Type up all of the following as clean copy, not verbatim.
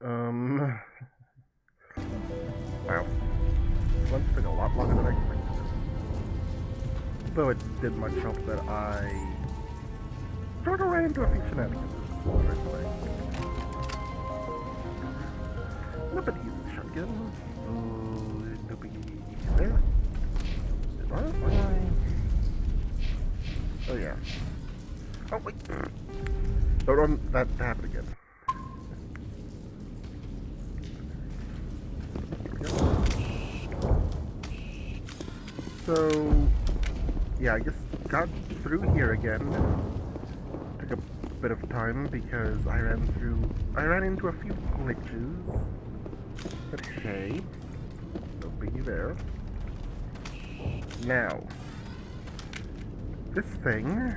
Wow. Lunch took a lot longer than I expected. Though it did much help that I sort of ran into a few shenanigans. Nobody uses shotgun. Nobody there. Oh yeah. Oh wait. Don't want that to happen again. So yeah, I just got through here again. Took a bit of time because I ran into a few glitches. But hey, no biggie there. Now, this thing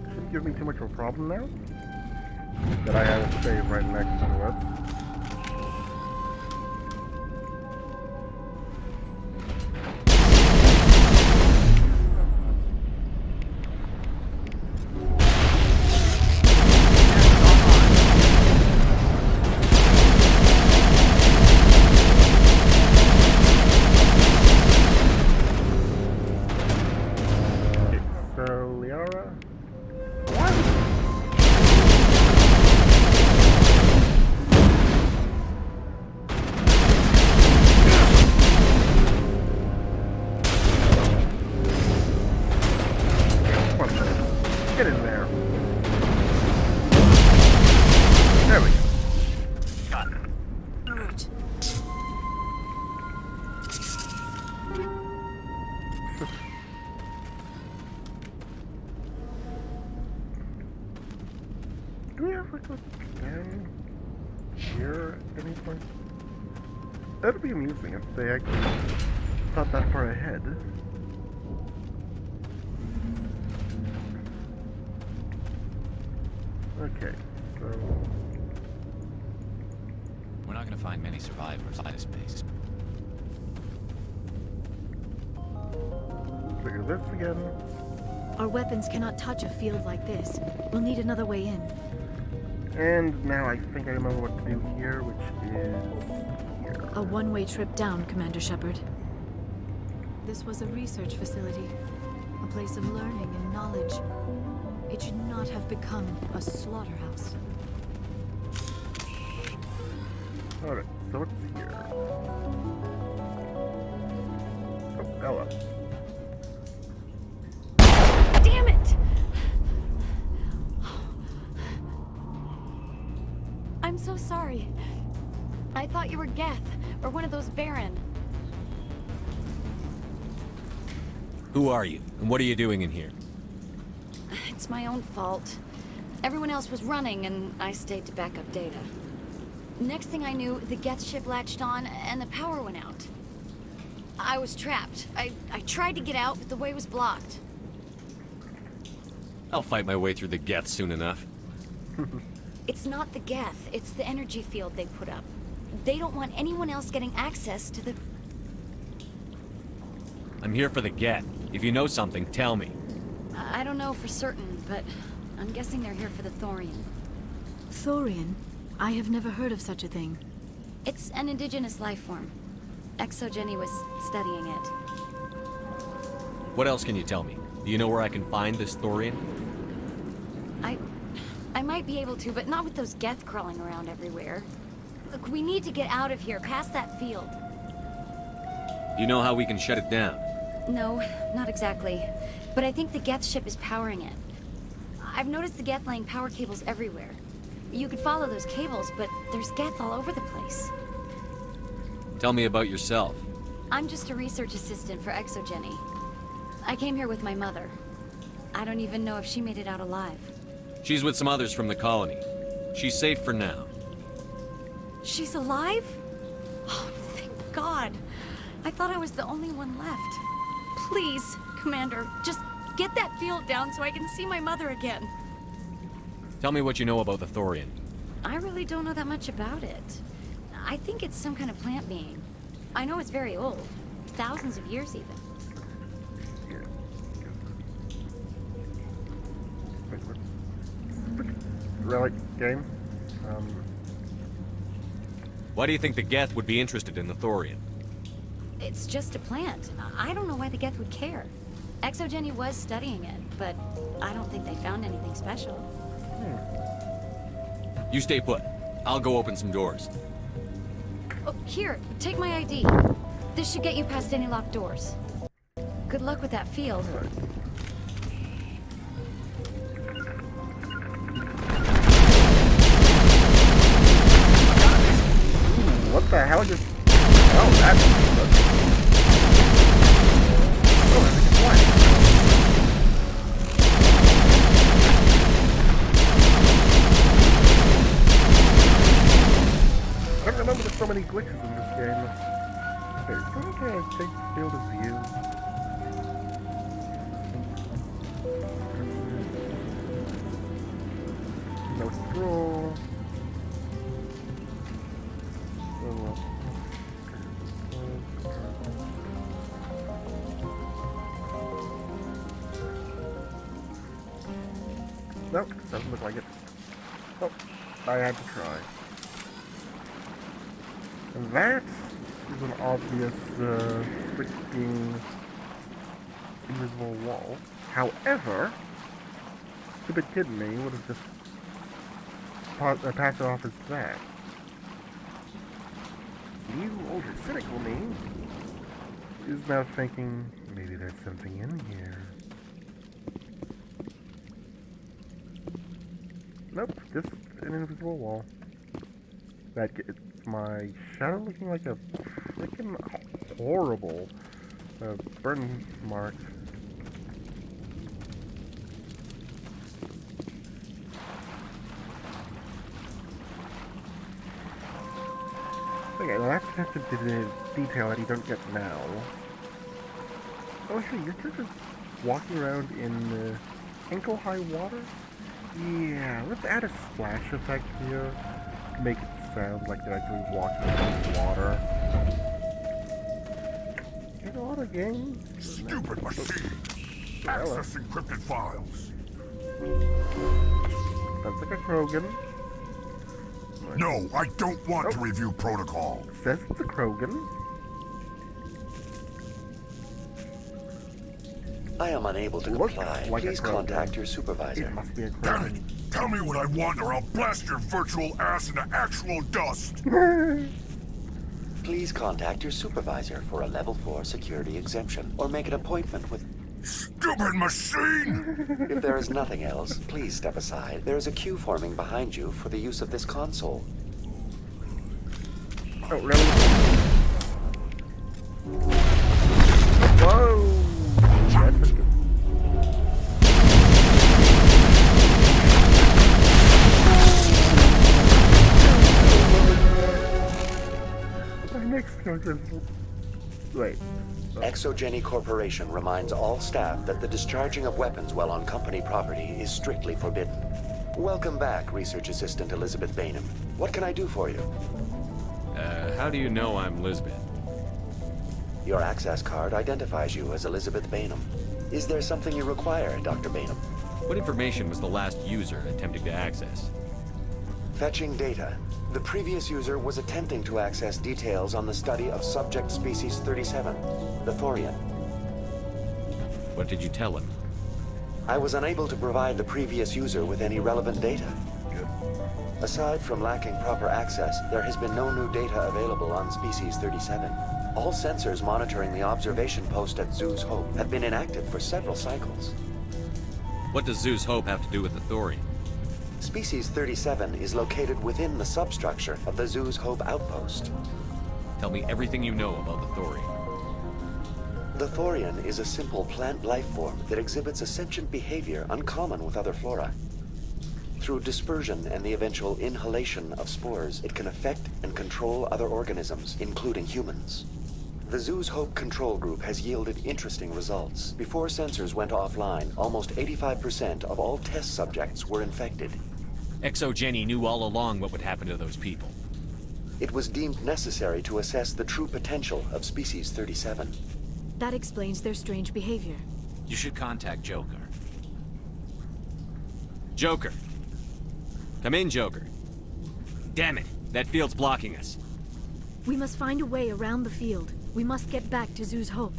shouldn't give me too much of a problem now that I have to save right next to it. Get in there. There we go. Got it. Root. Do we ever go down here at any point? That'd be amusing if they actually thought that far ahead. Okay, so we're not going to find many survivors in this space. Trigger this again. Our weapons cannot touch a field like this. We'll need another way in. And now I think I remember what to do here, which is here. A one-way trip down, Commander Shepard. This was a research facility, a place of learning and knowledge. It should not have become a slaughterhouse. Alright, so what's here? Oh, Ella. Damn it! I'm so sorry. I thought you were Geth, or one of those Baron. Who are you, and what are you doing in here? It's my own fault. Everyone else was running, and I stayed to back up data. Next thing I knew, the Geth ship latched on, and the power went out. I was trapped. I tried to get out, but the way was blocked. I'll fight my way through the Geth soon enough. It's not the Geth, it's the energy field they put up. They don't want anyone else getting access to the... I'm here for the Geth. If you know something, tell me. I don't know for certain, but I'm guessing they're here for the Thorian. Thorian? I have never heard of such a thing. It's an indigenous life form. Exogeny was studying it. What else can you tell me? Do you know where I can find this Thorian? I might be able to, but not with those Geth crawling around everywhere. Look, we need to get out of here, past that field. Do you know how we can shut it down? No, not exactly. But I think the Geth ship is powering it. I've noticed the Geth laying power cables everywhere. You could follow those cables, but there's Geth all over the place. Tell me about yourself. I'm just a research assistant for Exogeny. I came here with my mother. I don't even know if she made it out alive. She's with some others from the colony. She's safe for now. She's alive? Oh, thank God. I thought I was the only one left. Please, Commander, just get that field down so I can see my mother again. Tell me what you know about the Thorian. I really don't know that much about it. I think it's some kind of plant being. I know it's very old. Thousands of years, even. Relic game? Why do you think the Geth would be interested in the thorium? It's just a plant. I don't know why the Geth would care. Exogeny was studying it, but I don't think they found anything special. You stay put. I'll go open some doors. Oh, here, take my ID. This should get you past any locked doors. Good luck with that field. What the hell just... Oh, that's... Oh, that's a good one. I don't remember there's so many glitches in this game. Okay, I think field of view. No scroll. Nope, doesn't look like it. Oh, I had to try. And that is an obvious freaking invisible wall. However, stupid kid in me would have just passed it off as that. You older cynical me is now thinking maybe there's something in here. Nope, just an invisible wall. That gets my shadow looking like a freaking horrible burn mark. Okay, well that's just the detail that you don't get now. Oh, hey, you're just walking around in ankle-high water? Yeah, let's add a splash effect here to make it sound like they're actually walking on water. Get on again. Stupid machine! Access encrypted files. Sounds like a Krogan. No, I don't want to review protocol. Says it's a Krogan. I am unable to Looks comply. like a Please Krogan. contact your supervisor. It must be a Damn it! Krogan. Tell me what I want or I'll blast your virtual ass into actual dust! Please contact your supervisor for a level 4 security exemption or make an appointment with... Stupid machine! If there is nothing else, please step aside. There is a queue forming behind you for the use of this console. Oh, really? Whoa! That's a good... My next character is... Wait. Exogeny Corporation reminds all staff that the discharging of weapons while on company property is strictly forbidden. Welcome back, Research Assistant Elizabeth Bainham. What can I do for you? How do you know I'm Lisbeth? Your access card identifies you as Elizabeth Bainham. Is there something you require, Dr. Bainham? What information was the last user attempting to access? Fetching data. The previous user was attempting to access details on the study of subject species 37, the Thorian. What did you tell him? I was unable to provide the previous user with any relevant data. Aside from lacking proper access, there has been no new data available on species 37. All sensors monitoring the observation post at Zeus Hope have been inactive for several cycles. What does Zeus Hope have to do with the thorium? Species 37 is located within the substructure of the Zeus Hope outpost. Tell me everything you know about the thorium. The Thorian is a simple plant life form that exhibits a sentient behavior uncommon with other flora. Through dispersion and the eventual inhalation of spores, it can affect and control other organisms, including humans. The Zeus Hope control group has yielded interesting results. Before sensors went offline, almost 85% of all test subjects were infected. Exogeny knew all along what would happen to those people. It was deemed necessary to assess the true potential of species 37. That explains their strange behavior. You should contact Joker. Joker! Come in, Joker. Damn it! That field's blocking us. We must find a way around the field. We must get back to Zoo's Hope.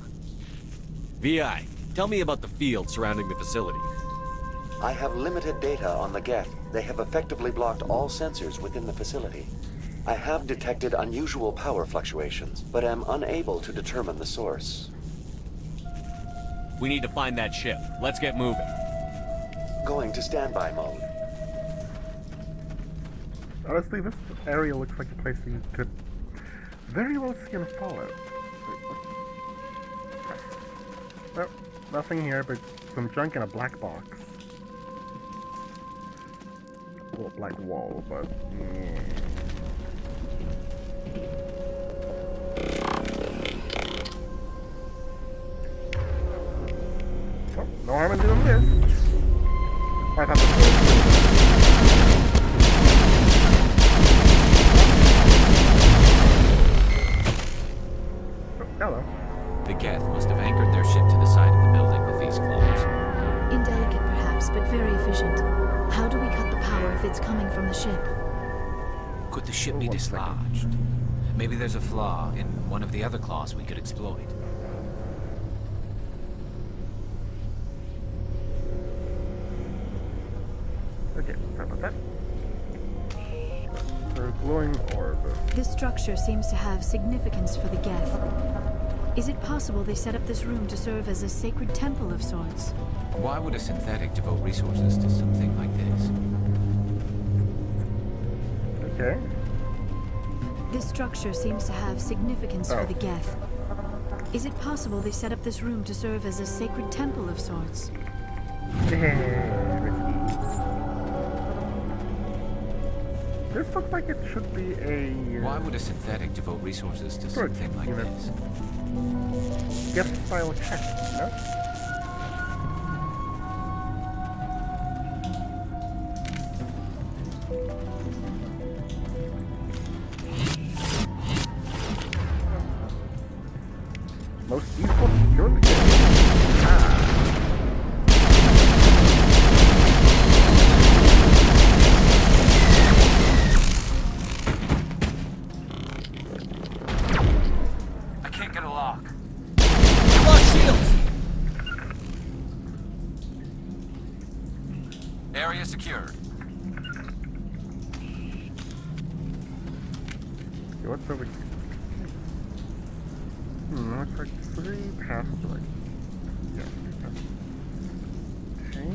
VI, tell me about the field surrounding the facility. I have limited data on the Geth. They have effectively blocked all sensors within the facility. I have detected unusual power fluctuations, but am unable to determine the source. We need to find that ship. Let's get moving. Going to standby mode. Honestly, this area looks like a place you could very well see in Fallout. Nope, nothing here but some junk in a black box. Well, black wall, but yeah. Oh, no harm in doing this. I thought hello. The Geth must have anchored their ship to the side of the building with these claws. Indelicate perhaps, but very efficient. How do we cut the power if it's coming from the ship? Could the ship be dislodged? Maybe there's a flaw in one of the other claws we could exploit. Okay, sorry about that. For a glowing orb. This structure seems to have significance for the Geth. Is it possible they set up this room to serve as a sacred temple of sorts? Why would a synthetic devote resources to something like this? Okay. This structure seems to have significance for the Geth. Is it possible they set up this room to serve as a sacred temple of sorts? This looks like it should be a Why would a synthetic devote resources to something like unit. this? Geth style chest, no? Most useful security. I can't get a lock. Lost shields! Area secured. Okay, what's over here? Looks like 3 paths, right? Yeah, 3 paths. Okay.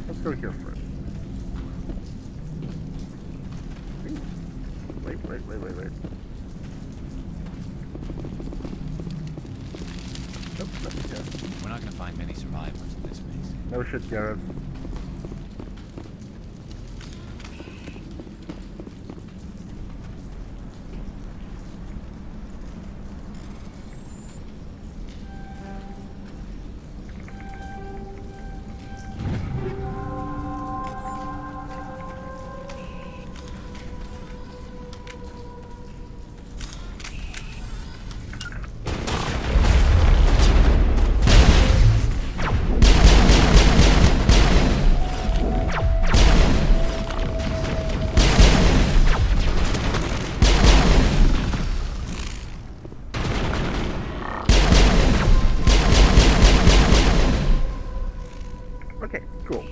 Let's go here first. Wait. Nope, nothing yet. We're not gonna find many survivors in this base. No shit, Gareth. Okay, cool.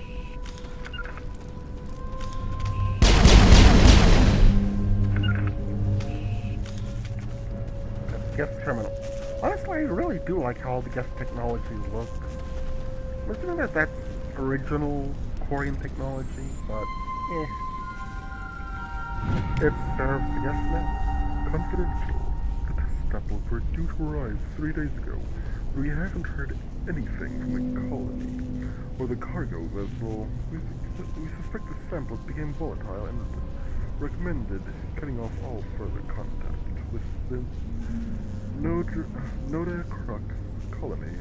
Geth terminal. Honestly, I really do like how the Geth technology looks. I'm assuming that that's original Quarian technology, but it serves the Geth now. Confidential. The test samples were due to arrive 3 days ago. We haven't heard anything from the colony or the cargo vessel. We suspect the samples became volatile and recommended cutting off all further contact with the Noda Crux colony.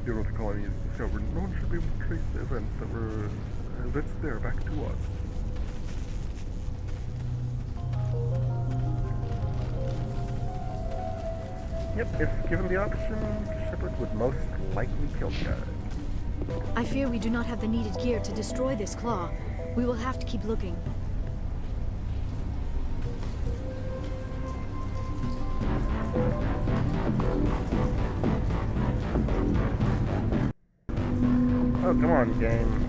Even if the colony is discovered, no one should be able to trace the events that's there back to us. Yep, if given the option, Shepard would most likely kill the guy. I fear we do not have the needed gear to destroy this claw. We will have to keep looking. Oh, come on, game.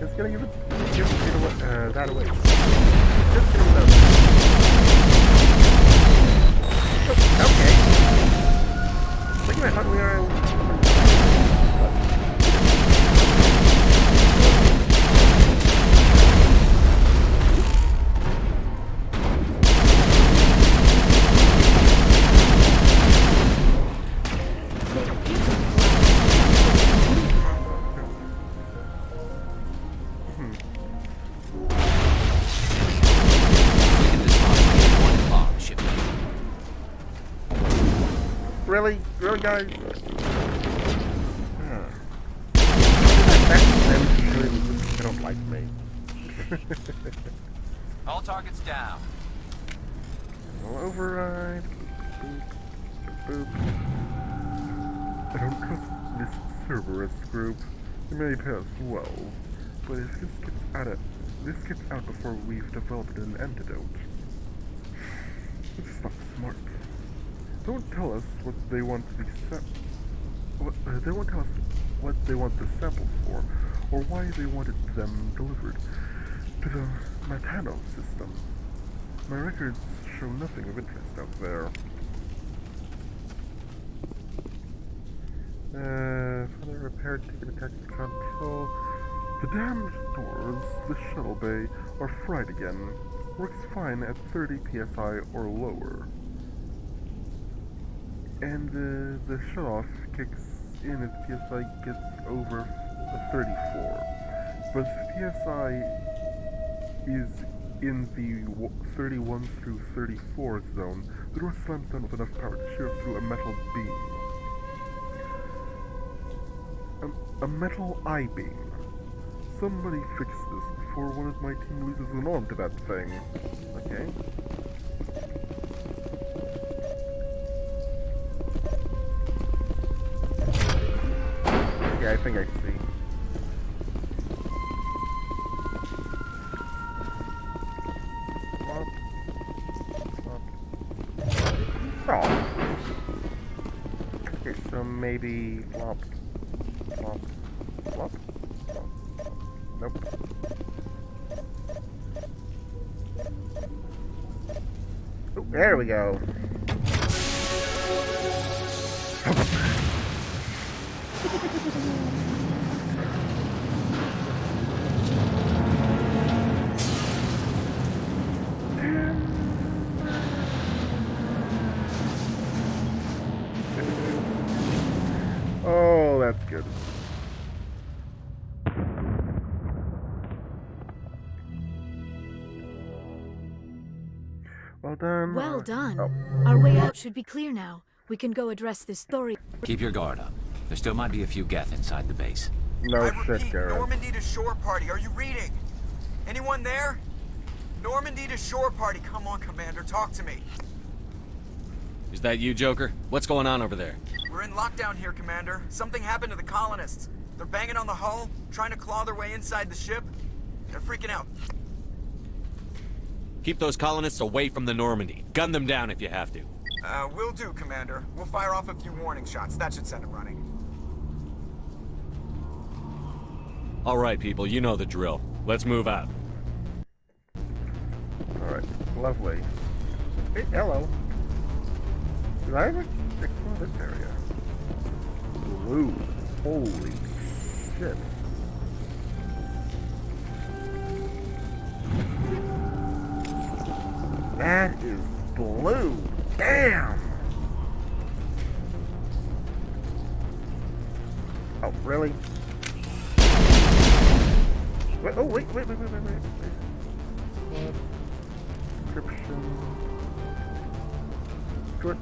It's gonna give that away. Just give it that. Oh, okay. Look at I thought we were. Really? Really, guys? They don't like me. All targets down. I'll override. Boop. I don't trust this Cerberus group. It may pass well, but if this gets out before we've developed an antidote. It's not smart. Don't tell us what they want to be they won't tell us what they want the samples for, or why they wanted them delivered to the Matano system. My records show nothing of interest out there. Further repaired, taken attached to control. The damaged doors, the shuttle bay, are fried again. Works fine at 30 psi or lower. And the shut-off kicks in as PSI gets over 34. But if PSI is in the 31 through 34 zone, the door slams down with enough power to shear through a metal beam. A metal I-beam. Somebody fix this before one of my team loses an arm to that thing. Okay. Yeah, I think I see. Oh. Okay, so maybe flop, flop, flop, flop. Nope. Oh, there we go. Oh, that's good. Well done. Well done. Oh. Our way out should be clear now. We can go address this story. Keep your guard up. There still might be a few Geth inside the base. No I shit, repeat, Garrett. Normandy to shore party. Are you reading? Anyone there? Normandy to shore party. Come on, Commander. Talk to me. Is that you, Joker? What's going on over there? We're in lockdown here, Commander. Something happened to the colonists. They're banging on the hull, trying to claw their way inside the ship. They're freaking out. Keep those colonists away from the Normandy. Gun them down if you have to. Will do, Commander. We'll fire off a few warning shots. That should send them running. All right, people, you know the drill. Let's move out. Alright, lovely. Hey, hello. Did I ever explore this area? Blue. Holy shit. That is blue. Damn! Oh, really? Wait, oh, wait. Description. Good.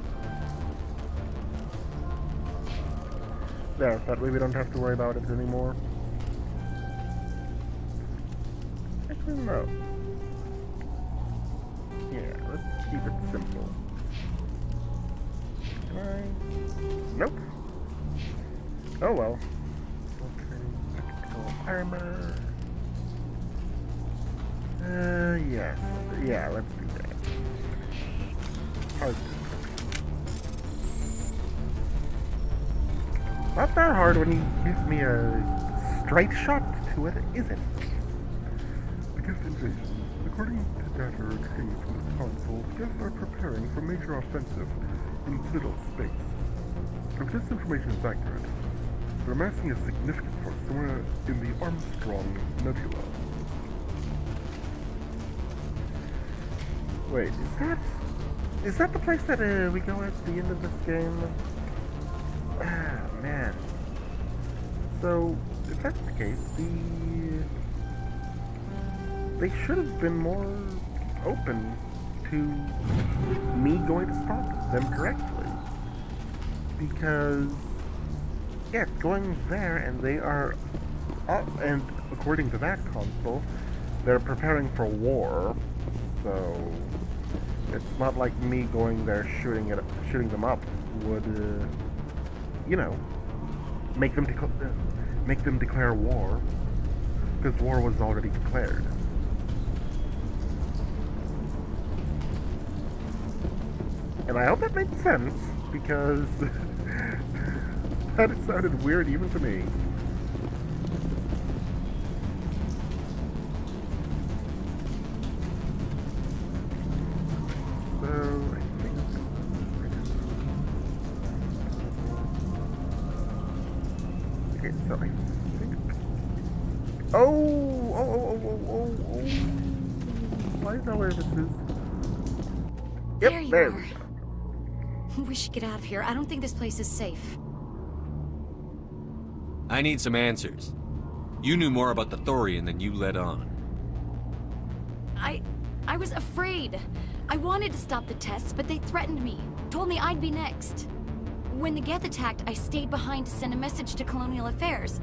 There, that way we don't have to worry about it anymore. Actually, no. Yeah, let's keep it simple. Nope. Oh well. Okay, tactical armor. Yes. Yeah, let's do that. Hard. Not that hard when he gives me a straight shot to it, is it? The Geth invasion. According to data retrieved from this console, the Geth are preparing for major offensive in Citadel space. If this information is accurate, they're amassing a significant force somewhere in the Armstrong Nebula. Wait, is that the place that we go at the end of this game? Ah, man. So, if that's the case, they should have been more open to me going to stop them correctly. Because, yeah, it's going there, and they are up, and according to that console, they're preparing for war. So, it's not like me going there shooting them up would, you know, make them declare war, because war was already declared. And I hope that made sense, because that sounded weird even to me. So, I think... Okay, so I think... Oh! I know where this is. Yep, There you there are. we go. We should get out of here. I don't think this place is safe. I need some answers. You knew more about the Thorian than you let on. I was afraid. I wanted to stop the tests, but they threatened me. Told me I'd be next. When the Geth attacked, I stayed behind to send a message to Colonial Affairs.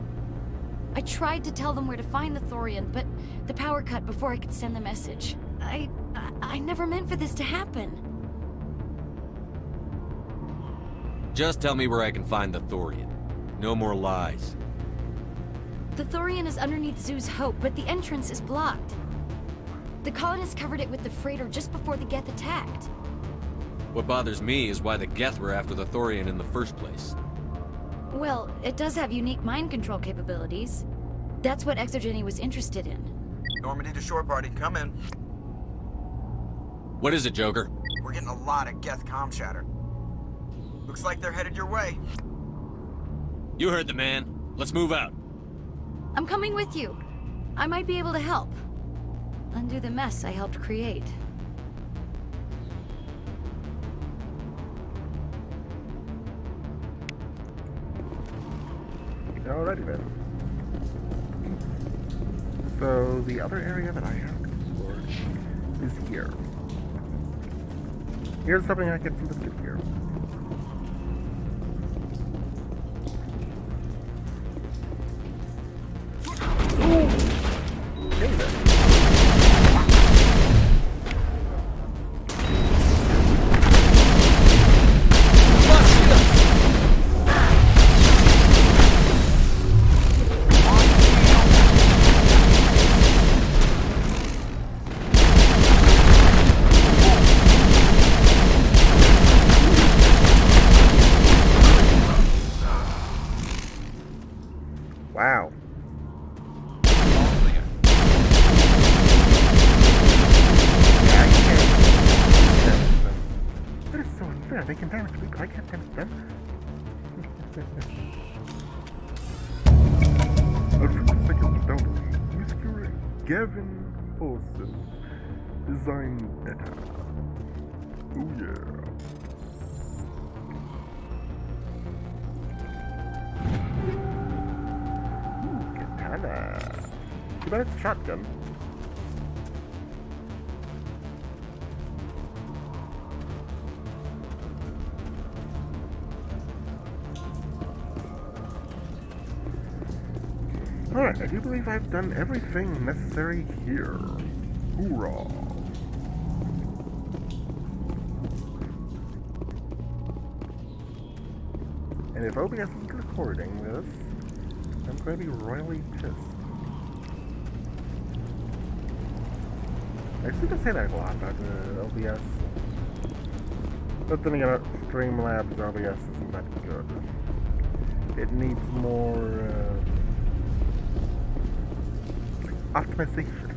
I tried to tell them where to find the Thorian, but the power cut before I could send the message. I never meant for this to happen. Just tell me where I can find the Thorian. No more lies. The Thorian is underneath Zoo's Hope, but the entrance is blocked. The colonists covered it with the freighter just before the Geth attacked. What bothers me is why the Geth were after the Thorian in the first place. Well, it does have unique mind control capabilities. That's what Exogeny was interested in. Normandy to shore party, come in. What is it, Joker? We're getting a lot of Geth comm chatter. Looks like they're headed your way. You heard the man. Let's move out. I'm coming with you. I might be able to help. Undo the mess I helped create. Alrighty then. So the other area that I haven't explored is here. Here's something I can do here. Okay then. Wow. That is so unfair. They can damage me, but I can't damage them. A few seconds down the line, Mr. Gavin Olsen, design data. Oh yeah. Katana. Too bad it's a shotgun. Alright, I do believe I've done everything necessary here. Hoorah! And if OBS isn't recording this, I'm going to be royally pissed. I seem to say that a lot about OBS. But then again, Streamlabs OBS isn't that good. It needs more optimization.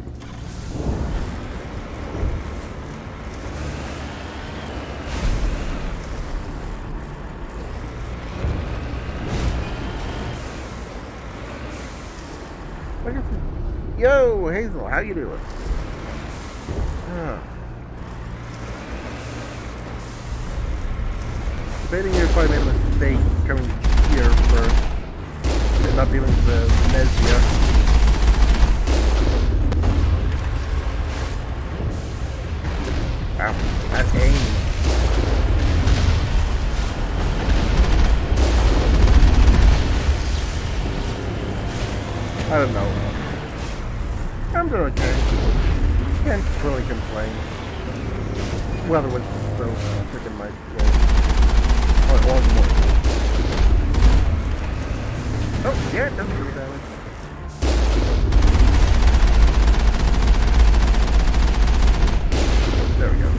Yo, Hazel, how you doing? Debating if I made a mistake coming here first and not dealing with the amnesia. Wow, that aim. I don't know. I'm doing okay. Can't really complain. Weather was so freaking nice today. Oh, it was more. Oh, yeah, it does do damage. There we go.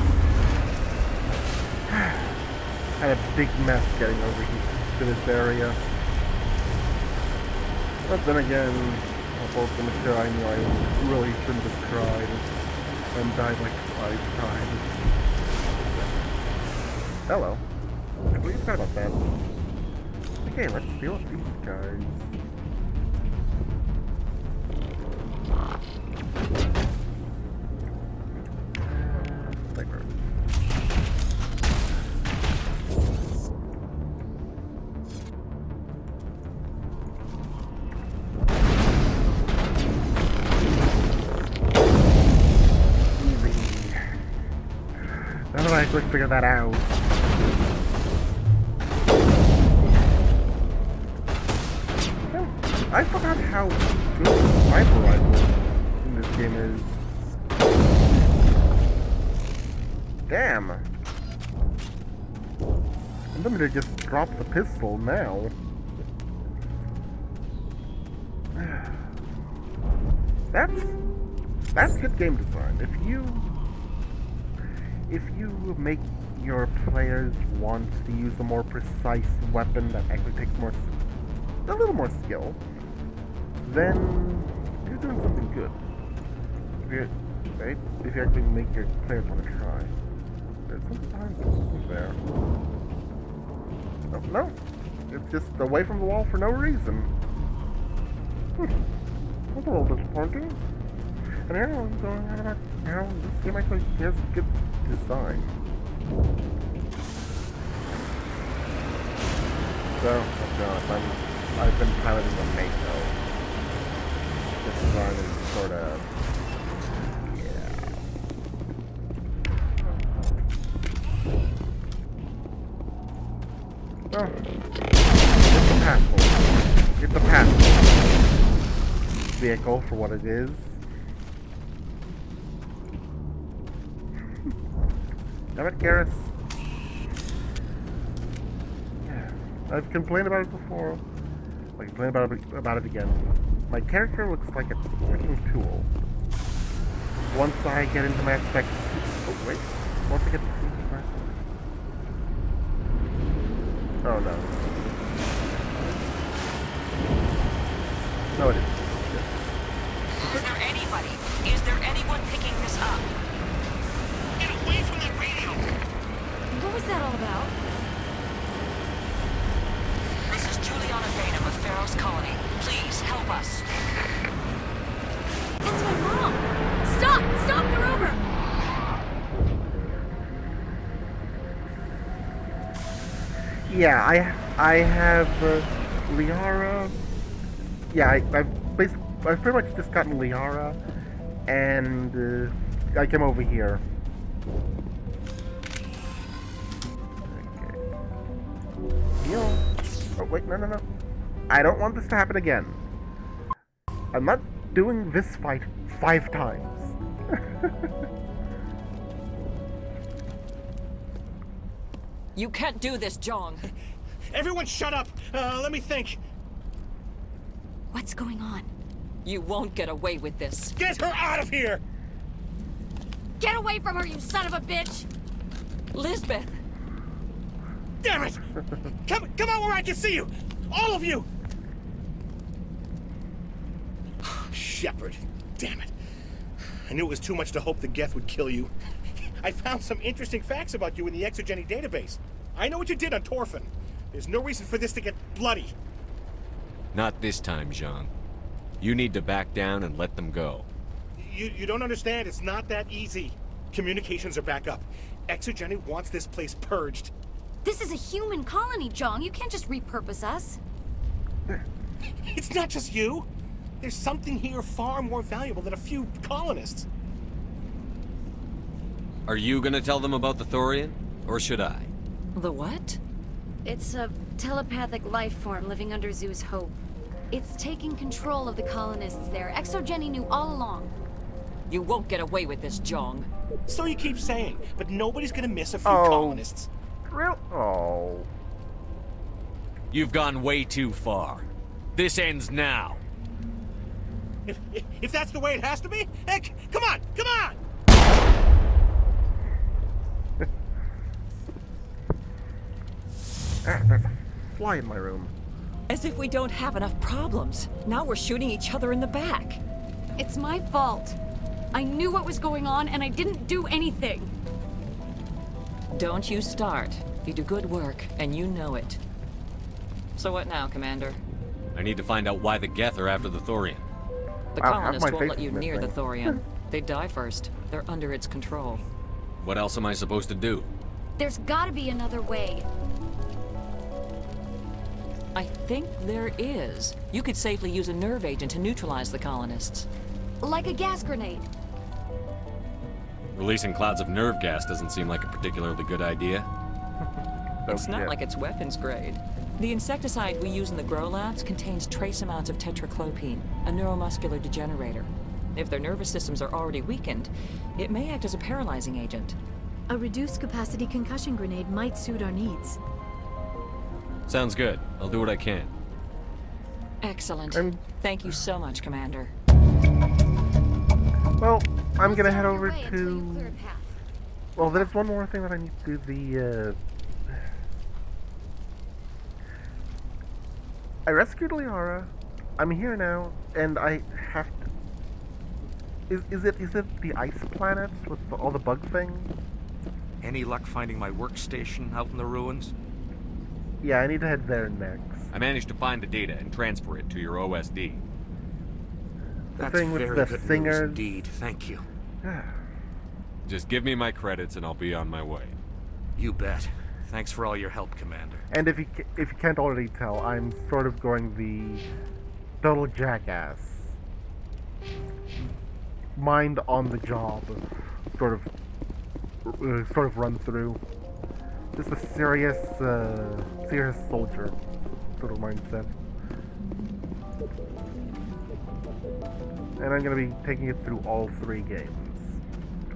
Had a big mess getting over here to this area. But then again, both the mature I knew I really shouldn't have tried and died like 5 times. Hello. I completely forgot about that. Okay, let's deal with these guys. Sniper. How do I quick figure that out? I forgot how good the sniper rifle in this game is. Damn. I'm tempted to just drop the pistol now. That's good game design. If you make your players want to use a more precise weapon that actually takes a little more skill, then you're doing something good. If you actually make your players want to try. There's something there. Oh, no. It's just away from the wall for no reason. That's a little disappointing. And everyone's going on about how this game actually has good design. So, let's be honest, I've been piloting the Mako. This design is sort of... yeah. Oh. It's a passable vehicle for what it is. Damn it, Garrus. Yeah. I've complained about it before. I complain about it again. My character looks like a freaking tool. Once I get into Mass Effect... oh, wait. Once I get into Mass Effect... oh, no. No, it isn't. Is there anybody? Is there anyone picking this up? Get away from that radio! What was that all about? This is Juliana Bainham of Pharaoh's Colony. Please, help us. That's my mom! Stop! Stop! They're over! Yeah, I have Liara. Yeah, I've pretty much just gotten Liara, and I came over here. Okay. Heal. Oh wait, no. I don't want this to happen again. I'm not doing this fight 5 times. You can't do this, Jong. Everyone shut up! Let me think. What's going on? You won't get away with this. Get her out of here! Get away from her, you son of a bitch! Lisbeth! Damn it! Come out where I can see you! All of you! Shepard, damn it. I knew it was too much to hope the Geth would kill you. I found some interesting facts about you in the Exogeny database. I know what you did on Torfin. There's no reason for this to get bloody. Not this time, Jean. You need to back down and let them go. You don't understand. It's not that easy. Communications are back up. Exogeny wants this place purged. This is a human colony, Jong. You can't just repurpose us. It's not just you. There's something here far more valuable than a few colonists. Are you gonna tell them about the Thorian? Or should I? The what? It's a telepathic life form living under Zoo's hope. It's taking control of the colonists there. Exogeny knew all along. You won't get away with this, Jong. So you keep saying, but nobody's gonna miss a few colonists. Real? Oh. You've gone way too far. This ends now. If that's the way it has to be, heck, come on! There's a fly in my room. As if we don't have enough problems. Now we're shooting each other in the back. It's my fault. I knew what was going on and I didn't do anything. Don't you start. You do good work, and you know it. So what now, Commander? I need to find out why the Geth are after the Thorian. The Wow, colonists half my won't face let you is near the missing. Thorian. They die first. They're under its control. What else am I supposed to do? There's gotta be another way. I think there is. You could safely use a nerve agent to neutralize the colonists. Like a gas grenade. Releasing clouds of nerve gas doesn't seem like a particularly good idea. It's not like it's weapons grade. The insecticide we use in the grow labs contains trace amounts of tetraclopine, a neuromuscular degenerator. If their nervous systems are already weakened, it may act as a paralyzing agent. A reduced capacity concussion grenade might suit our needs. Sounds good. I'll do what I can. Excellent. Thank you so much, Commander. Well, I'm gonna Stay head on your over way until you to... clear a path. Well, there's one more thing that I need to do. I rescued Liara. I'm here now, and I have to... Is it the ice planets with all the bug things? Any luck finding my workstation out in the ruins? Yeah, I need to head there next. I managed to find the data and transfer it to your OSD. That's thing with very the good news singers. indeed. Thank you. Just give me my credits and I'll be on my way. You bet. Thanks for all your help, Commander. And if you can't already tell, I'm sort of going the total jackass, mind on the job, sort of run through. Just a serious soldier sort of mindset. And I'm gonna be taking it through all 3 games.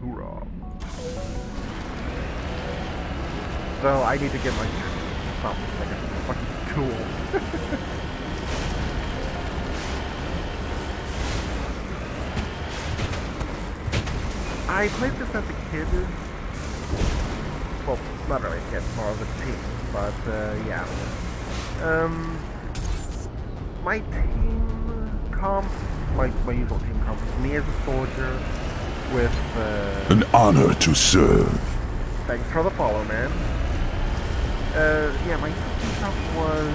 Hoorah. So I need to get my stop like a fucking tool. I played this as a kid. Well, not really a kid, more of a teen, but yeah. My team comp, my usual team comp, me as a soldier with An honor to serve. Thanks for the follow, man. Yeah, my team comp was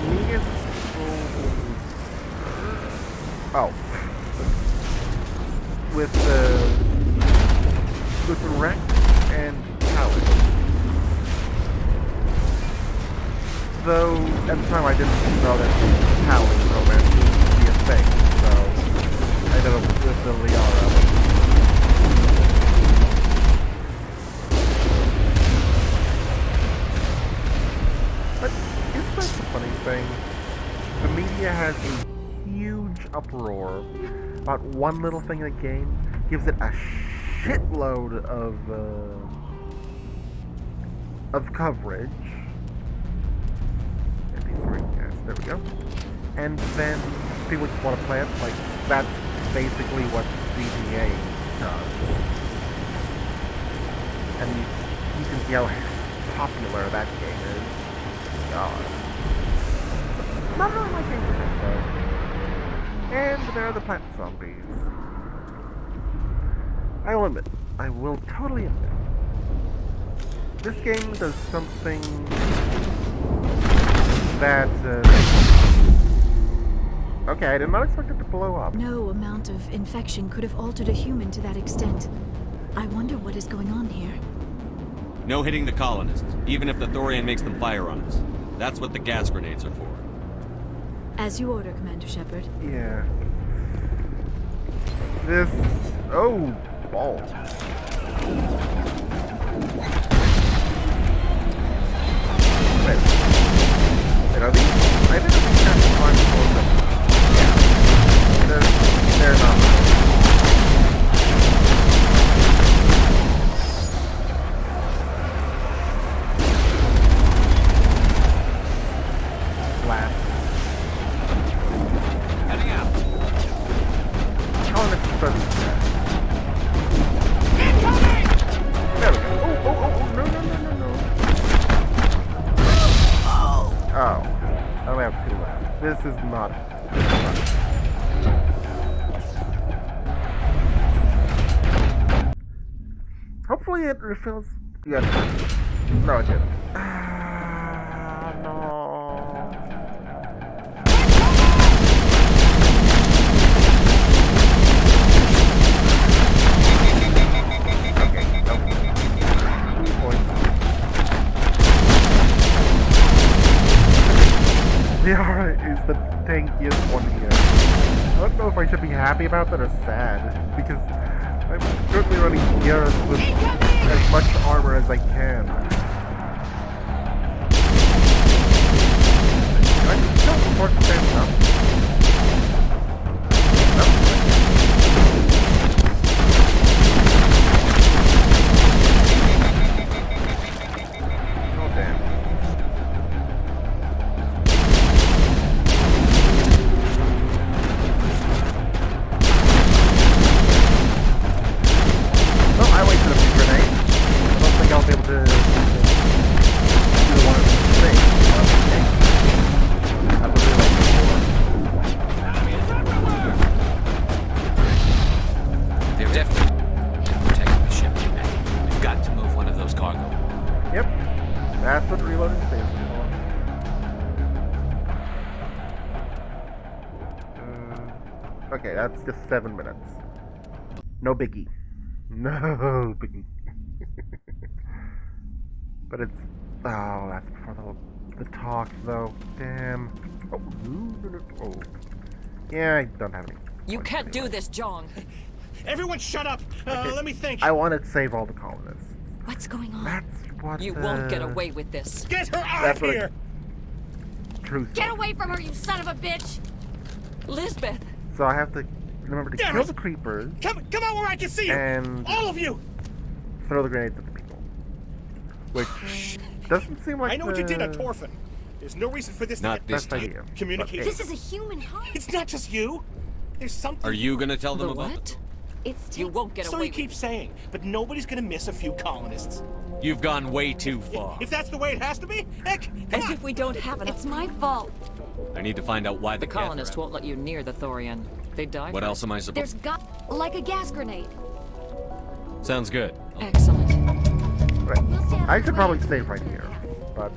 me as a soldier. Oh. With Rex and Howard. Though, at the time I didn't know that Howard romance would be a thing, so I ended up with the Liara. But isn't that the funny thing? The media has a huge uproar about one little thing in a game, gives it a shitload of coverage. Yes, there we go. And then people just want to play it. Like, that's basically what GTA because. And you can see how popular that game is. God. Not really my favorite though. And there are the plant zombies. I will admit, I will totally admit, this game does something that, okay, I did not expect it to blow up. No amount of infection could have altered a human to that extent. I wonder what is going on here. No hitting the colonists, even if the Thorian makes them fire on us. That's what the gas grenades are for. As you order, Commander Shepard. Yeah. This... Oh! Balls. Wait, are these? I think these kind of fun for yeah. They're not. Blast. Heading out. Oh, it's supposed to. There we go. Oh, no. Oh. I only have 2 left. This is not hopefully it refills. Yeah. No, it didn't. No. Yara is the tankiest one here. I don't know if I should be happy about that or sad, because I'm currently running Yara with as much armor as I can. I can still support the same stuff. Oh damn. I wasted a few grenades. I don't think I'll be able to do the one of the things. I would really like They're definitely protecting the ship, man. We've got to move one of those cargo. Yep. That's what reloading saves me for. Okay, that's just 7 minutes. No biggie. No biggie. But it's... Oh, that's before the talk, though. Damn. Oh. Yeah, I don't have any. You can't do this, John. Everyone shut up! Okay. Let me think. I want to save all the colonists. What's going on? That's what You won't get away with this. Get her out of here! Truth. Get away from her, you son of a bitch! Lisbeth! So I have to remember to kill the creepers. Come out where I can see you! And all of you! Throw the grenades at the people. Which doesn't seem like I know what you did on Torfin. There's no reason for this Not to this get time. communication. This is a human heart. It's not just you. There's something. Are you gonna tell them The about what? it? It's You won't get so away you keep saying, but nobody's gonna miss a few colonists. You've gone way too far. If that's the way it has to be, heck, come As on. if we don't have enough. It's my fault. I need to find out why The Geth colonists are out. won't let you near the Thorian. They die. What else am I There's supposed? like a gas grenade. Sounds good. Excellent. Right. I should probably save right here, but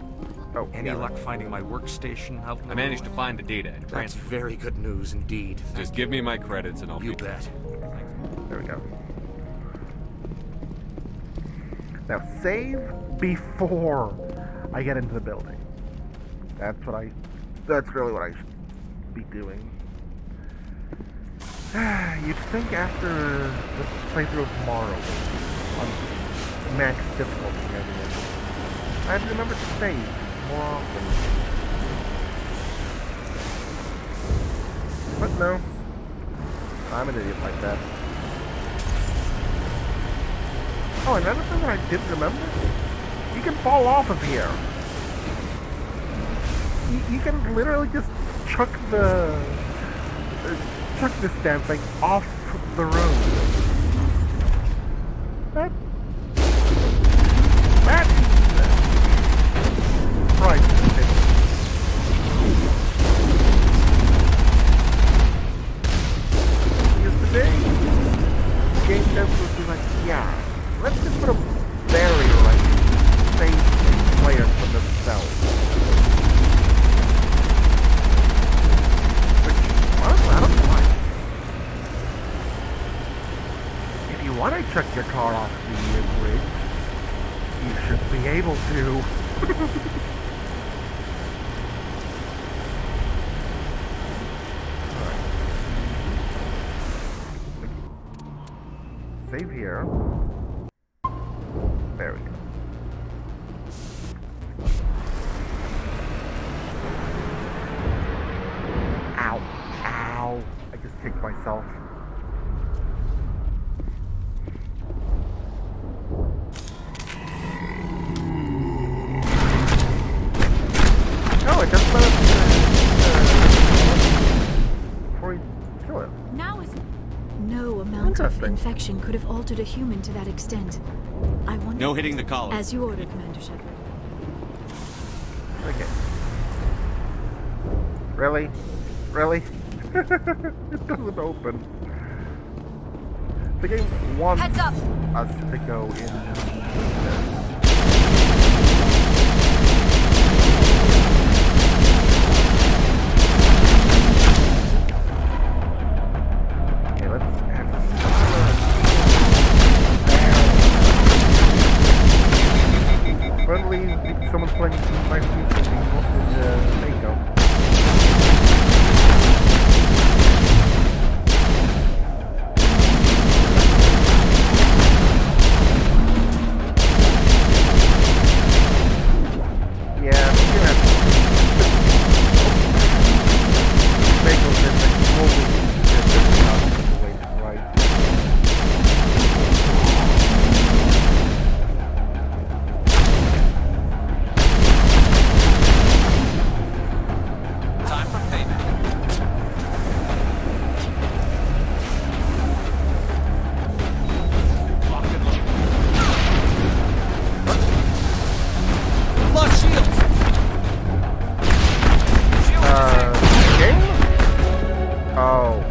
Any luck finding my workstation out? I managed to find the data and That's transfer. very good news indeed. Just give me my credits and I'll You be bet. There we go. Now save before I get into the building. That's really what I should be doing. You'd think after the playthrough of tomorrow on max difficulty, I'd remember to save more often. But no, I'm an idiot like that. Oh, another thing that I didn't remember? You can fall off of here. You can literally just chuck this damn thing off the road. That frightening. Because today, game devs would be like, yeah, let's just put a barrier like save players from themselves. Which, honestly, I don't know why. If you want to check your car off the bridge, you should be able to. Alright. Save here. There we go. Ow. Ow. I just kicked myself. No, it doesn't let us before we kill it. Now is no amount of infection could have altered a human to that extent. I wonder. No hitting the collar. As you ordered, Commander Shepard. Okay. Really? Really? It doesn't open. The game wants Heads up. us to go in. Okay, let's have Finally, someone's playing some nice music with Mako. Yeah, Mako's in the totally different the way to write. Time for payment. Lock and load. Lost shields. Game? Oh.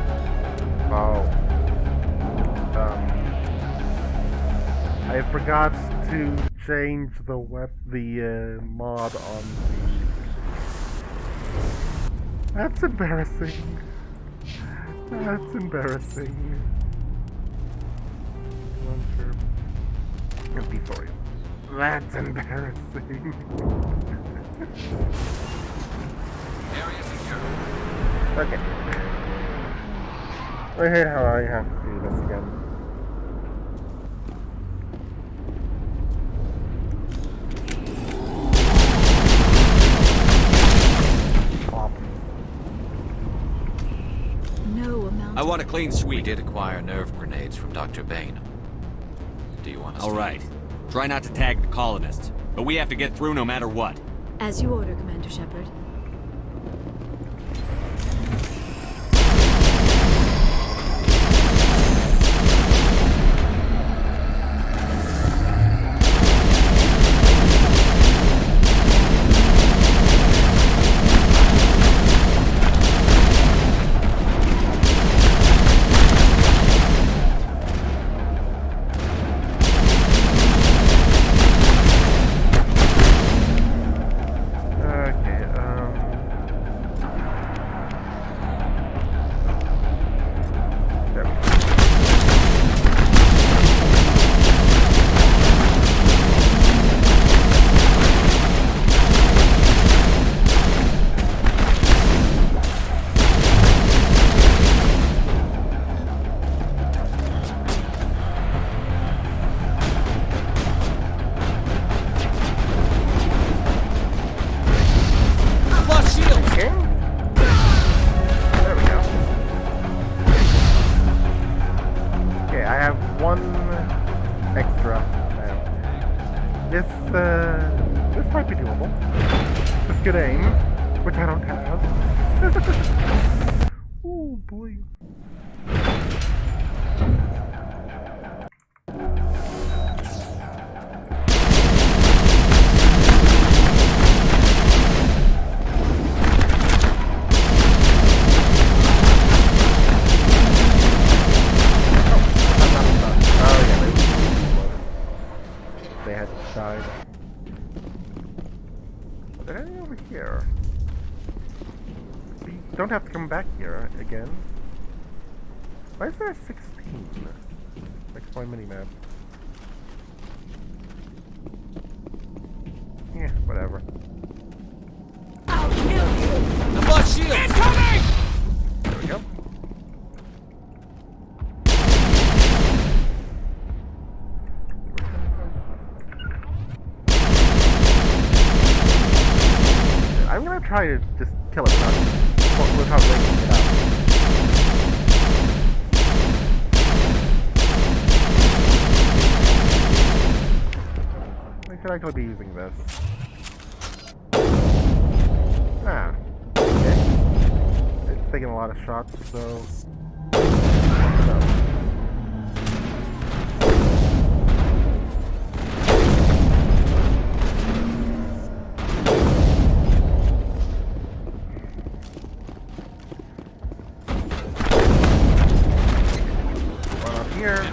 I forgot to change the mod on the... That's embarrassing. That's embarrassing. Launcher. MP, sorry. That's embarrassing. Area secure. Okay. I hate how I have to do this again. No amount. I want a clean We sweep. did acquire nerve grenades from Dr. Bain. Do you want us All to right. Try not to tag the colonists, but we have to get through no matter what. As you order, Commander Shepard. This might be doable. With good aim, which I don't have. Oh boy. don't have to come back here again. Why is there a 16? Next my minimap. Yeah, whatever. I'll kill you! I've lost shield! Incoming! There we go. I'm gonna try to just kill it without waking it up. I could actually be using this. Ah, okay. It's taking a lot of shots, so... One up here.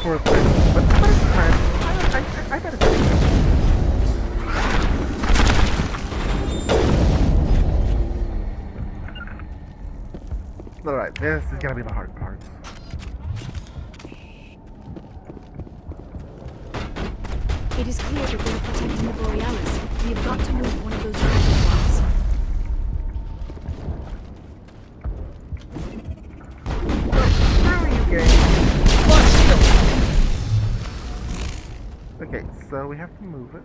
For but it's fine. I bet it's alright, this is gonna be the hard part. It is clear that they are protecting the Borealis. We have got to move one of those dragon claws. Okay, so we have to move it.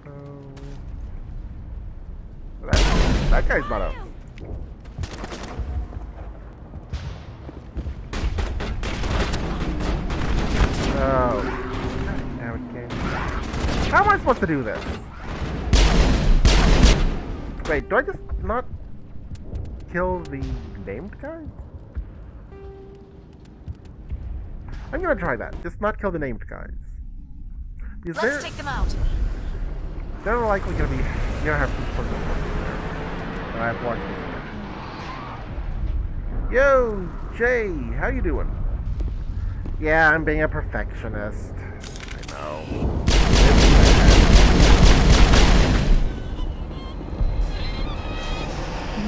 So that guy's not up. Oh, damn it, game. How am I supposed to do this? Wait, do I just not kill the named guys? I'm gonna try that. Just not kill the named guys. Because Let's take them out. They're likely gonna have some sort of there. And I have watched this. Yo, Jay, how you doing? Yeah, I'm being a perfectionist. I know.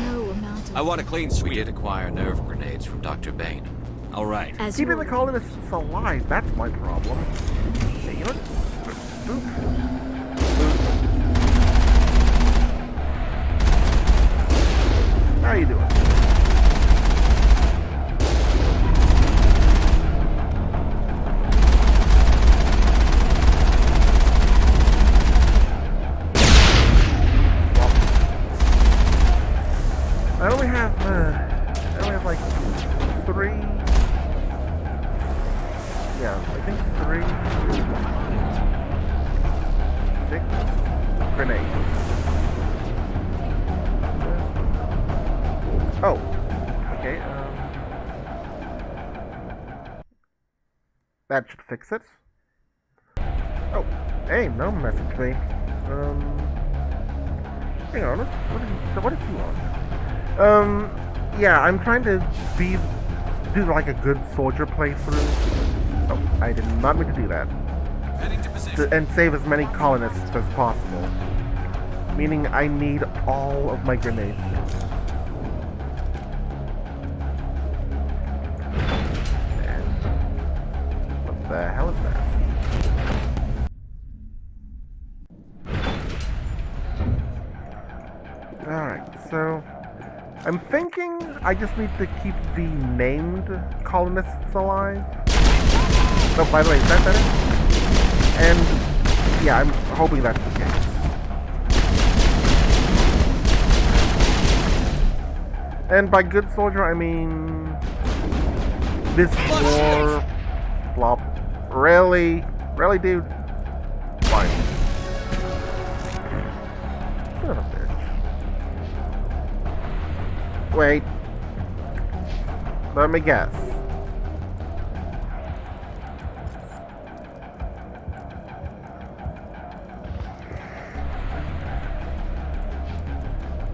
No amount of... I want a clean sweep. We did acquire nerve grenades from Dr. Bain. All right. Keeping the colonists alive, that's my problem. Hey, you know what? Boop. How you doing? I only have like 3. Yeah, I think 3, 6 grenades. Oh, okay. That should fix it. Oh, hey, no message me. Hang on, what is he on? Yeah, I'm trying to do like a good soldier playthrough. Oh, I did not mean to do that. Heading to position. And save as many colonists as possible. Meaning I need all of my grenades. And what the hell is that? Alright, so I'm thinking I just need to keep the named colonists alive. Oh, by the way, is that better? And yeah, I'm hoping that's the case. And by good soldier, I mean this war flop. Really? Really, dude? Fine. Son of a bitch. Wait. Let me guess.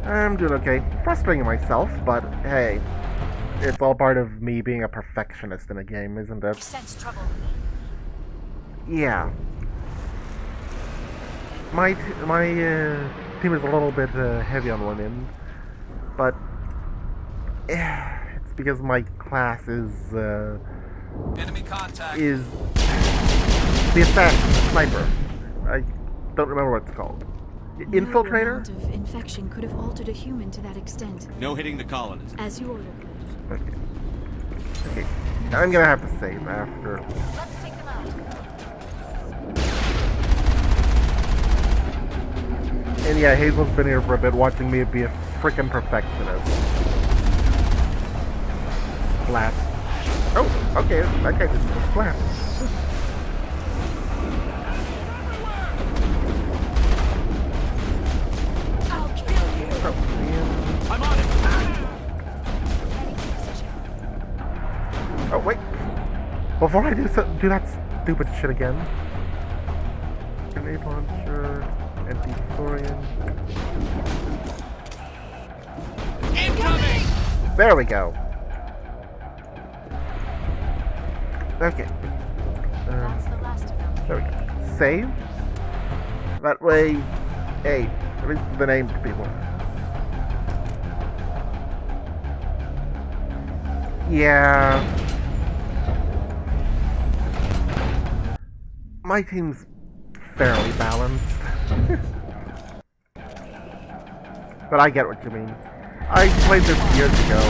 I'm doing okay. Frustrating myself, but hey. It's all part of me being a perfectionist in a game, isn't it? Sense trouble. Yeah. My team is a little bit heavy on one end, but it's because my class is Enemy contact. is the assassin sniper. I don't remember what it's called. Infiltrator? No amount of infection could have altered a human to that extent. No hitting the colonists. As you ordered. Okay. Okay. I'm gonna have to save after. Let's take them out. And yeah, Hazel's been here for a bit watching me be a freaking perfectionist. Splat. Oh, okay, that guy didn't just splat. I'll kill you. Oh, man. I'm on it. Oh, wait. Before I do that stupid shit again. Grenade launcher, anti-thorian. Incoming. There we go. Okay. That's the last of them. There we go. Save. That way, hey, at least the named people. Yeah. My team's fairly balanced. But I get what you mean. I played this years ago.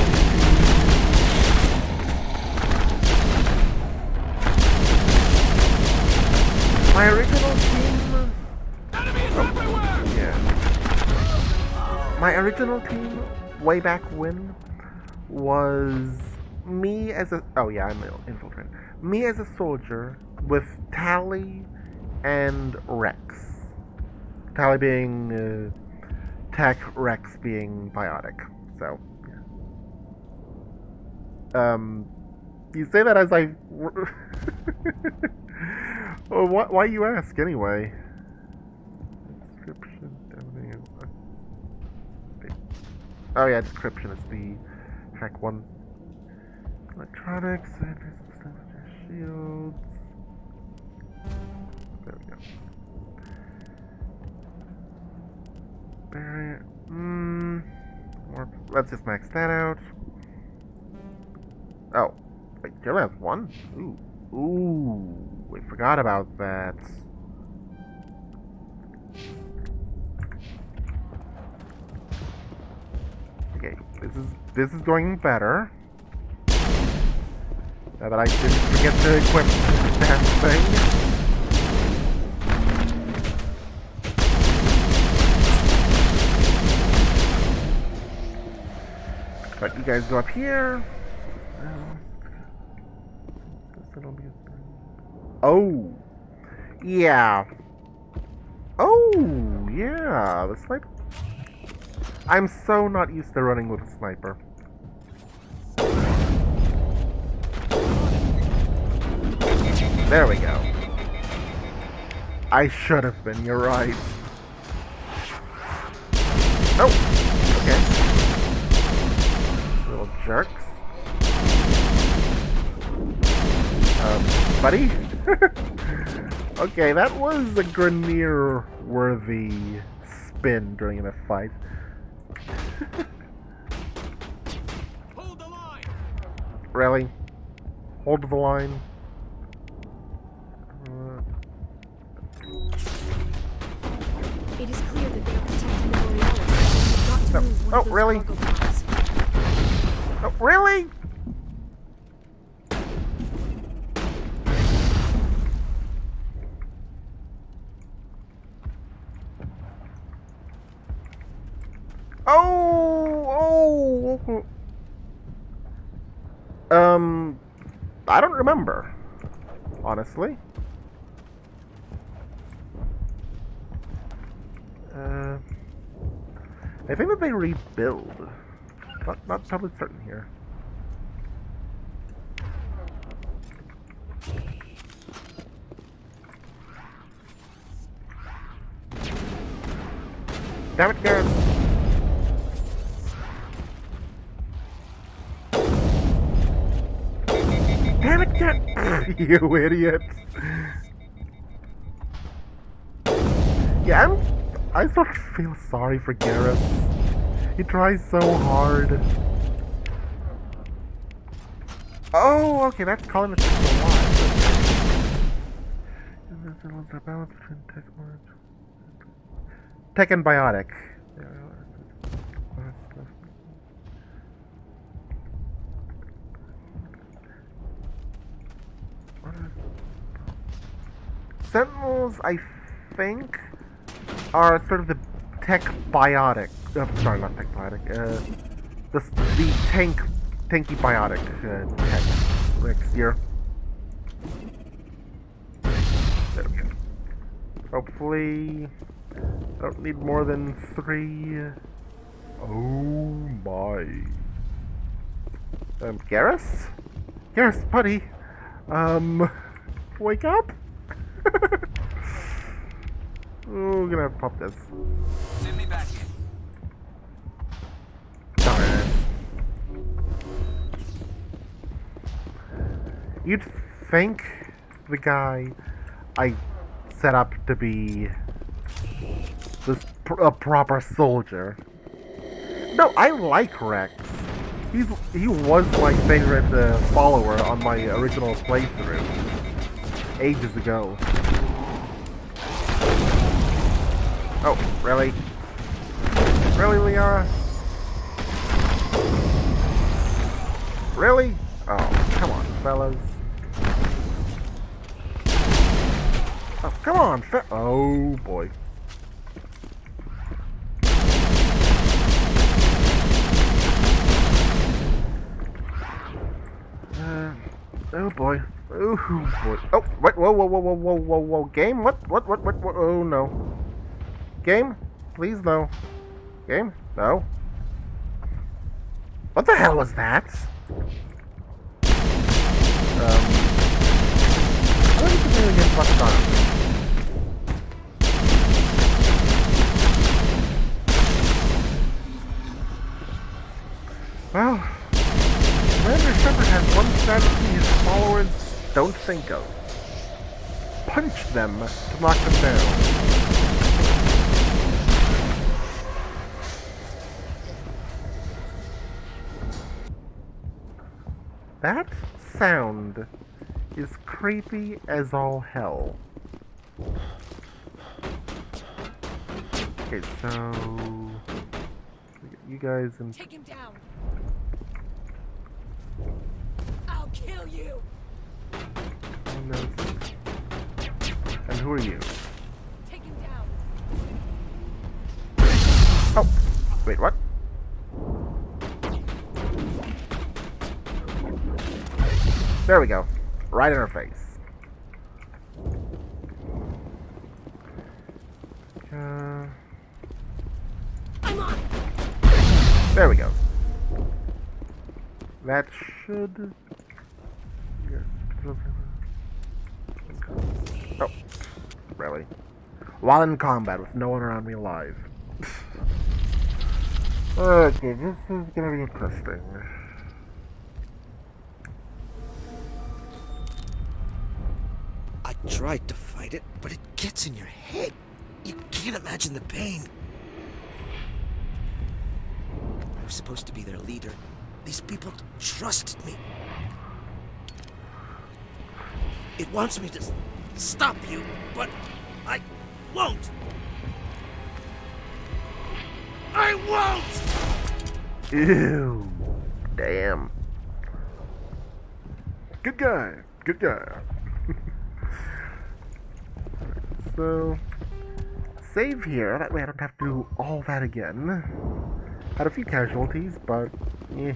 My original team... Yeah. My original team, way back when, was me as a... Oh yeah, I'm an infiltrator. Me as a soldier with Tally and Rex. Tally being tech, Rex being biotic. So, yeah. You say that as I... Well, why you ask, anyway? Description, everything is... Oh yeah, description is the hack one. Electronics, shields... There we go. Barrier... Let's just max that out. Oh. Wait, she only has one? Ooh. Ooh. We forgot about that. Okay, this is going better. Now that I didn't forget to equip that thing. But you guys go up here. Oh, yeah. Oh, yeah. The sniper. I'm so not used to running with a sniper. There we go. I should have been. You're right. Oh, okay. Little jerks. Buddy? Okay, that was a Grenier-worthy spin during a fight. Hold the line. Really? Hold the line? It is clear that they are protecting the Borealis. We've got to move one of those really? cargo pods. Oh, really? Oh! I don't remember, honestly. I think that they rebuild. Not totally certain here. Damn it, Gareth. You idiot. Yeah, I sort of feel sorry for Garrus. He tries so hard. Oh, okay, that's calling it alive. The balance between tech and biotic. Sentinels, I think, are sort of the tech biotic. Sorry, not tech biotic. The tanky biotic tech next year. There we go. Hopefully, don't need more than 3. Oh my. Garrus? Garrus, buddy. Wake up? Oh, we're gonna have to pop this. Send me back in. Dumbass. You'd think the guy I set up to be a proper soldier. No, I like Rex. He was my favorite follower on my original playthrough ages ago. Oh, really? Really, Liara? Really? Oh, come on, fellas. Oh, come on, oh, boy. Oh, boy. Oh, boy. Oh, wait, whoa, game? What, oh, no. Game? Please, no. Game? No. What the hell was that? What did you do against what's on? Well, Commander Shepard has one strategy his followers don't think of. Punch them to knock them down. That sound is creepy as all hell. Okay, so you guys and take him down. I'll kill you. And who are you? Take him down. Oh, wait, what? There we go. Right in her face. There we go. That should... Oh, really? While in combat with no one around me alive. Okay, this is gonna be interesting. I tried to fight it, but it gets in your head. You can't imagine the pain. I was supposed to be their leader. These people trusted me. It wants me to stop you, but I won't. I won't! Ew. Damn. Good guy. Good guy. So, save here. That way I don't have to do all that again. Had a few casualties, but yeah,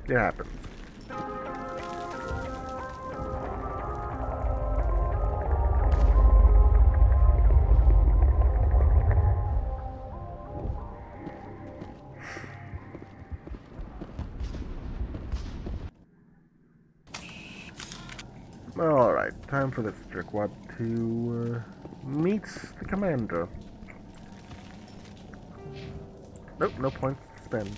it happens. Alright, time for this jerkwad to meet the commander. Nope, no points to spend.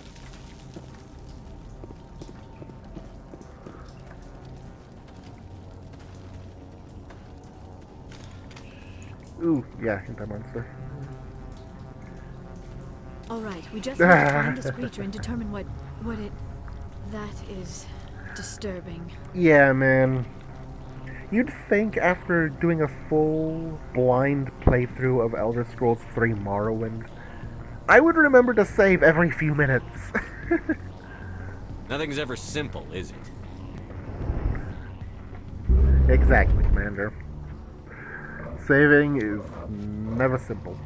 Ooh, yeah, anti-monster. Alright, we just need to find this creature and determine what it... That is disturbing. Yeah, man. You'd think after doing a full blind playthrough of Elder Scrolls 3 Morrowind, I would remember to save every few minutes. Nothing's ever simple, is it? Exactly, Commander. Saving is never simple.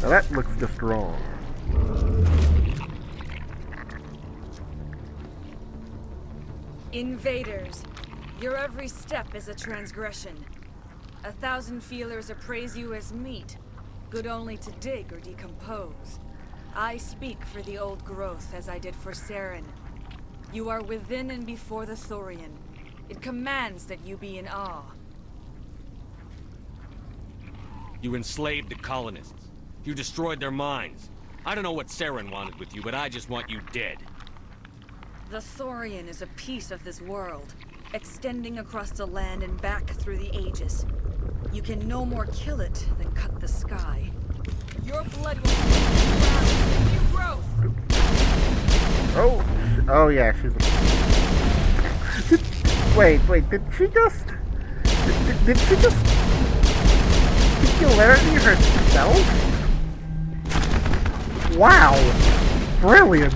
Now that looks just wrong. Invaders, your every step is a transgression. 1,000 feelers appraise you as meat, good only to dig or decompose. I speak for the old growth as I did for Saren. You are within and before the Thorian. It commands that you be in awe. You enslaved the colonists. You destroyed their minds. I don't know what Saren wanted with you, but I just want you dead. The Thorian is a piece of this world, extending across the land and back through the ages. You can no more kill it than cut the sky. Your blood will be new growth. Oh yeah, she's wait, did she just... Did she just... singularity herself? Wow! Brilliant!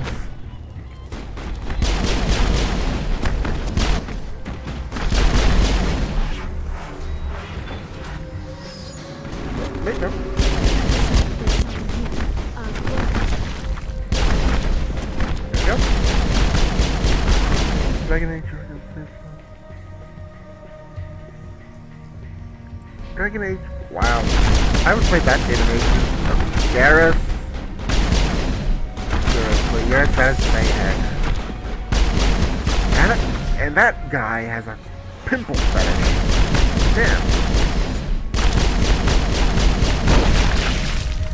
Wait, no. There we go. Dragon Age organization. Dragon Age. Wow. I haven't played that game in ages. Garrus. Seriously, you're as bad as Mayhem. And that guy has a pimple fetish. Damn.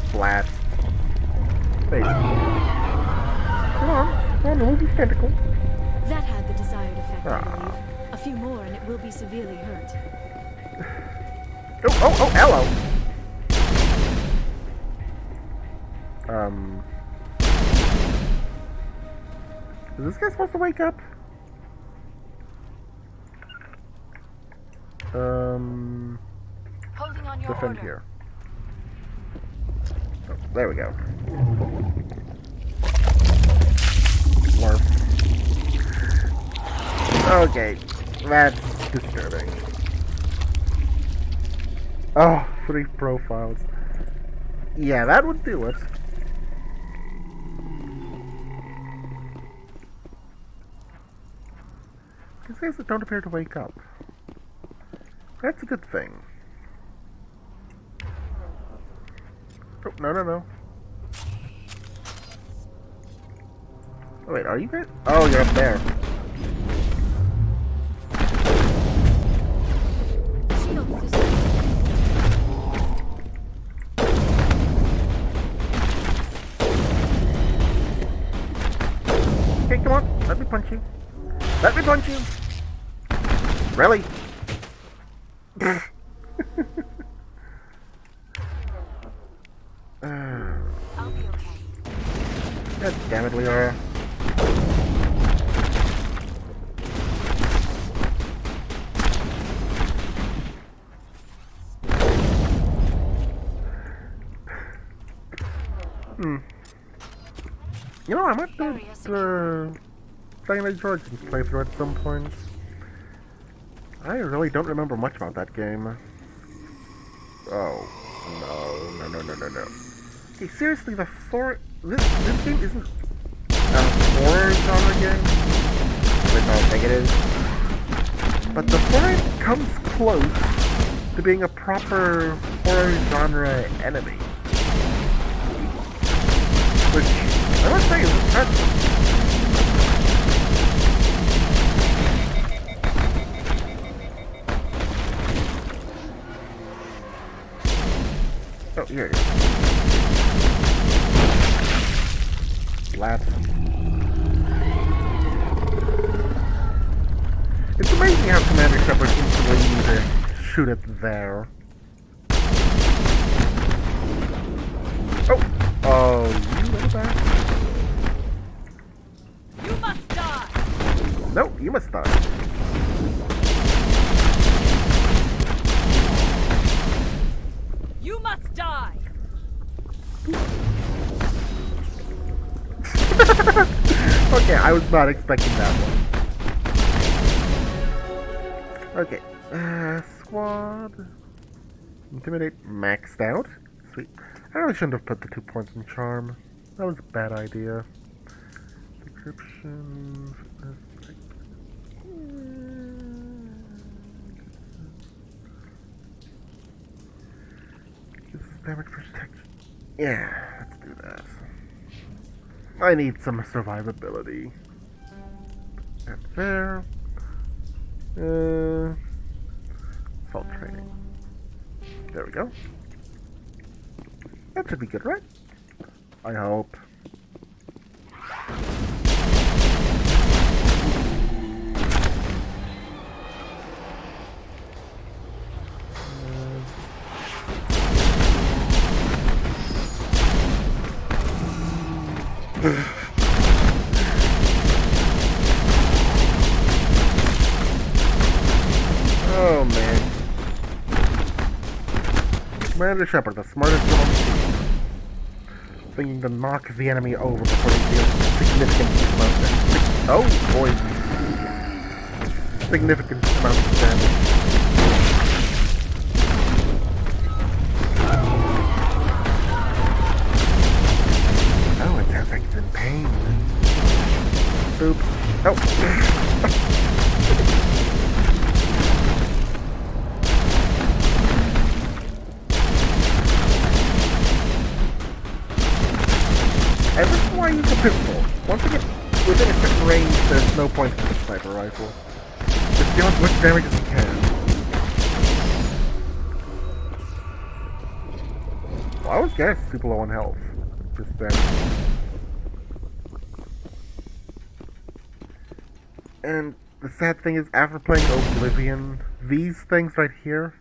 Splat. Wait. Come on, move your tentacle. That had the desired effect, I believe. A few more and it will be severely hurt. Oh, hello. Is this guy supposed to wake up? Holding on your Defend order. here. Oh, there we go. Larp. Okay, that's disturbing. Oh, 3 profiles. Yeah, that would do it. These guys don't appear to wake up. That's a good thing. Oh, no. Oh, wait, are you guys? Oh, you're up there. Okay, come on. Let me punch you. Let me punch you. Really? I'll be okay. God damn it, Leora. You know, I might do the Dragon Age Origins playthrough at some point. I really don't remember much about that game. Oh, no. Okay, seriously, this game isn't a horror genre game? But no, I think it is. But the Thorian comes close to being a proper horror genre enemy. Which, I must say, is impressive. Oh, here it is. Blast. It's amazing how Commander Shepard instantly knew to shoot it there. Oh, you little bastard. You must die! No, you must die. You must die! Okay, I was not expecting that one. Okay, squad. Intimidate maxed out. Sweet. I really shouldn't have put the 2 points in charm. That was a bad idea. Decryption. This is damage protection. Yeah, let's do that. I need some survivability. And there. Assault training. There we go. That should be good, right? I hope. Oh man. Commander Shepard, the smartest one on the team. Thinking to knock the enemy over before they deal significant amount of damage. Oh boy. Significant amount of damage. Oh, it sounds like it's in pain. Boop. Oh. And this is why I use the pistol. Once I get within a certain range, there's no point in the sniper rifle. Just deal as much damage as you can. Well, I was getting super low on health just then. And the sad thing is, after playing Oblivion, these things right here,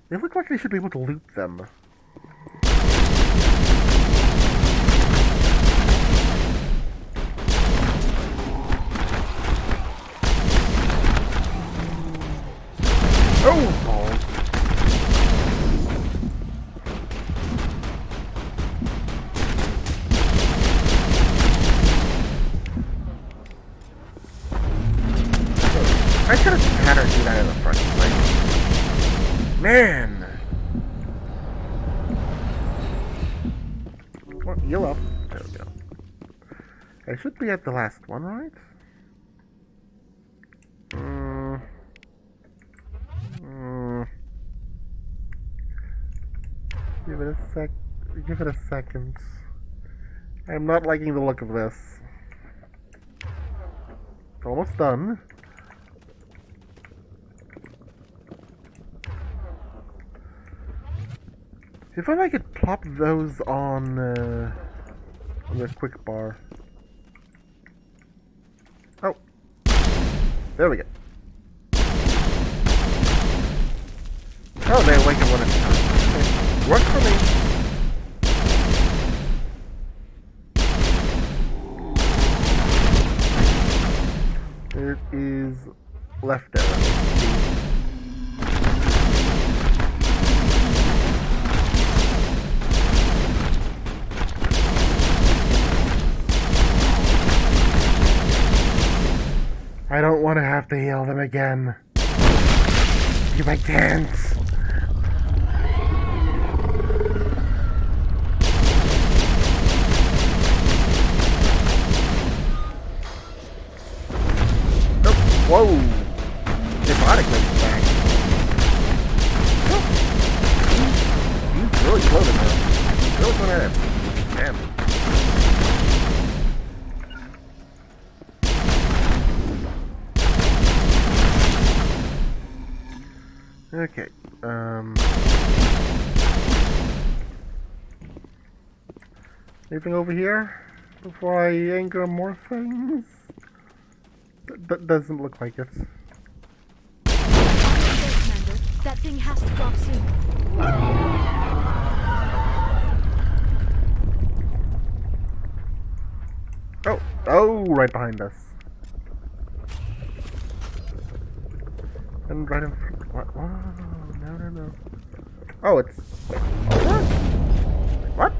they look like they should be able to loot them. Oh, balls. I should have had her do that in the first place. Man! Well, heal up. There we go. I should be at the last one, right? Give it a second. I'm not liking the look of this. It's almost done. If only I could plop those on the quick bar. Oh. There we go. Oh, they awaken one at a time. Okay. Works for me. It is left arrow. I don't want to have to heal them again. You I can't. Whoa! Hypnotic went back. Oh. He's really floating now. He's really going at him. Damn. Okay. Anything over here before I anger more things? That doesn't look like it. Commander. That thing has to drop soon. Oh, right behind us. And right in front. What? Oh, no. Oh, it's. Wait, what?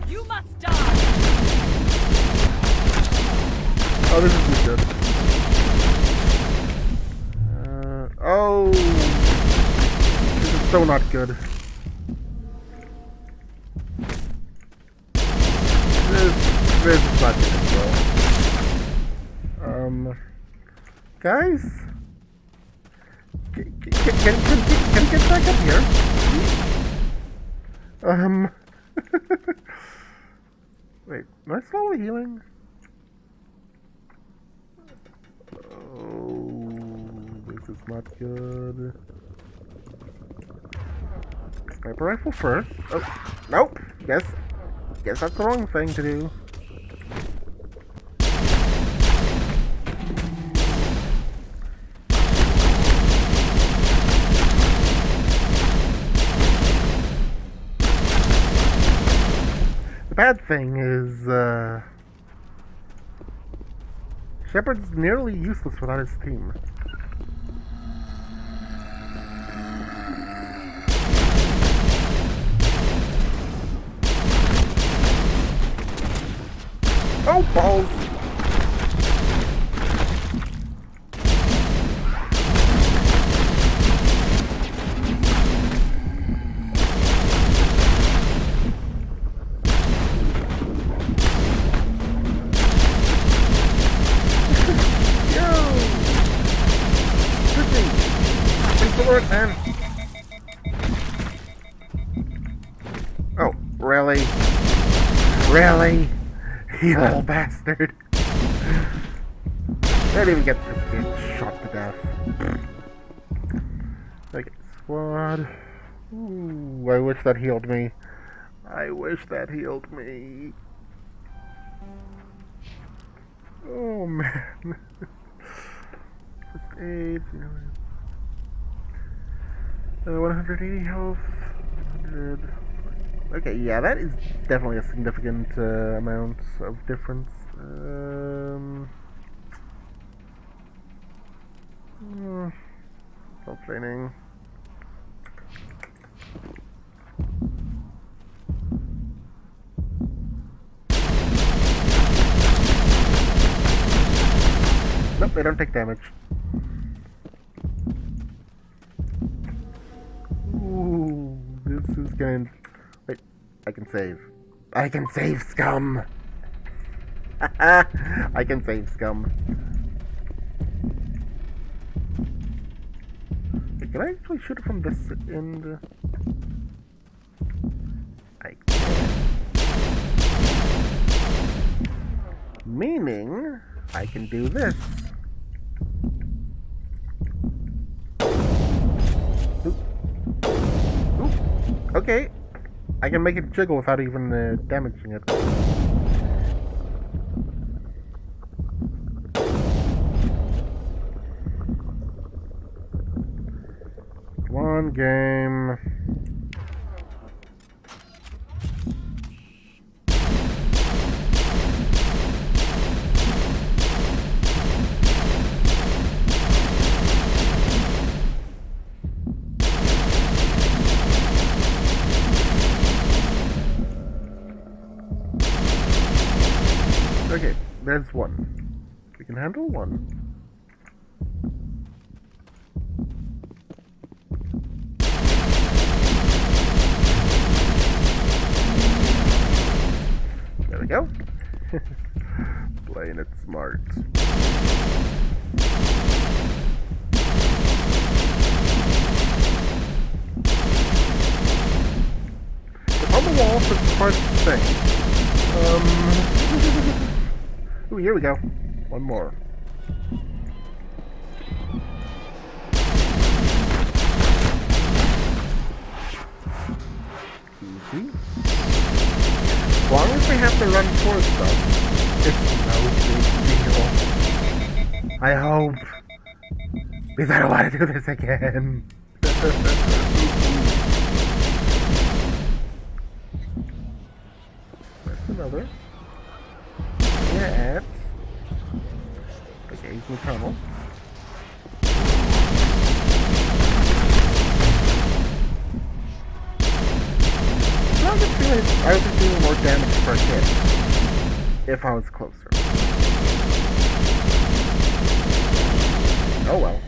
You must die! Oh, this isn't good. Oh, this is so not good. This is not good as well. Guys, can you get back up here? Wait, am I slowly healing? Oh, this is not good. Sniper rifle first. Oh, nope. Guess that's the wrong thing to do. The bad thing is, Shepard's nearly useless without his team. Oh, balls! Man. Oh, really? Really? You little bastard. Didn't even get shot to death. Okay, squad. Ooh, I wish that healed me. I wish that healed me. Oh, man. First aid, you know. 180 health. 100. Okay, yeah, that is definitely a significant amount of difference. Self training. Nope, they don't take damage. Ooh, this is going. Wait, I can save. I can save, scum! I can save, scum. Wait, can I actually shoot it from this end? I can. Meaning, I can do this. Okay, I can make it jiggle without even damaging it. Come on, game. Okay, there's one. We can handle one. There we go. Playing it smart. on the wall, so it's hard to say. Ooh, here we go. One more. Easy. As long as we have to run towards stuff, it's no big deal. I hope. Because I don't want to do this again. That's another. Yeah, okay, he's in the tunnel. I would be doing more damage per hit if I was closer. Oh well.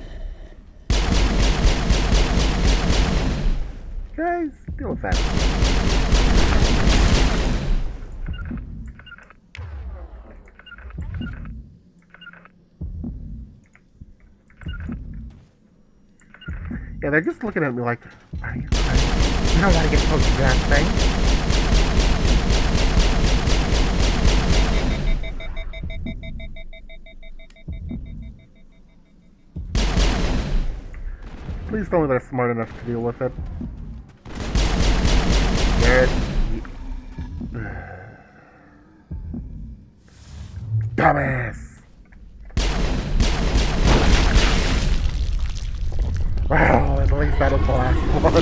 Guys, deal with that. Yeah, they're just looking at me like, are you crazy? You don't want to get close to that thing. Please tell me they're smart enough to deal with it. Yes. Dumbass! Well, at least that was the last one.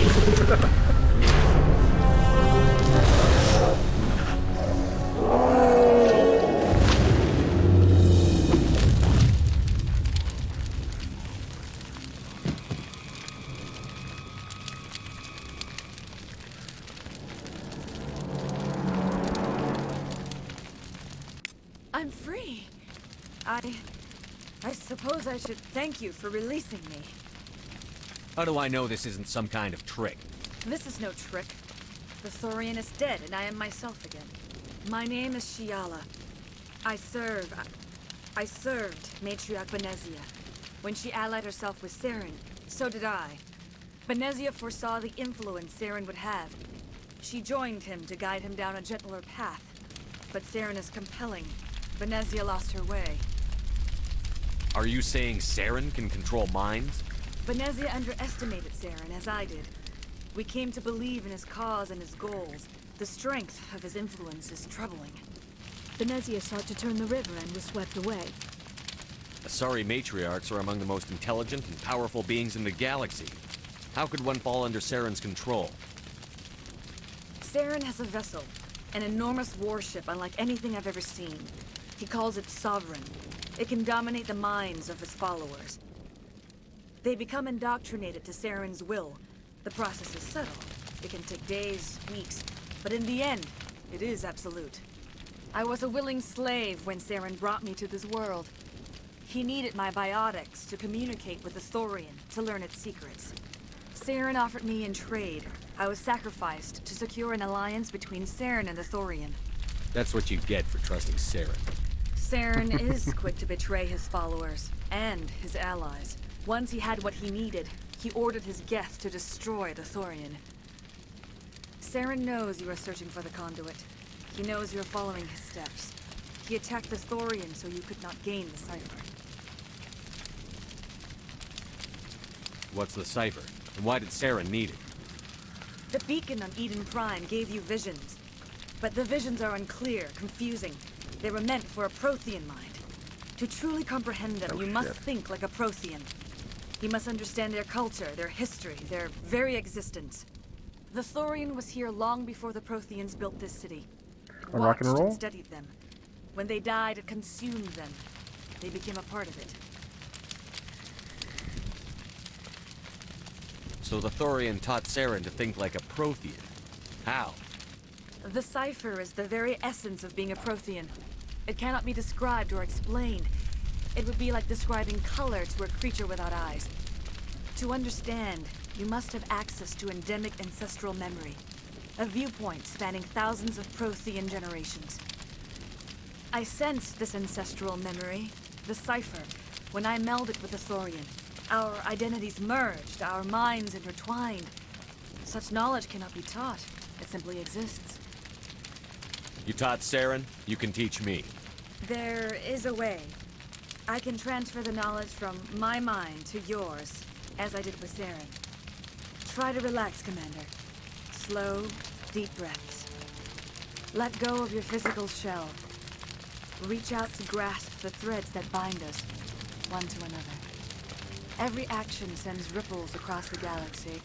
I'm free. I suppose I should thank you for releasing me. How do I know this isn't some kind of trick? This is no trick. The Thorian is dead, and I am myself again. My name is Shiala. I served Matriarch Benezia. When she allied herself with Saren, so did I. Benezia foresaw the influence Saren would have. She joined him to guide him down a gentler path. But Saren is compelling. Benezia lost her way. Are you saying Saren can control minds? Benezia underestimated Saren, as I did. We came to believe in his cause and his goals. The strength of his influence is troubling. Benezia sought to turn the river and was swept away. Asari matriarchs are among the most intelligent and powerful beings in the galaxy. How could one fall under Saren's control? Saren has a vessel, an enormous warship unlike anything I've ever seen. He calls it Sovereign. It can dominate the minds of his followers. They become indoctrinated to Saren's will. The process is subtle. It can take days, weeks, but in the end, it is absolute. I was a willing slave when Saren brought me to this world. He needed my biotics to communicate with the Thorian, to learn its secrets. Saren offered me in trade. I was sacrificed to secure an alliance between Saren and the Thorian. That's what you get for trusting Saren. Saren is quick to betray his followers, and his allies. Once he had what he needed, he ordered his Geth to destroy the Thorian. Saren knows you are searching for the conduit. He knows you're following his steps. He attacked the Thorian so you could not gain the cipher. What's the cipher? And why did Saren need it? The beacon on Eden Prime gave you visions. But the visions are unclear, confusing. They were meant for a Prothean mind. To truly comprehend them, you must think like a Prothean. You must understand their culture, their history, their very existence. The Thorian was here long before the Protheans built this city. It watched and studied them. When they died, it consumed them. They became a part of it. So the Thorian taught Saren to think like a Prothean. How? The cipher is the very essence of being a Prothean. It cannot be described or explained. It would be like describing color to a creature without eyes. To understand, you must have access to endemic ancestral memory. A viewpoint spanning thousands of Prothean generations. I sensed this ancestral memory, the cipher, when I melded with the Thorian. Our identities merged, our minds intertwined. Such knowledge cannot be taught. It simply exists. You taught Saren, you can teach me. There is a way. I can transfer the knowledge from my mind to yours, as I did with Saren. Try to relax, Commander. Slow, deep breaths. Let go of your physical shell. Reach out to grasp the threads that bind us, one to another. Every action sends ripples across the galaxy.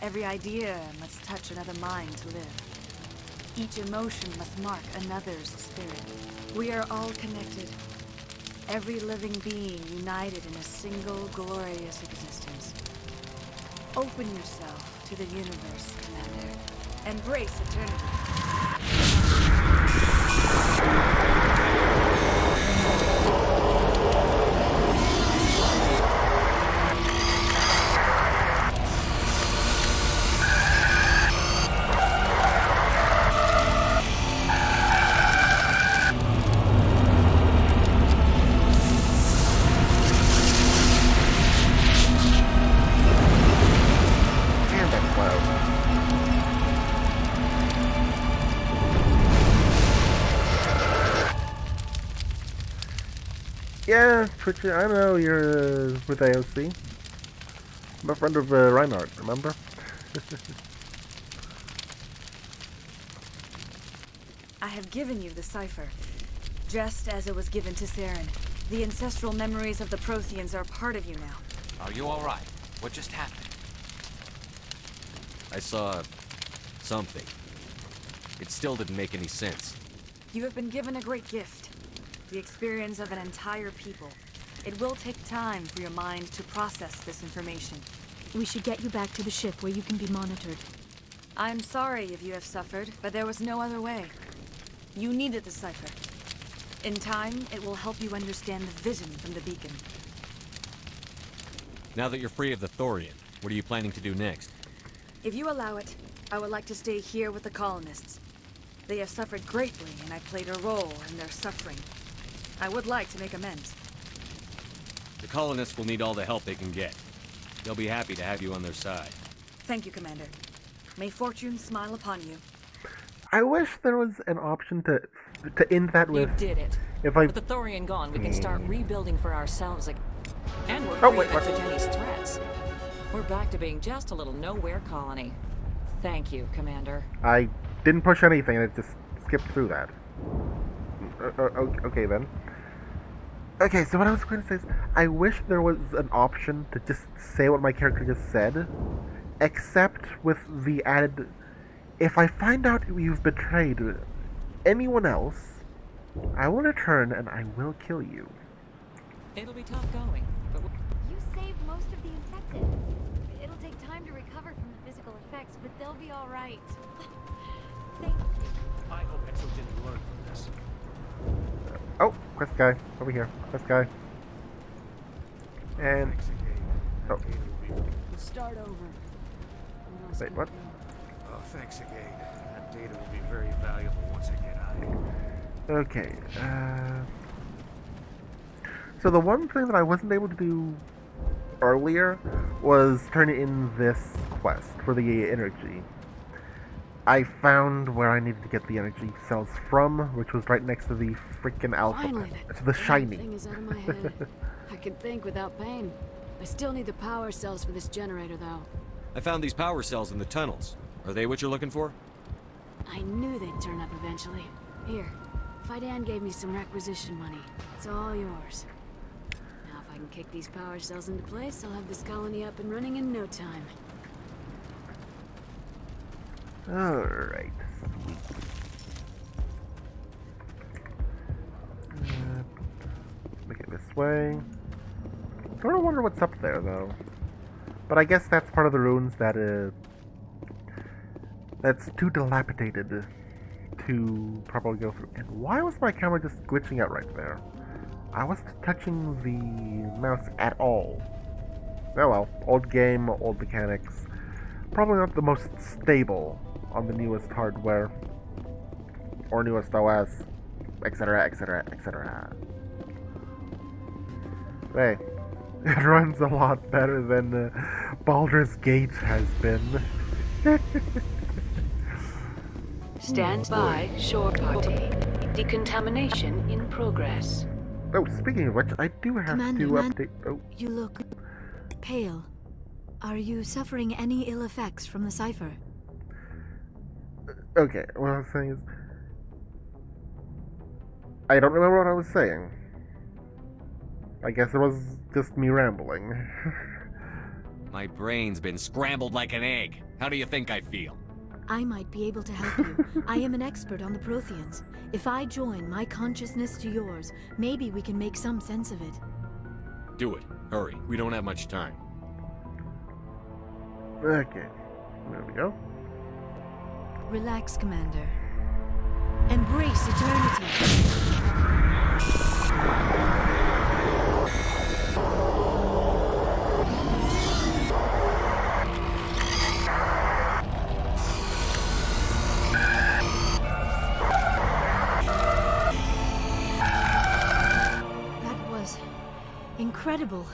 Every idea must touch another mind to live. Each emotion must mark another's spirit. We are all connected. Every living being united in a single glorious existence. Open yourself to the universe, Commander. Embrace eternity. Yeah, Twitcher, I know you're with AOC. I'm a friend of Reinhardt, remember? I have given you the cipher, just as it was given to Saren. The ancestral memories of the Protheans are part of you now. Are you alright? What just happened? I saw something. It still didn't make any sense. You have been given a great gift. The experience of an entire people. It will take time for your mind to process this information. We should get you back to the ship where you can be monitored. I'm sorry if you have suffered, but there was no other way. You needed the cipher. In time, it will help you understand the vision from the beacon. Now that you're free of the Thorian, what are you planning to do next? If you allow it, I would like to stay here with the colonists. They have suffered greatly, and I played a role in their suffering. I would like to make amends. The colonists will need all the help they can get. They'll be happy to have you on their side. Thank you, Commander. May fortune smile upon you. I wish there was an option to end that with... You did it. If I... With the Thorian gone, we can start rebuilding for ourselves again. And we're Oh, free wait, of what? Exogeni's threats. We're back to being just a little nowhere colony. Thank you, Commander. I didn't push anything, I just skipped through that. Okay then. Okay, so what I was going to say is, I wish there was an option to just say what my character just said, except with the added, if I find out you've betrayed anyone else, I will return and I will kill you. It'll be tough going, but You saved most of the infected. It'll take time to recover from the physical effects, but they'll be all right. Thank you. I hope Exogeny learned from this. Oh, quest guy, over here, quest guy. And... oh, We'll start over. wait, what? Oh, thanks again. That data will be very valuable once I get out. Okay, so the one thing that I wasn't able to do earlier was turn in this quest for the energy. I found where I needed to get the energy cells from, which was right next to the freaking alpha. Finally, To the shiny. thing is out of my head. I can think without pain. I still need the power cells for this generator, though. I found these power cells in the tunnels. Are they what you're looking for? I knew they'd turn up eventually. Here, Fidan gave me some requisition money. It's all yours. Now if I can kick these power cells into place, I'll have this colony up and running in no time. Alright. Make it this way. Sort of wonder what's up there, though. But I guess that's part of the ruins that, that's too dilapidated to probably go through. And why was my camera just glitching out right there? I wasn't touching the mouse at all. Oh well, old game, old mechanics. Probably not the most stable on the newest hardware. Or newest OS. Etc, etc, etc. Hey, it runs a lot better than Baldur's Gate has been. Stand by, shore party. Decontamination in progress. Oh, speaking of which, I do have Commander, to update. Oh, you look pale. Are you suffering any ill effects from the cipher? okay. What I was saying is, I don't remember what I was saying. I guess it was just me rambling. My brain's been scrambled like an egg. How do you think I feel? I might be able to help you. I am an expert on the Protheans. If I join my consciousness to yours, maybe we can make some sense of it. Do it. Hurry. We don't have much time. Okay. There we go. Relax, Commander. Embrace eternity. Incredible.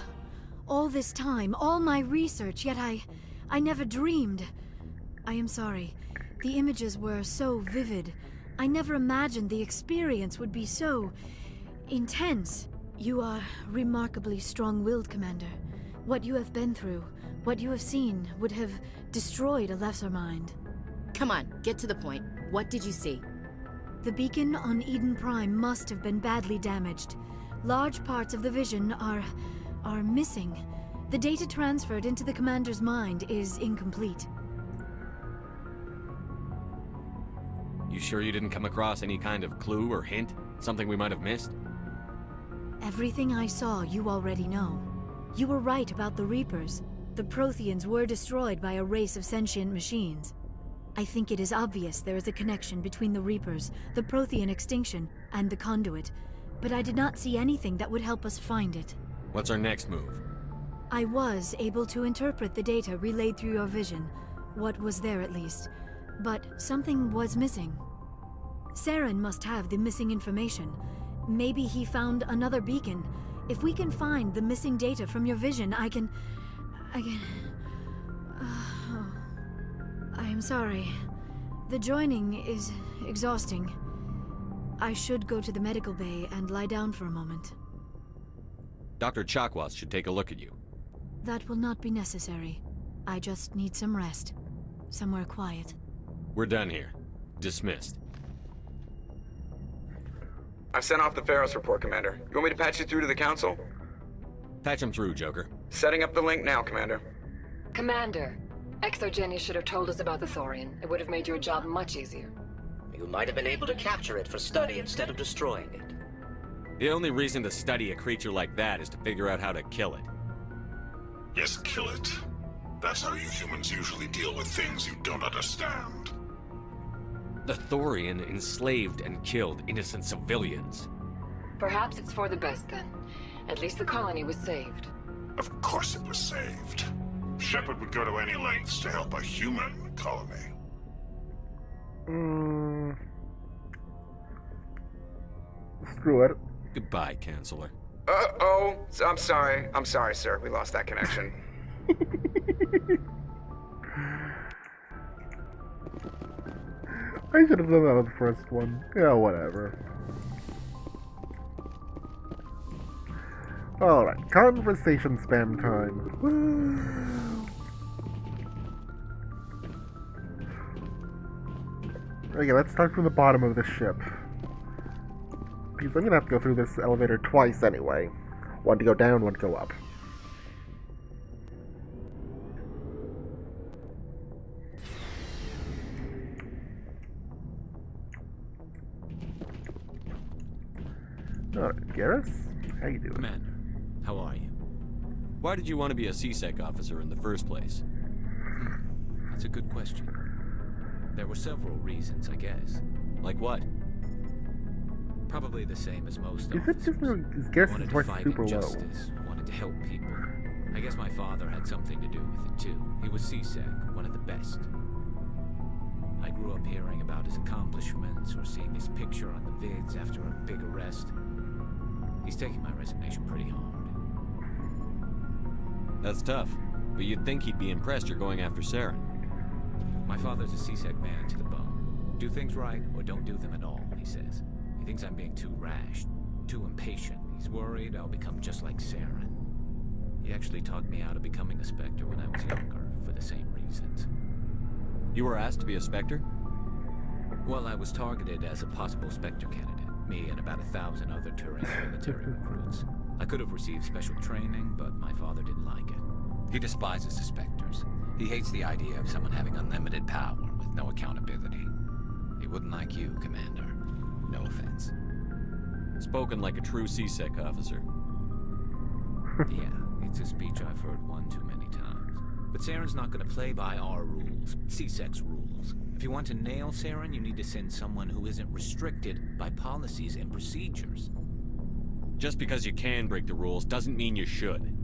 All this time, all my research, yet I never dreamed. I am sorry. The images were so vivid. I never imagined the experience would be so intense. You are remarkably strong-willed, Commander. What you have been through, what you have seen, would have destroyed a lesser mind. Come on, get to the point. What did you see? The beacon on Eden Prime must have been badly damaged. Large parts of the vision are missing. The data transferred into the commander's mind is incomplete. You sure you didn't come across any kind of clue or hint? Something we might have missed? Everything I saw, you already know. You were right about the Reapers. The Protheans were destroyed by a race of sentient machines. I think it is obvious there is a connection between the Reapers, the Prothean extinction, and the Conduit. But I did not see anything that would help us find it. What's our next move? I was able to interpret the data relayed through your vision. What was there, at least. But something was missing. Saren must have the missing information. Maybe he found another beacon. If we can find the missing data from your vision, I can... I am sorry. The joining is exhausting. I should go to the medical bay and lie down for a moment. Dr. Chakwas should take a look at you. That will not be necessary. I just need some rest. Somewhere quiet. We're done here. Dismissed. I've sent off the Pharos report, Commander. You want me to patch you through to the Council? Patch him through, Joker. Setting up the link now, Commander. Commander, Exogeny should have told us about the Thorian. It would have made your job much easier. You might have been able to capture it for study instead of destroying it. The only reason to study a creature like that is to figure out how to kill it. Yes, kill it. That's how you humans usually deal with things you don't understand. The Thorian enslaved and killed innocent civilians. Perhaps it's for the best then. At least the colony was saved. Of course it was saved. Shepard would go to any lengths to help a human colony. Screw it. Goodbye, Chancellor. Uh-oh. I'm sorry. I'm sorry, sir. We lost that connection. I should have done that on the first one. Yeah, whatever. Alright, conversation spam time. Okay, let's start from the bottom of the ship. Because I'm gonna have to go through this elevator twice anyway. One to go down, one to go up. Alright, Garrus, how you doing? Commander, how are you? Why did you want to be a CSEC officer in the first place? That's a good question. There were several reasons, I guess. Like what? Probably the same as most Is it just officers. Garrus' Wanted to voice fight super low? injustice, wanted to help people. I guess my father had something to do with it too. He was CSEC, one of the best. I grew up hearing about his accomplishments or seeing his picture on the vids after a big arrest. He's taking my resignation pretty hard. That's tough, but you'd think he'd be impressed you're going after Saren. My father's a CSEC man to the bone. Do things right or don't do them at all, he says. He thinks I'm being too rash, too impatient. He's worried I'll become just like Saren. He actually talked me out of becoming a Spectre when I was younger, for the same reasons. You were asked to be a Spectre? Well, I was targeted as a possible Spectre candidate. Me and about 1,000 other Turing military recruits. I could have received special training, but my father didn't like it. He despises the Spectres. He hates the idea of someone having unlimited power with no accountability. He wouldn't like you, Commander. No offense. Spoken like a true CSEC officer. Yeah, it's a speech I've heard one too many times. But Saren's not going to play by our rules, CSEC's rules. If you want to nail Saren, you need to send someone who isn't restricted by policies and procedures. Just because you can break the rules doesn't mean you should.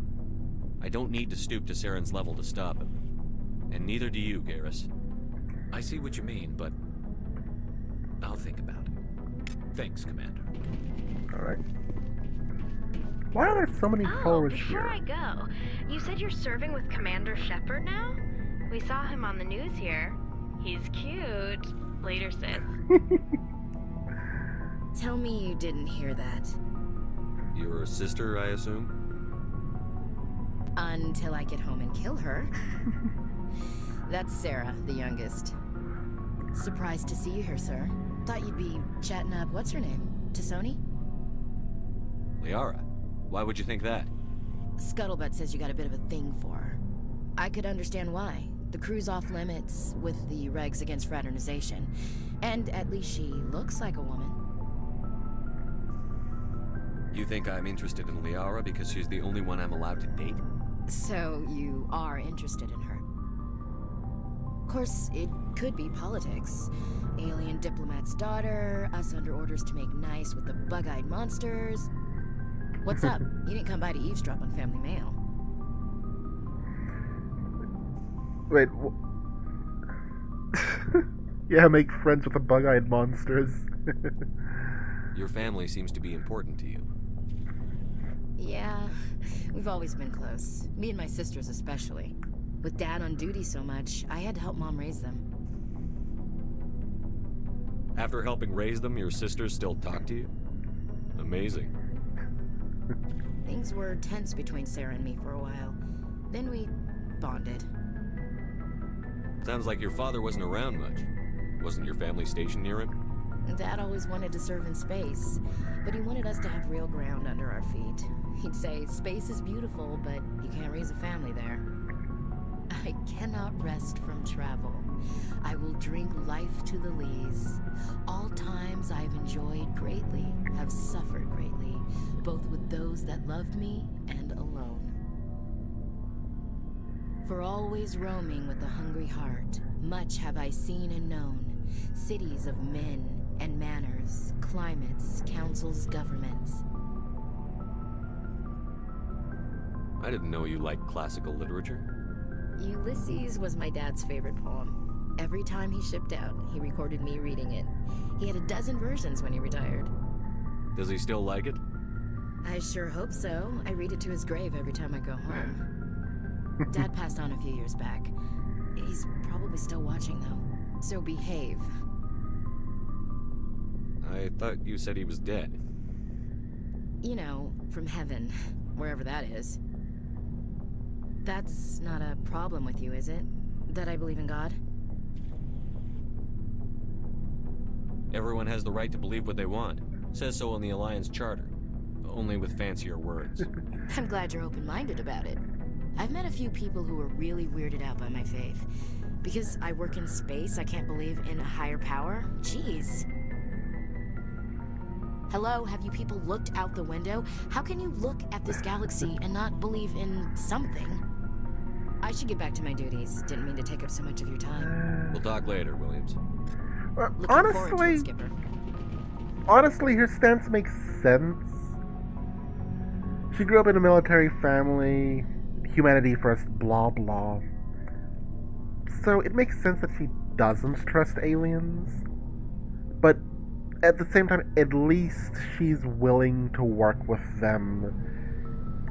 I don't need to stoop to Saren's level to stop him. And neither do you, Garrus. I see what you mean, but I'll think about it. Thanks, Commander. Alright. Why are there so many followers before here? I go, you said you're serving with Commander Shepard now? We saw him on the news here. He's cute. Later, sis. Tell me you didn't hear that. Your sister, I assume? Until I get home and kill her. That's Sarah, the youngest. Surprised to see you here, sir. Thought you'd be chatting up, what's her name? Tassoni? Liara. Why would you think that? Scuttlebutt says you got a bit of a thing for her. I could understand why. The crew's off limits with the regs against fraternization. And at least she looks like a woman. You think I'm interested in Liara because she's the only one I'm allowed to date? So you are interested in her. Of course, it could be politics. Alien diplomat's daughter, us under orders to make nice with the bug-eyed monsters. What's up? You didn't come by to eavesdrop on Family Mail. Wait, yeah, make friends with the bug-eyed monsters. Your family seems to be important to you. Yeah, we've always been close. Me and my sisters especially. With Dad on duty so much, I had to help Mom raise them. After helping raise them, your sisters still talk to you? Amazing. Things were tense between Sarah and me for a while. Then we bonded. Sounds like your father wasn't around much. Wasn't your family stationed near him? Dad always wanted to serve in space, but he wanted us to have real ground under our feet. He'd say, space is beautiful, but you can't raise a family there. I cannot rest from travel. I will drink life to the lees. All times I've enjoyed greatly, have suffered greatly, both with those that loved me and alone. For always roaming with a hungry heart, much have I seen and known, cities of men and manners, climates, councils, governments. I didn't know you liked classical literature. Ulysses was my dad's favorite poem. Every time he shipped out, he recorded me reading it. He had a dozen versions when he retired. Does he still like it? I sure hope so. I read it to his grave every time I go home. Dad passed on a few years back. He's probably still watching, though. So behave. I thought you said he was dead. You know, from heaven, wherever that is. That's not a problem with you, is it? That I believe in God? Everyone has the right to believe what they want. Says so in the Alliance Charter. Only with fancier words. I'm glad you're open-minded about it. I've met a few people who are really weirded out by my faith. Because I work in space, I can't believe in a higher power? Jeez. Hello, have you people looked out the window? How can you look at this galaxy and not believe in something? I should get back to my duties. Didn't mean to take up so much of your time. We'll talk later, Williams. Honestly, her stance makes sense. She grew up in a military family, humanity first, blah blah. So it makes sense that she doesn't trust aliens. But at the same time, at least she's willing to work with them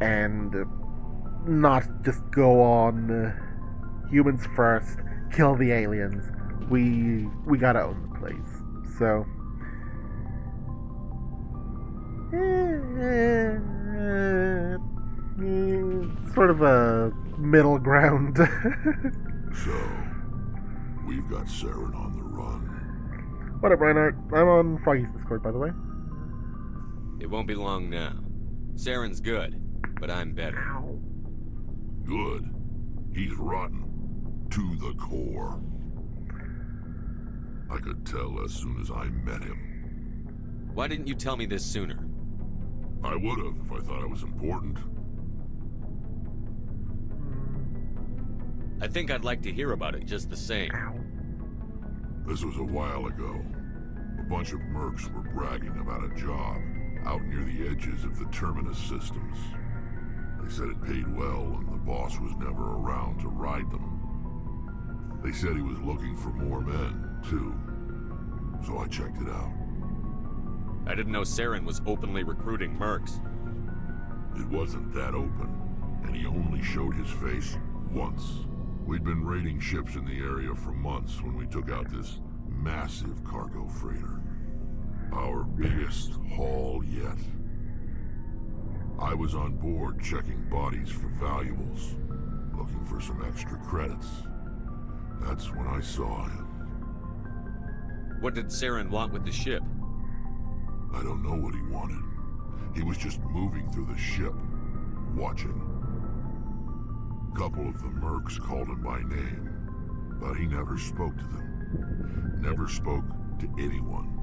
and not just go on humans first, kill the aliens. We gotta own them. place. So, sort of a middle ground. So, we've got Saren on the run. What up, Reinhardt? I'm on Froggy's Discord, by the way. It won't be long now. Saren's good, but I'm better. Good. He's rotten. To the core. I could tell as soon as I met him. Why didn't you tell me this sooner? I would have if I thought it was important. I think I'd like to hear about it just the same. This was a while ago. A bunch of mercs were bragging about a job out near the edges of the Terminus systems. They said it paid well and the boss was never around to ride them. They said he was looking for more men, too. So I checked it out. I didn't know Saren was openly recruiting mercs. It wasn't that open, and he only showed his face once. We'd been raiding ships in the area for months when we took out this massive cargo freighter. Our biggest haul yet. I was on board checking bodies for valuables, looking for some extra credits. That's when I saw him. What did Saren want with the ship? I don't know what he wanted. He was just moving through the ship, watching. A couple of the mercs called him by name, but he never spoke to them. Never spoke to anyone.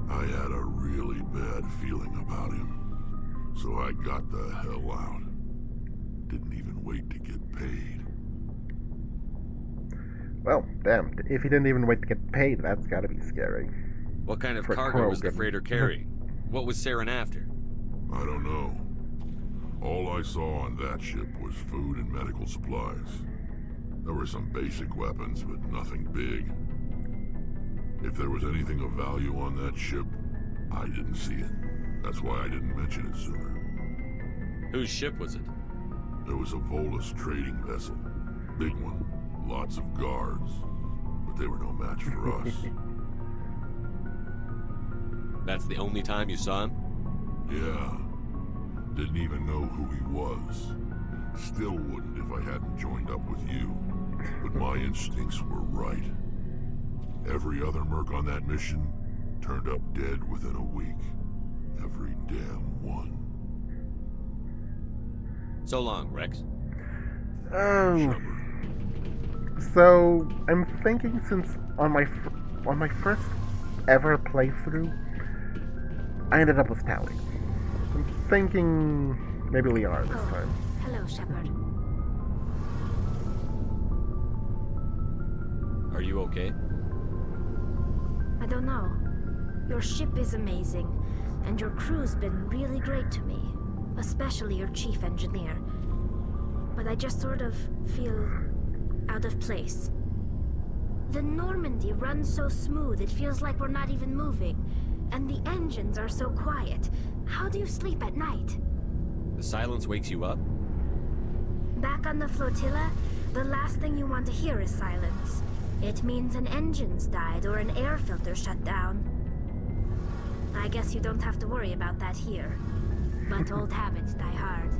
I had a really bad feeling about him, so I got the hell out. Didn't even wait to get paid. Well, damn, if he didn't even wait to get paid, that's gotta be scary. What kind of cargo was the freighter carrying? What was Saren after? I don't know. All I saw on that ship was food and medical supplies. There were some basic weapons, but nothing big. If there was anything of value on that ship, I didn't see it. That's why I didn't mention it sooner. Whose ship was it? There was a Volus trading vessel. Big one. Lots of guards. But they were no match for us. That's the only time you saw him? Yeah. Didn't even know who he was. Still wouldn't if I hadn't joined up with you. But my instincts were right. Every other merc on that mission turned up dead within a week. Every damn one. So long, Rex. So I'm thinking since on my first ever playthrough, I ended up with Tally. I'm thinking maybe Liara this time. Hello, Shepard. Are you okay? I don't know. Your ship is amazing, and your crew's been really great to me, especially your chief engineer. But I just sort of feel out of place. The Normandy runs so smooth it feels like we're not even moving, and the engines are so quiet. How do you sleep at night? The silence wakes you up? Back on the flotilla, the last thing you want to hear is silence. It means an engine's died or an air filter shut down. I guess you don't have to worry about that here. But old habits die hard.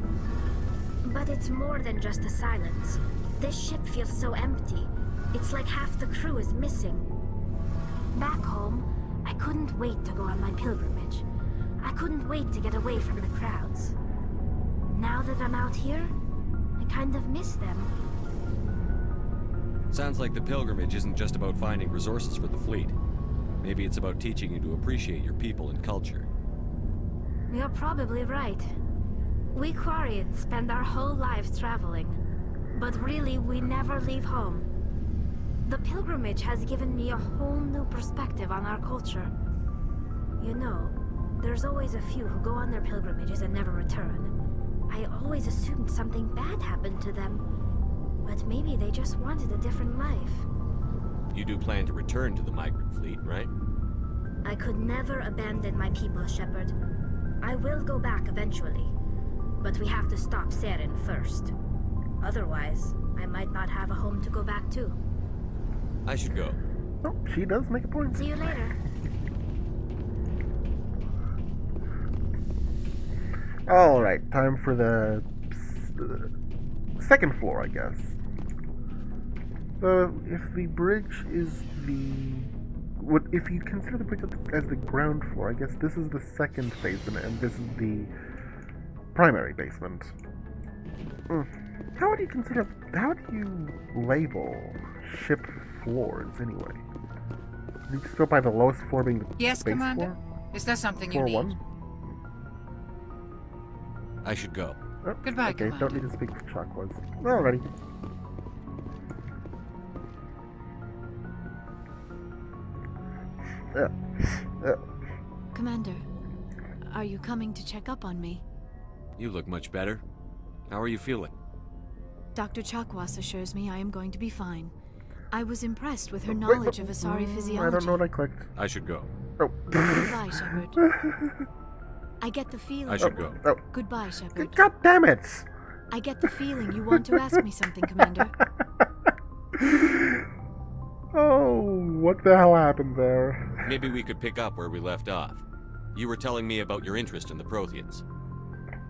But it's more than just the silence. This ship feels so empty. It's like half the crew is missing. Back home, I couldn't wait to go on my pilgrimage. I couldn't wait to get away from the crowds. Now that I'm out here, I kind of miss them. Sounds like the pilgrimage isn't just about finding resources for the fleet. Maybe it's about teaching you to appreciate your people and culture. You're probably right. We Quarians spend our whole lives traveling. But really, we never leave home. The pilgrimage has given me a whole new perspective on our culture. You know, there's always a few who go on their pilgrimages and never return. I always assumed something bad happened to them. But maybe they just wanted a different life. You do plan to return to the migrant fleet, right? I could never abandon my people, Shepard. I will go back eventually. But we have to stop Saren first. Otherwise, I might not have a home to go back to. I should go. Oh, she does make a point. See you later. Alright, time for the second floor, I guess. So, if the bridge is if you consider the bridge as the ground floor, I guess this is the second basement, and this is the primary basement. How do you label ship floors, anyway? You just go by the lowest floor being the Yes, base Commander? floor? Is there something you Floor need? 1? I should go. Oh, Goodbye, okay, Commander. don't need to speak to Chakwas. Alrighty. Commander, are you coming to check up on me? You look much better. How are you feeling? Dr. Chakwas assures me I am going to be fine. I was impressed with her knowledge of Asari physiology. I don't know what I clicked. I should go. Oh. Goodbye, Shepard. I get the feeling... I should go. Oh. Goodbye, Shepard. God damn it! I get the feeling you want to ask me something, Commander. Oh, what the hell happened there? Maybe we could pick up where we left off. You were telling me about your interest in the Protheans.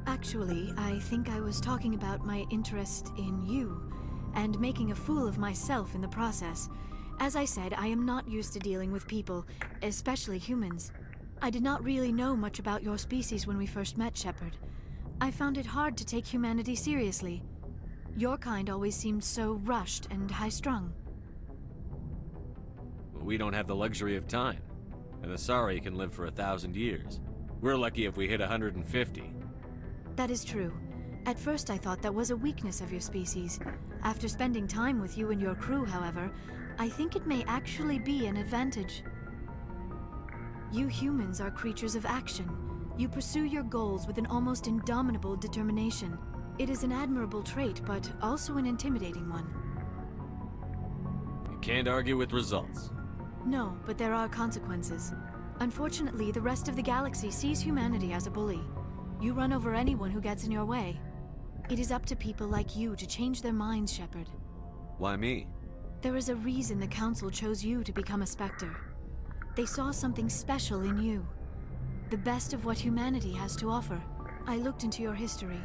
Actually, I think I was talking about my interest in you, and making a fool of myself in the process. As I said, I am not used to dealing with people, especially humans. I did not really know much about your species when we first met, Shepard. I found it hard to take humanity seriously. Your kind always seemed so rushed and high-strung. We don't have the luxury of time. An Asari can live for 1,000 years. We're lucky if we hit 150. That is true. At first I thought that was a weakness of your species. After spending time with you and your crew, however, I think it may actually be an advantage. You humans are creatures of action. You pursue your goals with an almost indomitable determination. It is an admirable trait, but also an intimidating one. You can't argue with results. No, but there are consequences. Unfortunately, the rest of the galaxy sees humanity as a bully. You run over anyone who gets in your way. It is up to people like you to change their minds, Shepard. Why me? There is a reason the Council chose you to become a Spectre. They saw something special in you. The best of what humanity has to offer. I looked into your history.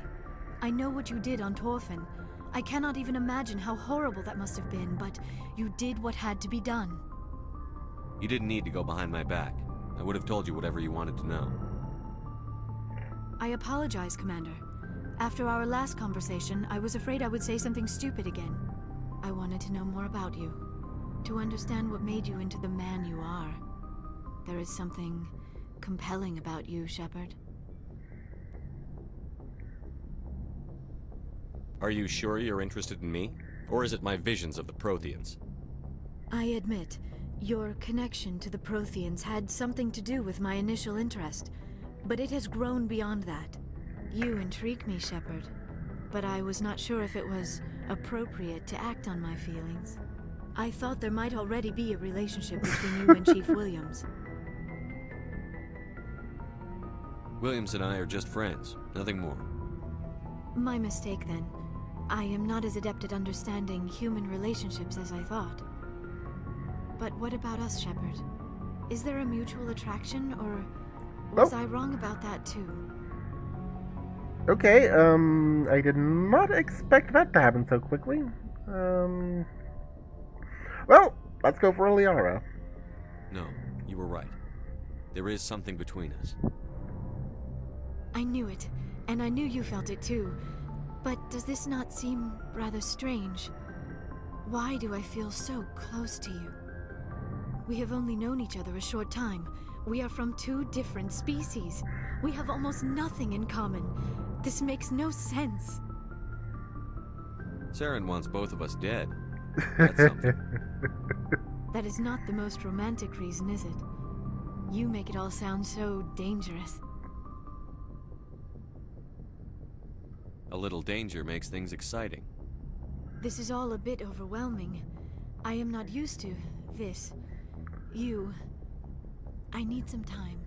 I know what you did on Torfin. I cannot even imagine how horrible that must have been, but you did what had to be done. You didn't need to go behind my back. I would have told you whatever you wanted to know. I apologize, Commander. After our last conversation, I was afraid I would say something stupid again. I wanted to know more about you. To understand what made you into the man you are. There is something compelling about you, Shepard. Are you sure you're interested in me? Or is it my visions of the Protheans? I admit, your connection to the Protheans had something to do with my initial interest, but it has grown beyond that. You intrigue me, Shepard, but I was not sure if it was appropriate to act on my feelings. I thought there might already be a relationship between you and Chief Williams. Williams and I are just friends, nothing more. My mistake, then. I am not as adept at understanding human relationships as I thought. But what about us, Shepard? Is there a mutual attraction, or was I wrong about that too? Okay, I did not expect that to happen so quickly. Well, let's go for Liara. No, you were right. There is something between us. I knew it, and I knew you felt it too. But does this not seem rather strange? Why do I feel so close to you? We have only known each other a short time. We are from two different species. We have almost nothing in common. This makes no sense. Saren wants both of us dead. That's something. That is not the most romantic reason, is it? You make it all sound so dangerous. A little danger makes things exciting. This is all a bit overwhelming. I am not used to this. You... I need some time.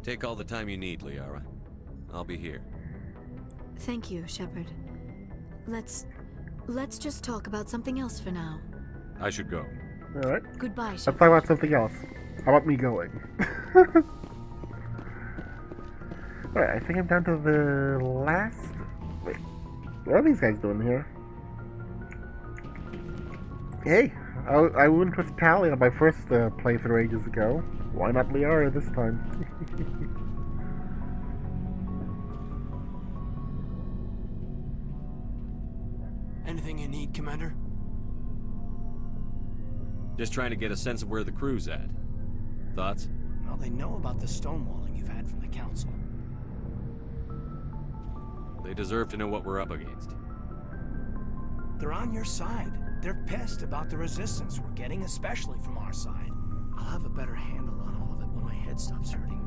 Take all the time you need, Liara. I'll be here. Thank you, Shepard. Let's Let's just talk about something else for now. I should go. Alright. Goodbye, Let's talk about something else. How about me going? Alright, I think I'm down to the last... Wait, what are these guys doing here? Hey, I went with Tally on my first playthrough ages ago. Why not Liara this time? Anything you need, Commander? Just trying to get a sense of where the crew's at. Thoughts? Well, they know about the stonewalling you've had from the Council. They deserve to know what we're up against. They're on your side. They're pissed about the resistance we're getting, especially from our side. I'll have a better handle on all of it when my head stops hurting.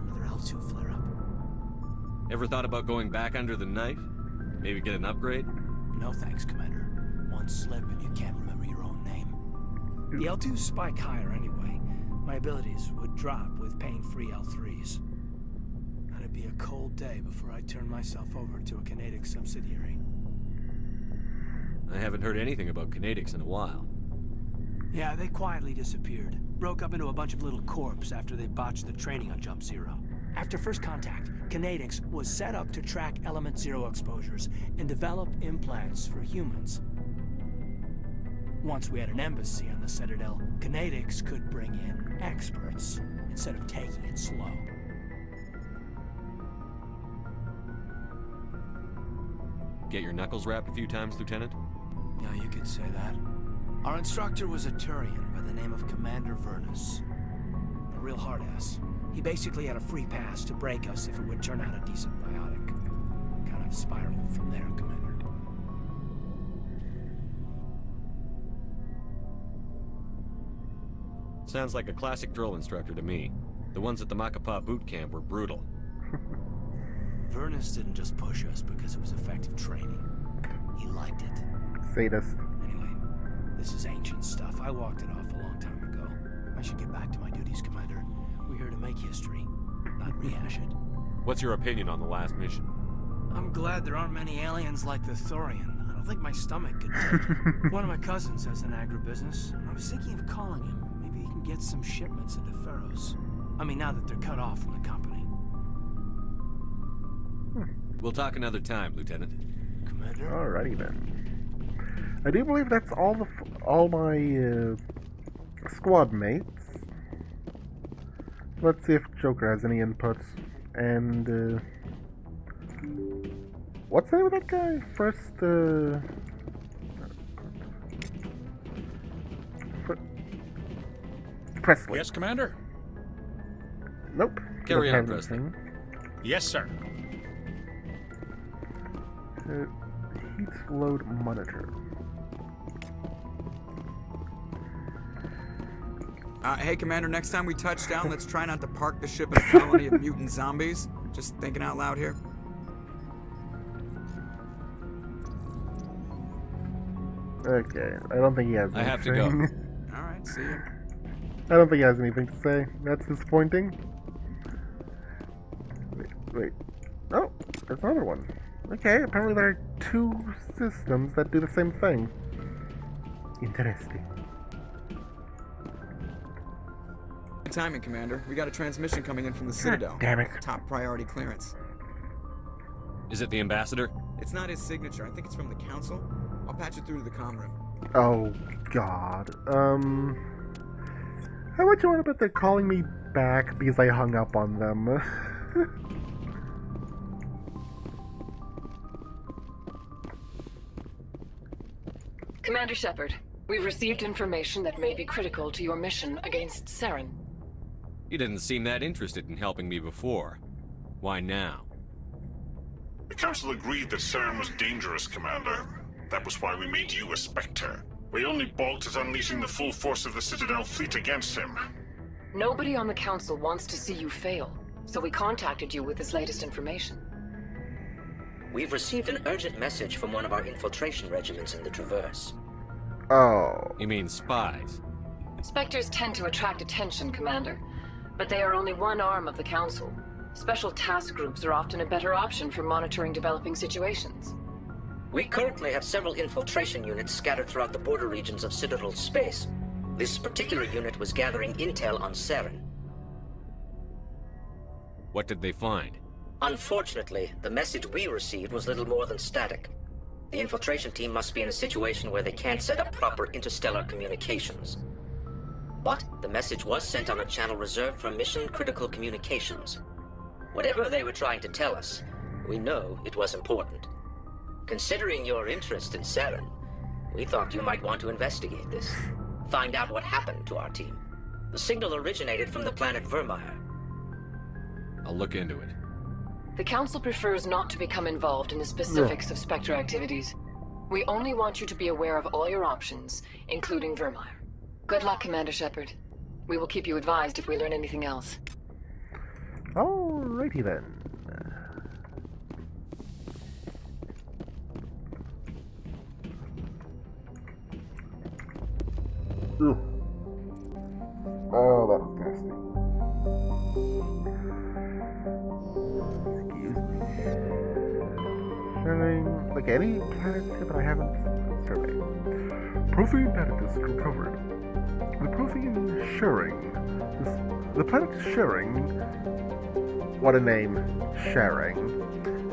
Another L2 flare-up. Ever thought about going back under the knife? Maybe get an upgrade? No thanks, Commander. One slip and you can't remember your own name. The L2s spike higher anyway. My abilities would drop with pain-free L3s. It'd be a cold day before I turn myself over to a Canadic subsidiary. I haven't heard anything about Canadics in a while. Yeah, they quietly disappeared. Broke up into a bunch of little corps after they botched the training on Jump Zero. After first contact, Canadics was set up to track Element Zero exposures and develop implants for humans. Once we had an embassy on the Citadel, Canadics could bring in experts instead of taking it slow. Get your knuckles rapped a few times, Lieutenant? Yeah, you could say that. Our instructor was a Turian by the name of Commander Vernus. A real hard-ass. He basically had a free pass to break us if it would turn out a decent biotic. Kind of spiraled from there, Commander. Sounds like a classic drill instructor to me. The ones at the Macapa boot camp were brutal. Vernus didn't just push us because it was effective training. He liked it. Sadist. Anyway, this is ancient stuff. I walked it off a long time ago. I should get back to my duties, Commander. We're here to make history, not rehash it. What's your opinion on the last mission? I'm glad there aren't many aliens like the Thorian. I don't think my stomach could take it. One of my cousins has an agribusiness. I was thinking of calling him. Maybe he can get some shipments into Pharos. I mean, now that they're cut off from the company. We'll talk another time, Lieutenant. Commander? Alrighty then. I do believe that's all my squad mates. Let's see if Joker has any inputs. And what's the name of that guy? First Presley. Yes, Commander? Nope. Carry on, Presley. Yes, sir. Heat load monitor. Hey, Commander, next time we touch down, let's try not to park the ship in a colony of mutant zombies. Just thinking out loud here. Okay, I don't think he has anything. I have to go. Alright, see you. I don't think he has anything to say. That's disappointing. Wait. Oh, there's another one. Okay, apparently there are two systems that do the same thing. Interesting. Good timing, Commander. We got a transmission coming in from the Citadel. Damn it. Top priority clearance. Is it the Ambassador? It's not his signature. I think it's from the Council. I'll patch it through to the comm room. Oh, God. How much you want to bet they're calling me back because I hung up on them? Commander Shepard, we've received information that may be critical to your mission against Saren. You didn't seem that interested in helping me before. Why now? The Council agreed that Saren was dangerous, Commander. That was why we made you a Spectre. We only balked at unleashing the full force of the Citadel fleet against him. Nobody on the Council wants to see you fail, so we contacted you with this latest information. We've received an urgent message from one of our infiltration regiments in the Traverse. Oh. You mean spies? Spectres tend to attract attention, Commander, but they are only one arm of the Council. Special task groups are often a better option for monitoring developing situations. We currently have several infiltration units scattered throughout the border regions of Citadel space. This particular unit was gathering intel on Saren. What did they find? Unfortunately, the message we received was little more than static. The infiltration team must be in a situation where they can't set up proper interstellar communications. But the message was sent on a channel reserved for mission-critical communications. Whatever they were trying to tell us, we know it was important. Considering your interest in Saren, we thought you might want to investigate this. Find out what happened to our team. The signal originated from the planet Vermeer. I'll look into it. The Council prefers not to become involved in the specifics of Spectre activities. We only want you to be aware of all your options, including Vermeer. Good luck, Commander Shepard. We will keep you advised if we learn anything else. Alrighty then. Ugh. Oh, that was nasty. Excuse me. Surveying, like any planets here that I haven't surveyed. Prothean data disk recovered. The Prothean Sharing. The planet Sharing. What a name. Sharing.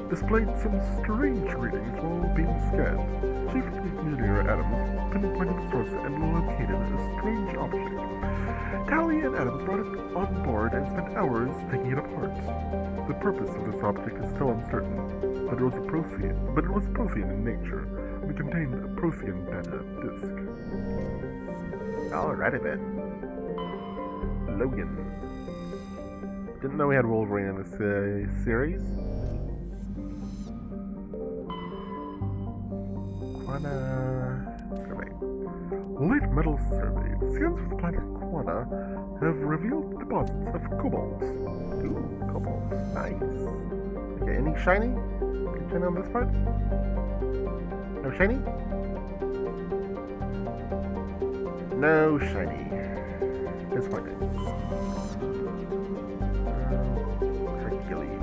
Displayed some strange readings while being scanned. Chief Engineer Adams pinpointed the source and located a strange object. Tally and Adams brought it on board and spent hours taking it apart. The purpose of this object is still uncertain, but it was Prothean in nature, and it contained a Prothean data disk. Alrighty then. Logan. Didn't know we had Wolverine in this series. Survey. Late metal survey. Scans of the planet Quana have revealed deposits of cobalt. Ooh, cobalt. Nice. Okay, any shiny? Any shiny on this part? No shiny? No shiny. Disappointing. Hercules.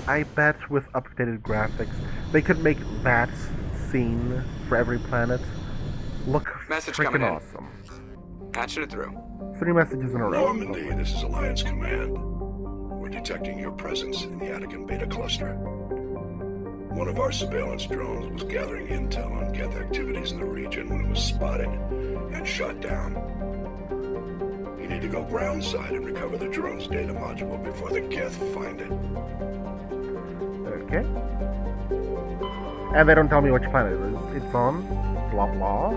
I bet with updated graphics, they could make that scene for every planet look freaking awesome. Patching it through. 3 messages in a row. Normandy, this is Alliance Command. We're detecting your presence in the Attican Beta Cluster. One of our surveillance drones was gathering intel on Geth activities in the region when it was spotted and shot down. You need to go groundside and recover the drone's data module before the Geth find it. Okay. And they don't tell me which planet it is. It's on. Blah blah.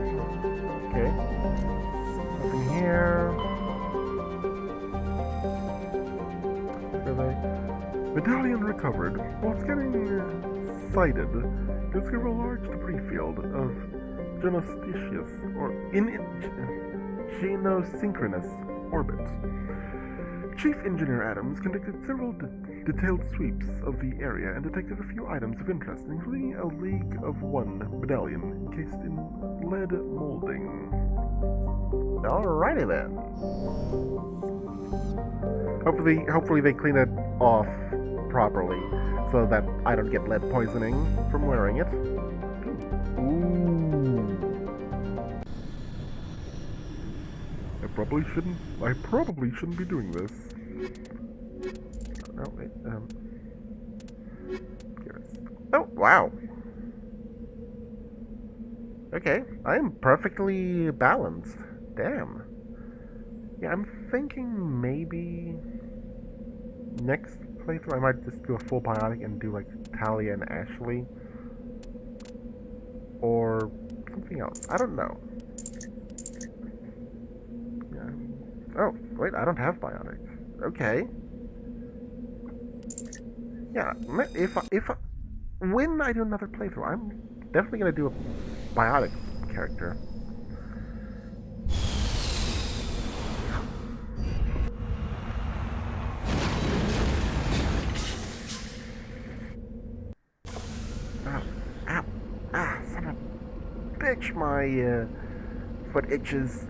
Okay. Nothing here. Survey. Medallion recovered. While it's getting sighted, discover a large debris field of genosticious or genosynchronous orbit. Chief Engineer Adams conducted several detailed sweeps of the area and detected a few items of interest, including a League of One medallion encased in lead molding. Alrighty then. Hopefully they clean it off properly so that I don't get lead poisoning from wearing it. Ooh. I probably shouldn't be doing this. Oh wait, oh wow. Okay, I am perfectly balanced. Damn. Yeah, I'm thinking maybe next playthrough I might just do a full biotic and do like Talia and Ashley. Or something else. I don't know. Yeah. Oh, wait, I don't have biotic. Okay. Yeah, when I do another playthrough, I'm definitely gonna do a biotic character. itch. My foot itches.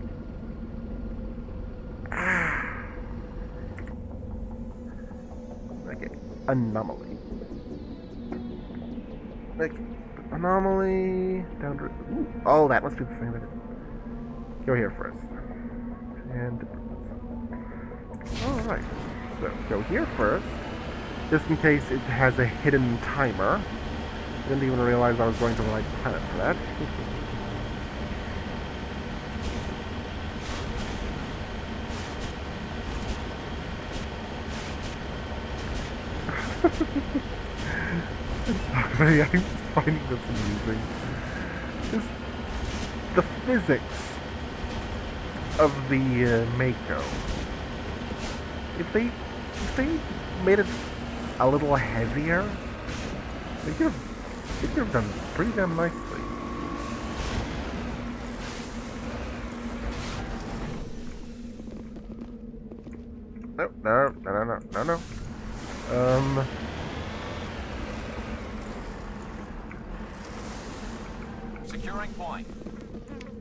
Okay, anomaly. Like, anomaly down to. Ooh, oh, that must be the thing that. Go here first. And. Alright. So, go here first. Just in case it has a hidden timer. Didn't even realize I was going to the right planet for that. Sorry, I'm just finding this amusing. Just the physics of the Mako. If they made it a little heavier, they could have done pretty damn nicely. No. Securing point.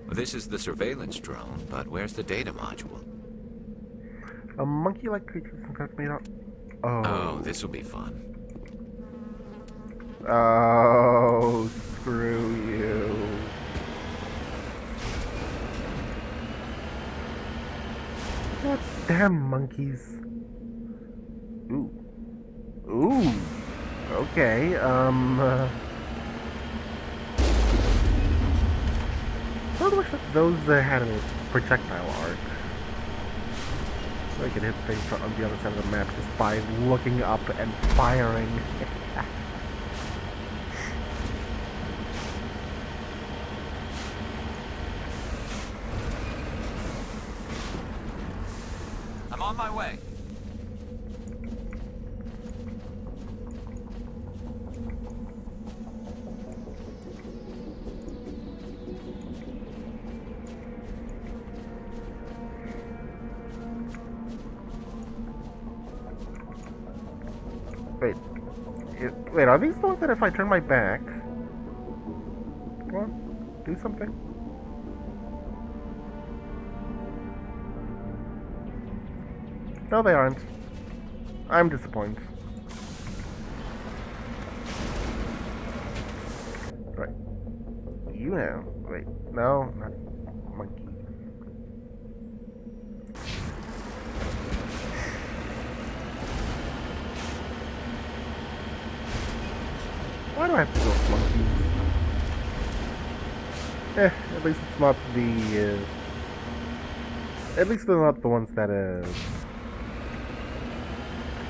This is the surveillance drone, but where's the data module? A monkey-like creature some kind made up. Oh, this will be fun. Oh, screw you. God damn monkeys. Ooh. Okay, I wish that those had a projectile arc. So I could hit things on the other side of the map just by looking up and firing. I'm on my way. Wait, are these the ones that if I turn my back... Come on, do something? No, they aren't. I'm disappointed. Right. You now. Wait, no, not monkey. Why do I have to go with monkeys? At least it's not the, at least they're not the ones that,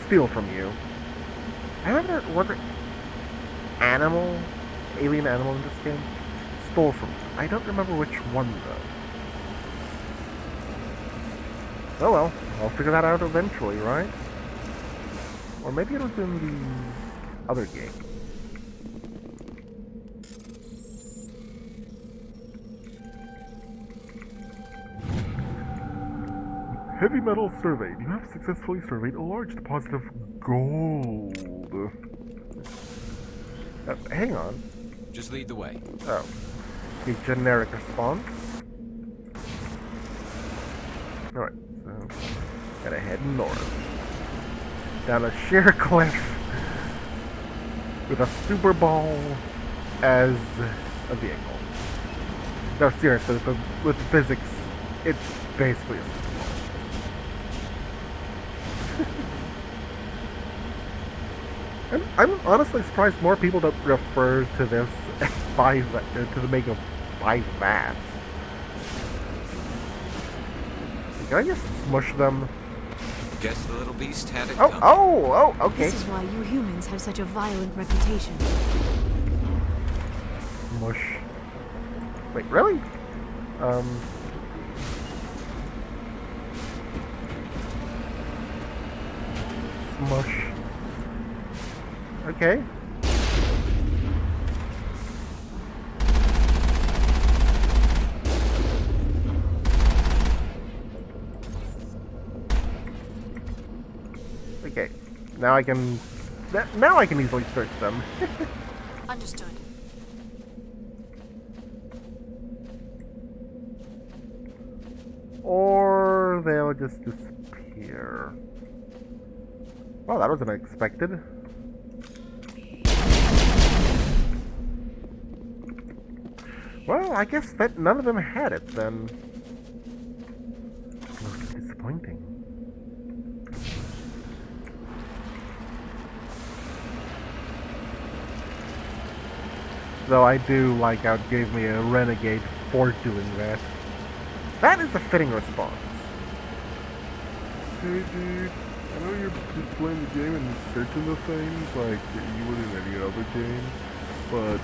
steal from you. I remember what alien animal in this game, stole from you. I don't remember which one, though. Oh well, I'll figure that out eventually, right? Or maybe it was in the other game. Heavy metal surveyed. You have successfully surveyed a large deposit of gold. Hang on. Just lead the way. Oh. A generic response. Alright, so gotta head north. Down a sheer cliff with a super ball as a vehicle. No, seriously, with physics, it's basically a super ball. I'm honestly surprised more people don't refer to this to the Mako by that. Can I just smush them? Guess the little beast had it coming. Oh, okay. This is why you humans have such a violent reputation. Smush. Wait, really? Smush. Okay. Okay. Now I can easily search them. Understood. or they'll just disappear. Well, that was unexpected. Well, I guess that none of them had it then. Most disappointing. Though I do like how it gave me a renegade for doing that. That is a fitting response. Hey dude, I know you're just playing the game and searching the things like you would in any other game, but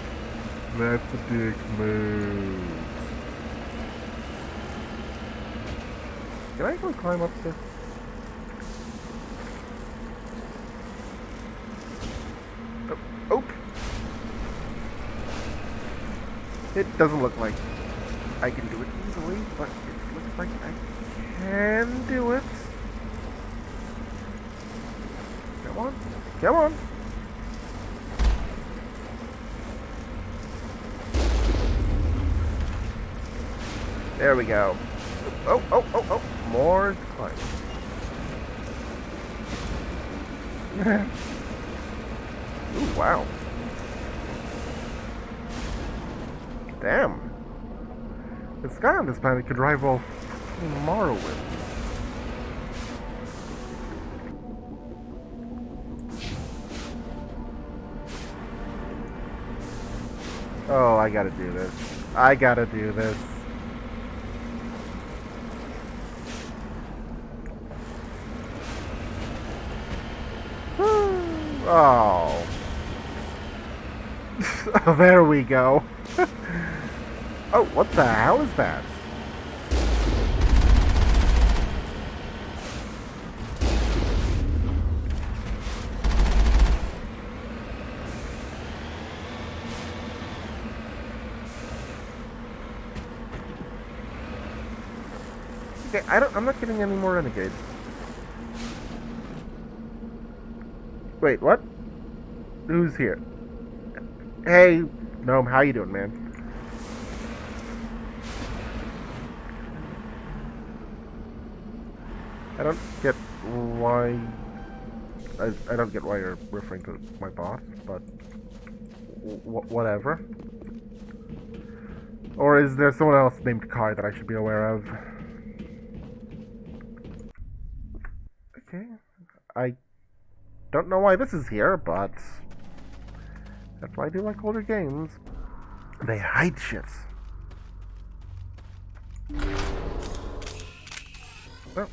that's a dick move. Can I actually climb up this? Oh. It doesn't look like I can do it easily, but it looks like I can do it. Come on. Come on. There we go. Oh. More climb. Ooh, wow. Damn. The sky on this planet could rival Morrowind. Oh, I gotta do this. I gotta do this. Oh. There we go. Oh, what the hell is that? Okay, I'm not getting any more renegades. Wait, what? Who's here? Hey, Gnome, how you doing, man? I don't get why... I don't get why you're referring to my boss, but... whatever. Or is there someone else named Kai that I should be aware of? Okay. I don't know why this is here, but... that's why I do like older games. They hide shit. Oh.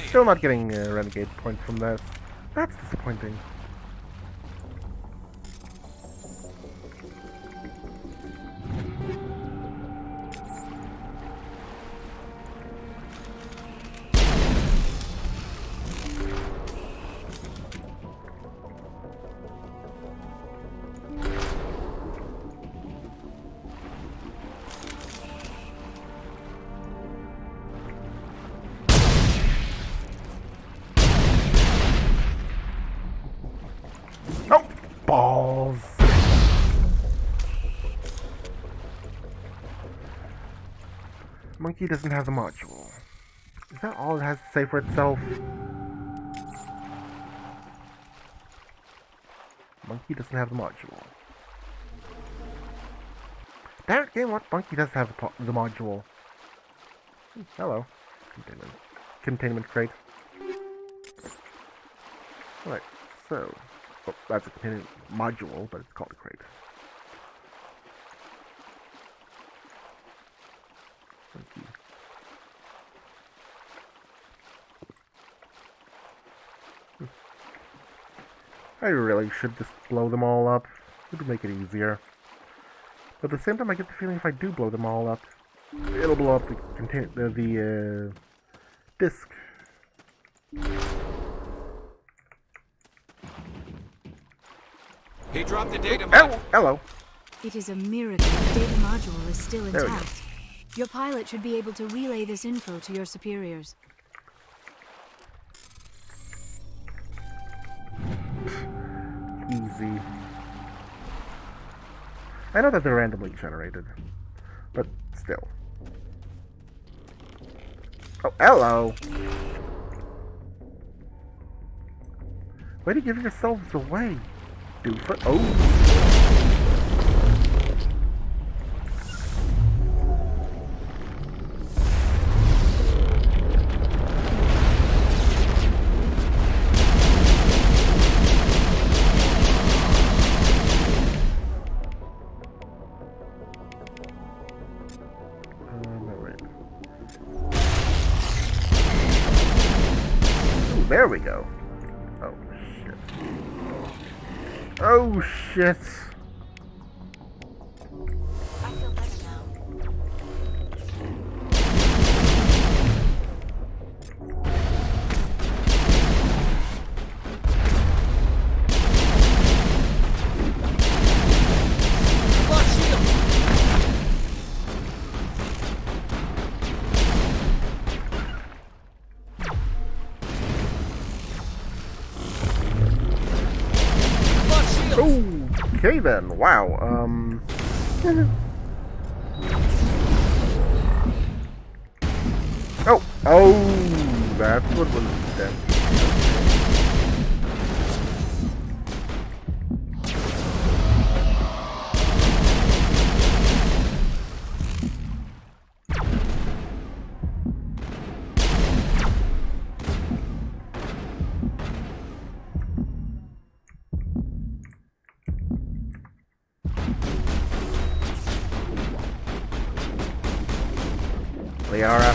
Still not getting renegade points from this. That's disappointing. Balls. Monkey doesn't have the module. Is that all it has to say for itself? Monkey doesn't have the module. Damn it, game, what? Monkey does have the module. Hello. Containment crate. Alright, so... oh, that's a containment module, but it's called a crate. Monkey. I really should just blow them all up. It would make it easier. But at the same time, I get the feeling if I do blow them all up, it'll blow up the disk. He dropped the data module. Hello. It is a miracle the data module is still intact. Your pilot should be able to relay this info to your superiors. Easy. I know that they're randomly generated, but still. Oh, hello! Way to give yourselves away, doofer. Oh! There we go. Oh, shit. Oh, shit. I feel better now. Okay then, wow, oh, that's what was that. Liara.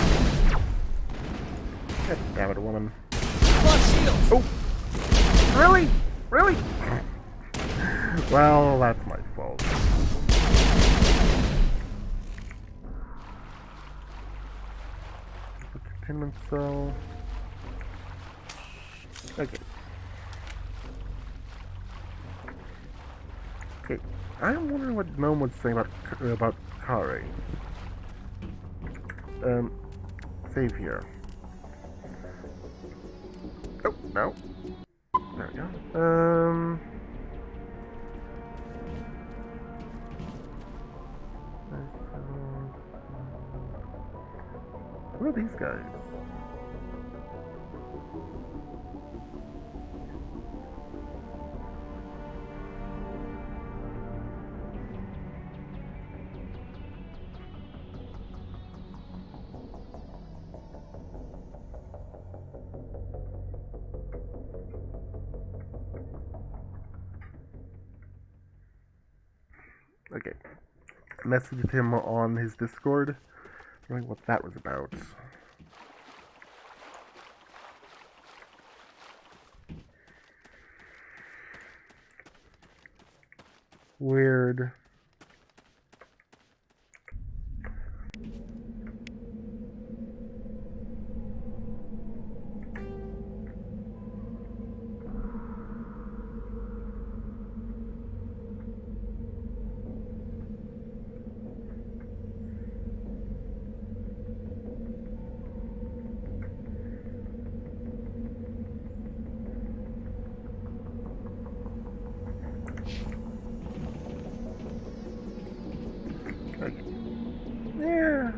God damn it, woman. Oh! Really? Really? Well, that's my fault. Containment cell. Okay. Okay. I'm wondering what Gnome was saying about Kare. Save here. Oh, no. There we go. Who are these guys? Okay. Messaged him on his Discord. Wondering what that was about. Weird. Yeah.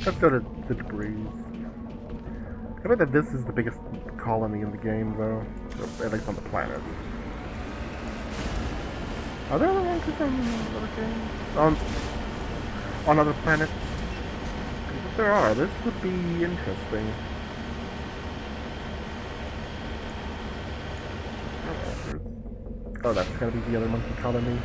Let's go to the debris. I bet that this is the biggest colony in the game, though. At least on the planet. Are there other ones on other games? On other planets? If there are, this would be interesting. Oh, that's gonna be the other monkey colony.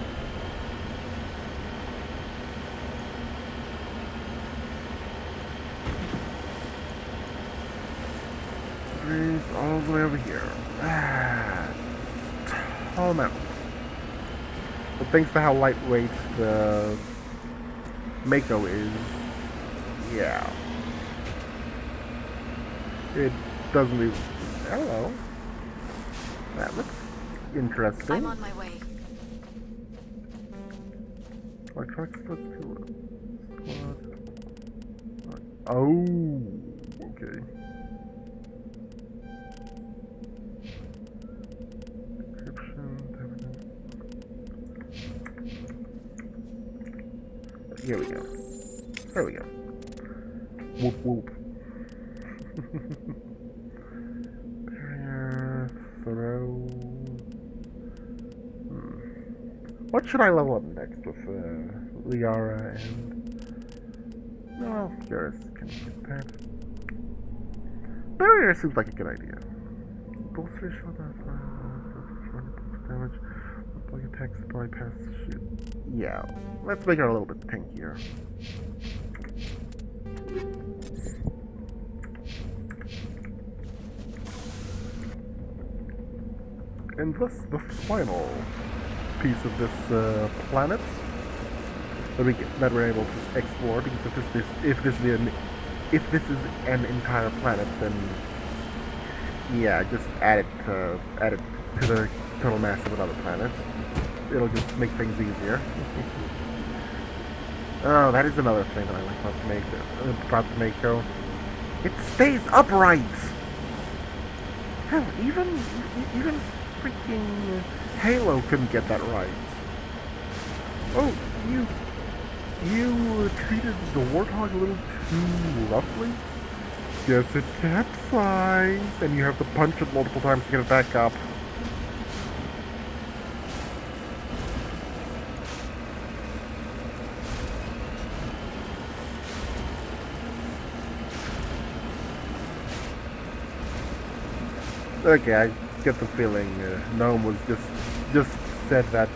Debris all the way over here. Tall mountain. But thanks to how lightweight the Mako is, yeah. It doesn't even... Hello. That looks interesting. I'm on my way. Electronic squad. Oh, okay. Here we go. There we go. Whoop whoop. Throw. What should I level up next with Liara and... Well, yours can get that. Barrier seems like a good idea. Bolster shield damage. Like attacks bypass shoot. Yeah, let's make her a little bit tankier. And thus the final piece of this planet that we're able to explore. Because if this is an entire planet, then yeah, just add it to the total mass of another planet. It'll just make things easier. Oh, that is another thing that I like about the Mako. It stays upright. Hell, even freaking Halo couldn't get that right. Oh, you treated the Warthog a little too roughly? Guess it capsized, and you have to punch it multiple times to get it back up. Okay, I get the feeling Gnome was just said that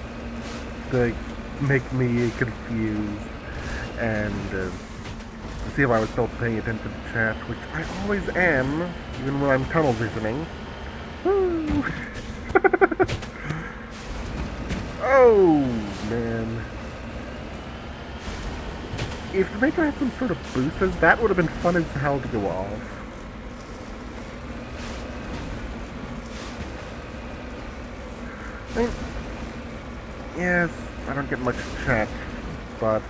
to make me confused and see if I was still paying attention to chat, which I always am, even when I'm tunnel visioning. Woo! Oh, man. If the Mako had some sort of boosters, that would have been fun as hell to go off. I mean, yes, I don't get much chat, but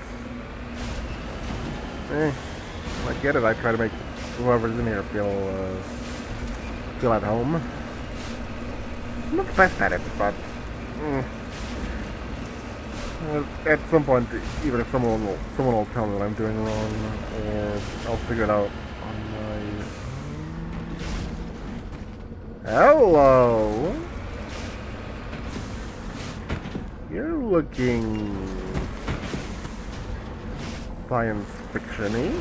I get it. I try to make whoever's in here feel at home. I'm not the best at it, but at some point, either someone will tell me what I'm doing wrong, or I'll figure it out on my. Hello. You're looking science fiction-y.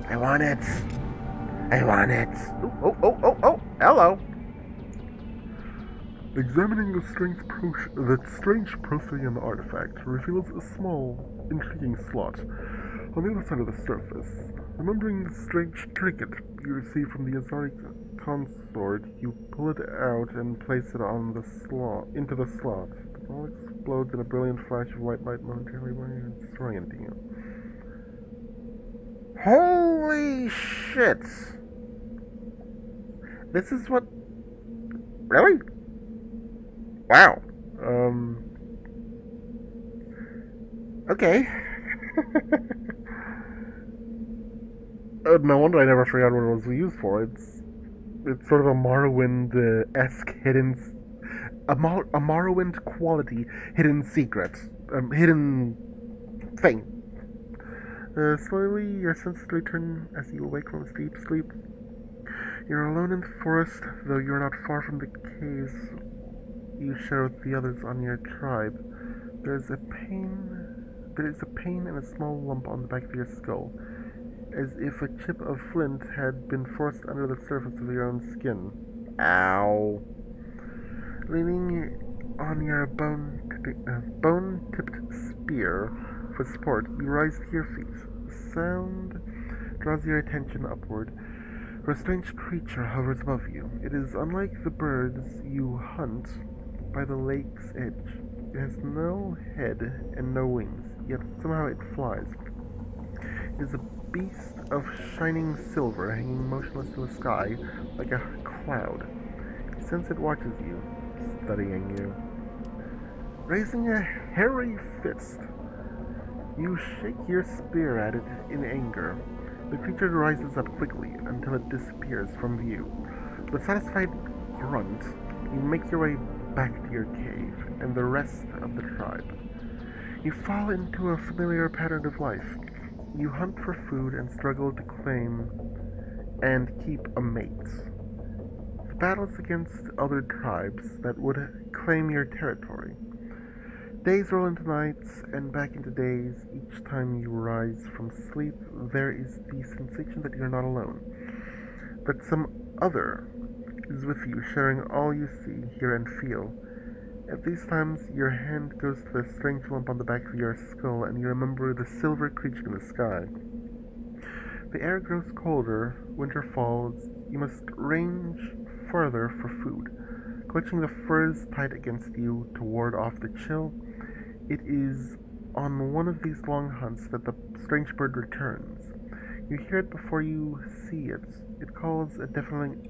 I want it. I want it. Oh, hello. Examining the strange Prothean artifact reveals a small, intriguing slot on the other side of the surface. Remembering the strange trinket you received from the Azari consort, you pull it out and place it on the into the slot. The ball explodes in a brilliant flash of white light momentarily destroying anything else. Holy shit! This is what... Really? Wow. Okay. No wonder I never figured out what it was used for. It's sort of a Morrowind-esque a Morrowind quality hidden secret, hidden thing. Slowly, your senses return as you awake from a deep sleep. You're alone in the forest, though you're not far from the caves you share with the others on your tribe. There is a pain and a small lump on the back of your skull, as if a chip of flint had been forced under the surface of your own skin. Ow. Leaning on your bone-tipped spear for support, you rise to your feet. The sound draws your attention upward, where a strange creature hovers above you. It is unlike the birds you hunt by the lake's edge. It has no head and no wings, yet somehow it flies. It is a beast of shining silver, hanging motionless to the sky like a cloud. You sense it watches you, studying you. Raising a hairy fist, you shake your spear at it in anger. The creature rises up quickly until it disappears from view. With a satisfied grunt, you make your way back to your cave and the rest of the tribe. You fall into a familiar pattern of life. You hunt for food and struggle to claim and keep a mate. The battles against other tribes that would claim your territory. Days roll into nights and back into days. Each time you rise from sleep, there is the sensation that you're not alone. That some other is with you, sharing all you see, hear, and feel. At these times, your hand goes to the strange lump on the back of your skull, and you remember the silver creature in the sky. The air grows colder, winter falls, you must range farther for food. Clutching the furs tight against you to ward off the chill, it is on one of these long hunts that the strange bird returns. You hear it before you see it. It calls a deafening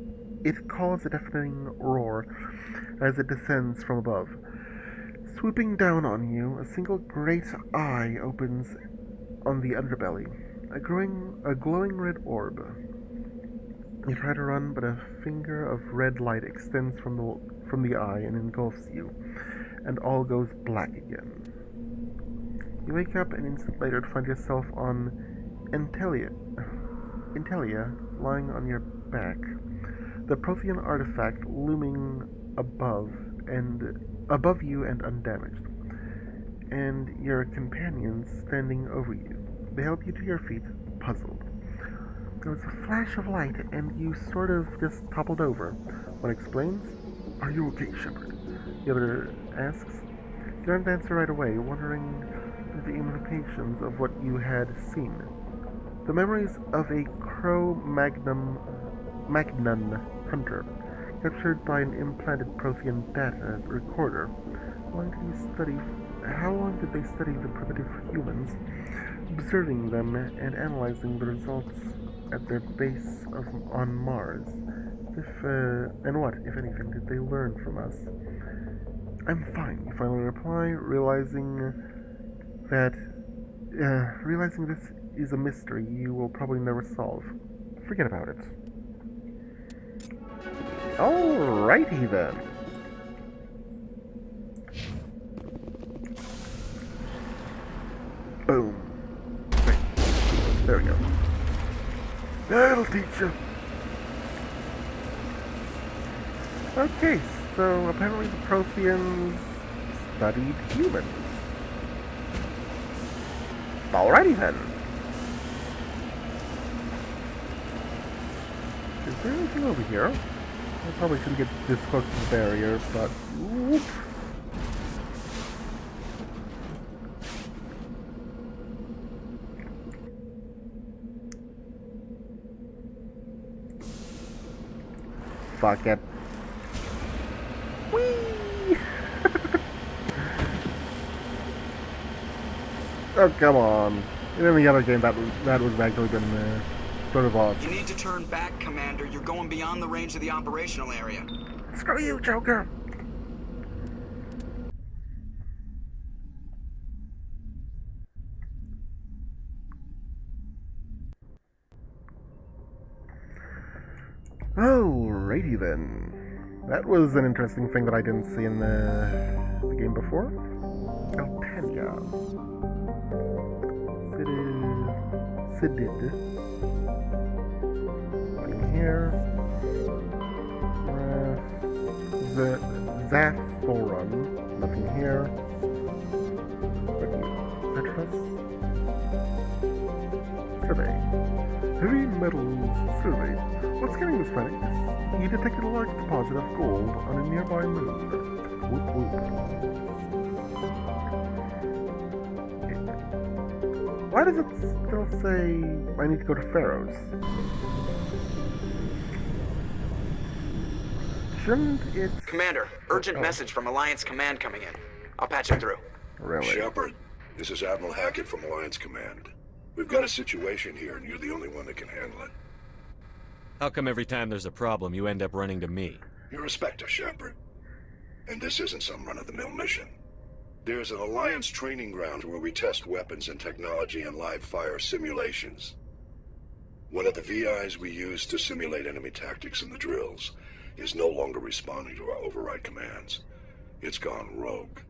roar as it descends from above. Swooping down on you, a single great eye opens on the underbelly, a glowing red orb. You try to run, but a finger of red light extends from the eye and engulfs you, and all goes black again. You wake up an instant later to find yourself on Intelia, lying on your back, the Prothean artifact looming above you and undamaged, and your companions standing over you. They help you to your feet, puzzled. There was a flash of light, and you sort of just toppled over. One explains, "Are you okay, Shepard?" The other asks. You don't answer right away, wondering the implications of what you had seen. The memories of a Cro-Magnon hunter, captured by an implanted Prothean data recorder. How long did they study the primitive humans, observing them and analyzing the results at their base on Mars? And what, if anything, did they learn from us? I'm fine, you finally reply, realizing this is a mystery you will probably never solve. Forget about it. Alrighty then. Boom. Wait. There we go. That'll teach you. Okay, so apparently the Protheans studied humans. Alrighty then. Is there anything over here? I probably shouldn't get this close to the barrier, but... Whoop. Fuck it. Whee! Oh, come on. In the other game, that would have actually been sort of awesome. You need to turn back, Commander. You're going beyond the range of the operational area. Screw you, Joker! Alrighty then. That was an interesting thing that I didn't see in the game before. Altania. Sidid. Nothing here. The Zathoron. Nothing here. Petrus. Survey. Heavy metals surveyed. What's scanning this planet? You detected a large deposit of gold on a nearby moon. Whoop whoop. Why does it still say I need to go to Pharaoh's? Shouldn't it... Commander, urgent message from Alliance Command coming in. I'll patch him through. Really? Shepard, this is Admiral Hackett from Alliance Command. We've got a situation here, and you're the only one that can handle it. How come every time there's a problem, you end up running to me? You're a Spectre, Shepard. And this isn't some run-of-the-mill mission. There's an Alliance training ground where we test weapons and technology in live fire simulations. One of the VIs we use to simulate enemy tactics in the drills is no longer responding to our override commands. It's gone rogue.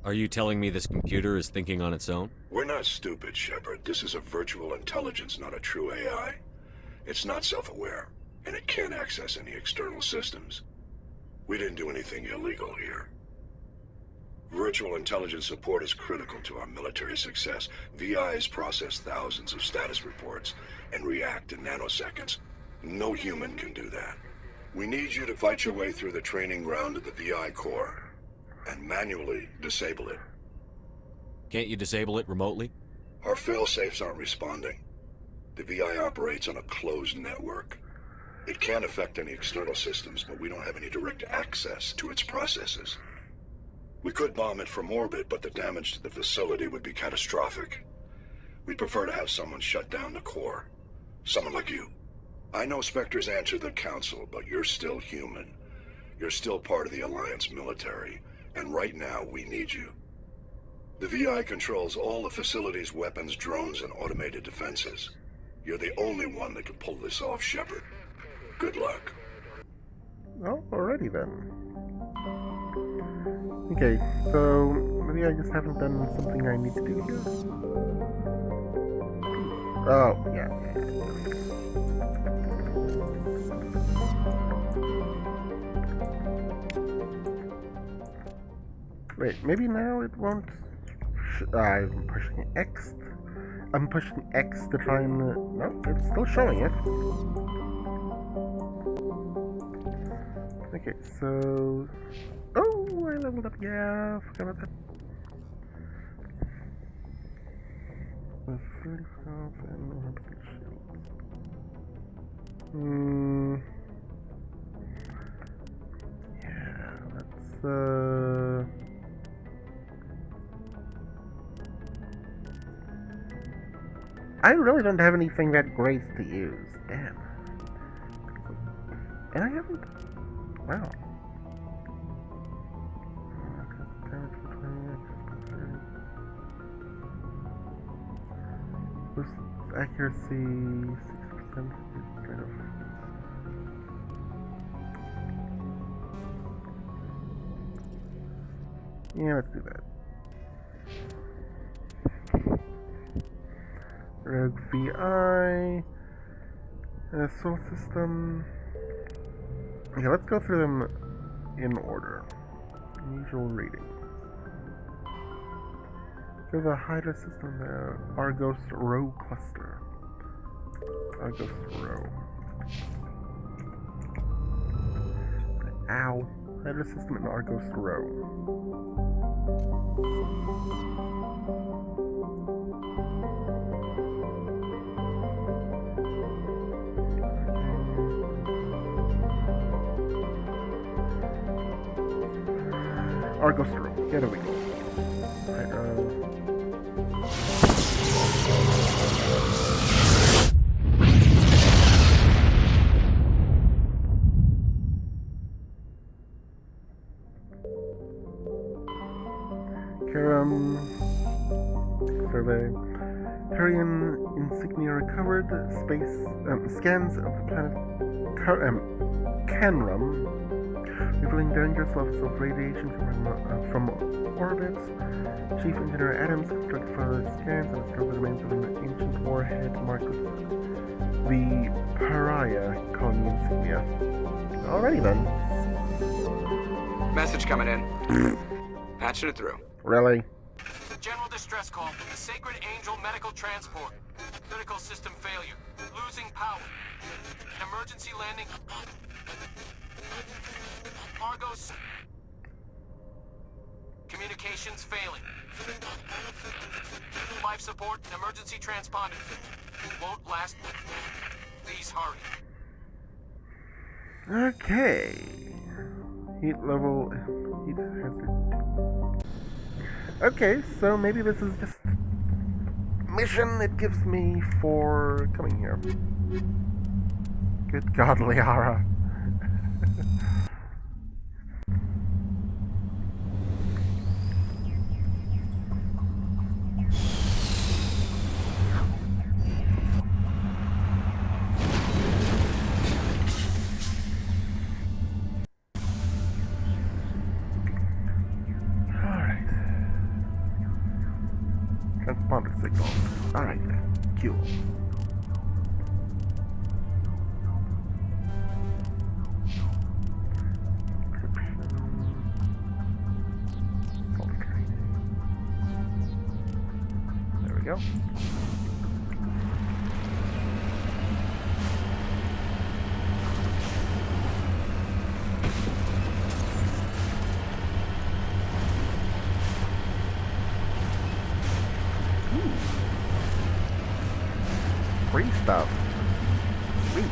Are you telling me this computer is thinking on its own? We're not stupid, Shepard. This is a virtual intelligence, not a true AI. It's not self-aware, and it can't access any external systems. We didn't do anything illegal here. Virtual intelligence support is critical to our military success. VIs process thousands of status reports and react in nanoseconds. No human can do that. We need you to fight your way through the training ground to the VI core and manually disable it. Can't you disable it remotely? Our fail-safes aren't responding. The VI operates on a closed network. It can't affect any external systems, but we don't have any direct access to its processes. We could bomb it from orbit, but the damage to the facility would be catastrophic. We'd prefer to have someone shut down the core. Someone like you. I know Spectres answer the Council, but you're still human. You're still part of the Alliance military, and right now we need you. The VI controls all the facility's weapons, drones, and automated defenses. You're the only one that can pull this off, Shepard. Good luck. Oh, alrighty then. Okay, so maybe I just haven't done something I need to do here. Oh, yeah. Wait, maybe now it won't. I'm pushing X. I'm pushing X to try and. No, it's still showing it. Okay, so. Oh, I leveled up. Yeah, forgot about that. The 30 health and no repeat shields. Yeah, that's I really don't have anything that great to use. Damn. And I haven't. Wow. Boost accuracy 6%. Kind of. Yeah, let's do that. Rogue VI, Soul System. Okay, let's go through them in order. Usual readings. Go to the Hydra system, the Argos Row cluster. Argos Row. Ow. Hydra system and Argos Row. Argos Row. Here we go. Survey. Turian insignia recovered. Space scans of the planet Canrum, revealing dangerous levels of radiation from orbits. Chief Engineer Adams constructed further scans and discovered the remains of an ancient warhead marked with the Pariah colony insignia. Alrighty then. Message coming in. Patching it through. Really? General distress call from the Sacred Angel Medical Transport. Critical system failure. Losing power. Emergency landing. Argos. Communications failing. Life support and emergency transponder. Won't last. Please hurry. Okay. Heat level. Heat hazard. Okay, so maybe this is just mission it gives me for coming here. Good God, Liara. Alright, cool. There we go. Free stuff. Sweet.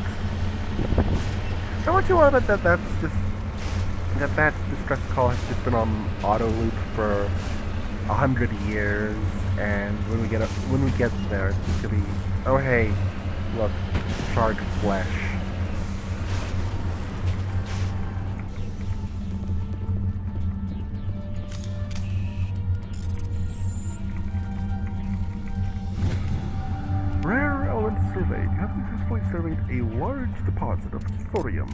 So what you want that that's just that distress call has just been on auto loop for 100 years, and when we get there, it's just gonna be, oh hey, look, charred flesh. Rare element surveyed. You have successfully surveyed a large deposit of thorium.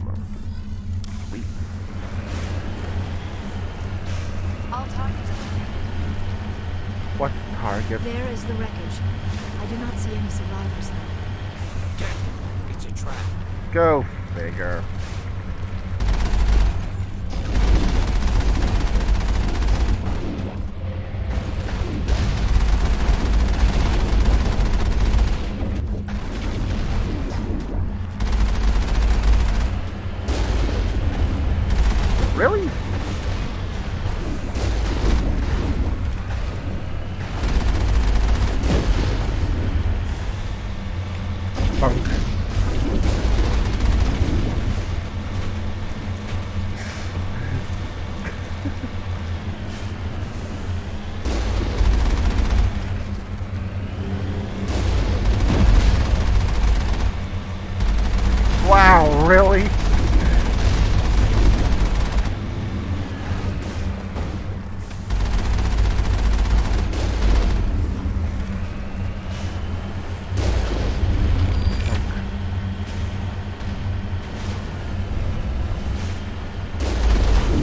Sweet. All targets are clear. What target? There is the wreckage. I do not see any survivors though. It's a trap. Go figure. Really? Funk. Wow, really?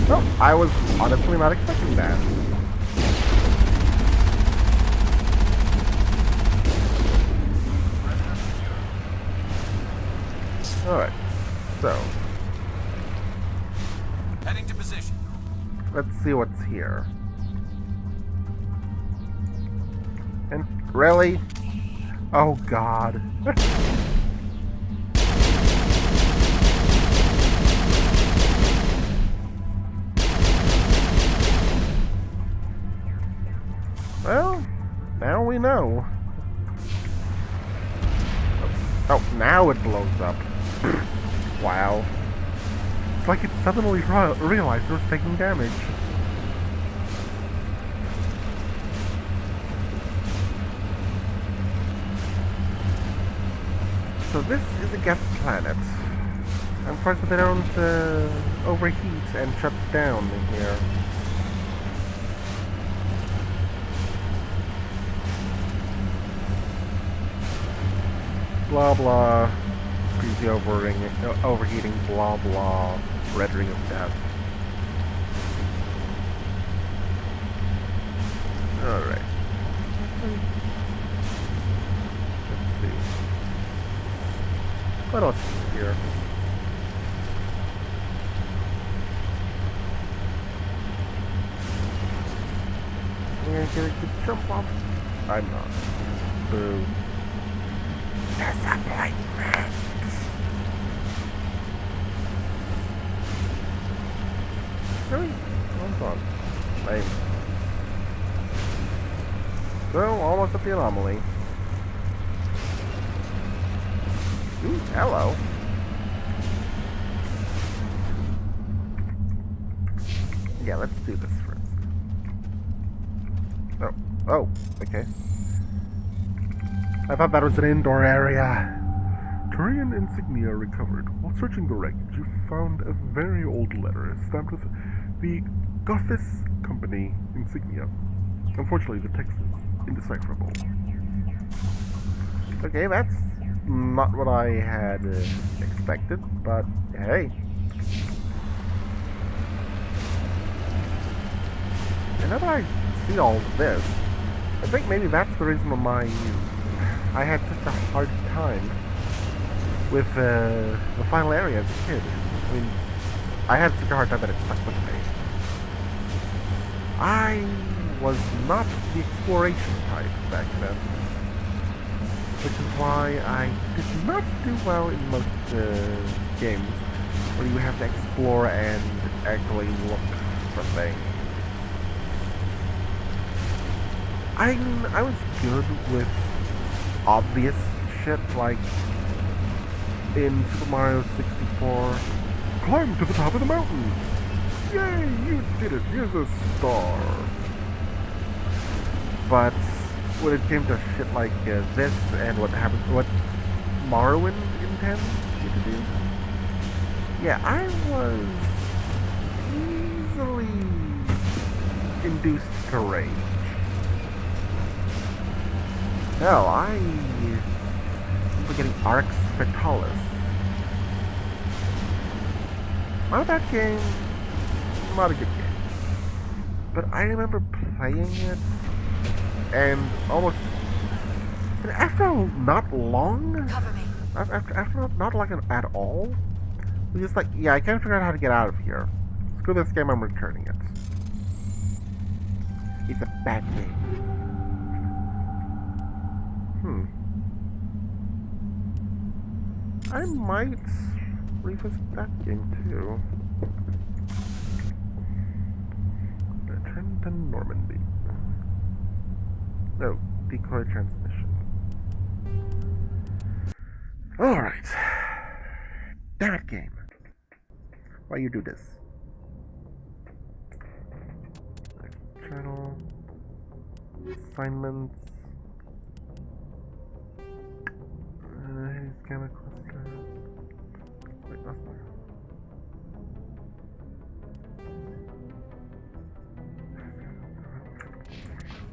No, I was honestly not expecting that. Alright, so Heading to position. let's see what's here. And really? Oh god. Well, now we know. Oh, now it blows up. Wow. It's like it suddenly realized it was taking damage. So this is a gas planet. Unfortunately, they don't overheat and shut down here. Blah blah. Greasy overheating, blah blah. Red ring of death. Alright. Let's see. What else is here? I'm gonna get a good jump off. I'm not. Boo. Disappointment. Really? Hold on. Lame. So, almost at the anomaly. Ooh, hello. Yeah, let's do this first. Oh, okay. I thought that was an indoor area. Turian insignia recovered. While searching the wreckage, you found a very old letter stamped with the Gothis Company insignia. Unfortunately, the text is indecipherable. Okay, that's not what I had expected, but hey. And now that I see all of this, I think maybe that's the reason why I had such a hard time with the final area as a kid. I mean, I had such a hard time that it stuck with me. I was not the exploration type back then, which is why I did not do well in most games where you have to explore and actually look for things. I mean, I was good with obvious shit, like in Super Mario 64, climb to the top of the mountain! Yay, you did it, here's a star! But when it came to shit like this and what Morrowind intends you to do, yeah, I was easily induced to rage. Hell, I remember getting Arx Fatalis. Not a bad game, not a good game. But I remember playing it, and almost after not long, after not like at all, we just like, yeah, I can't figure out how to get out of here. Screw this game, I'm returning it. It's a bad game. I might revisit that game too. Return to Normandy. No, decoy transmission. Alright. Damn it, game. Why you do this? Channel. Assignments. Here's camera cluster. Wait, that's not.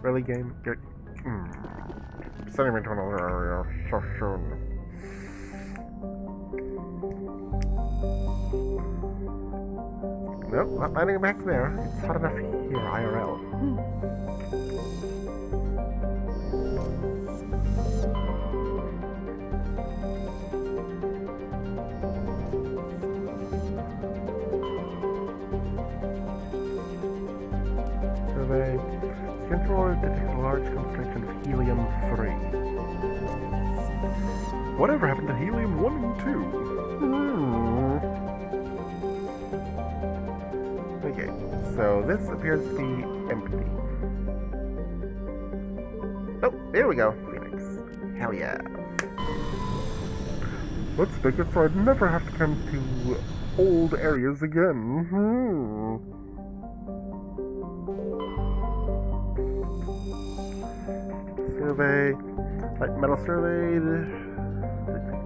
Really, game? Get. Setting my tunnel area so soon. Nope, not landing back there. It's hot enough here, IRL. Survey. Controller detects a large concentration of helium-3. Whatever happened to helium-1 and 2? Okay, so this appears to be empty. Oh, there we go. Phoenix. Hell yeah. Let's make it so I'd never have to come to old areas again. Survey. Light metal surveyed.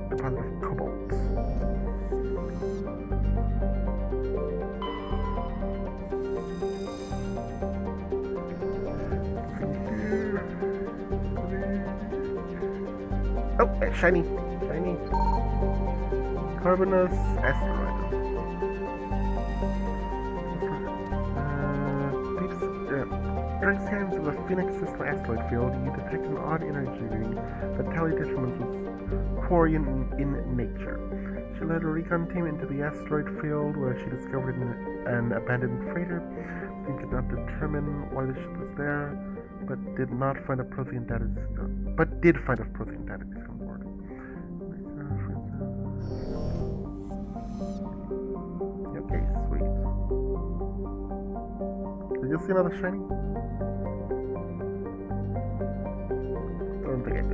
Deposit of cobalt. Oh, it's shiny. Shiny. Carbonous asteroid. During scans of the Phoenix system asteroid field, you detect an odd energy reading that Tally determines was Quarian in nature. She led a recon team into the asteroid field where she discovered an abandoned freighter. The team could not determine why the ship was there, but did find a Prothean data disk on board. Okay, sweet. Did you see another shiny? Don't think I did.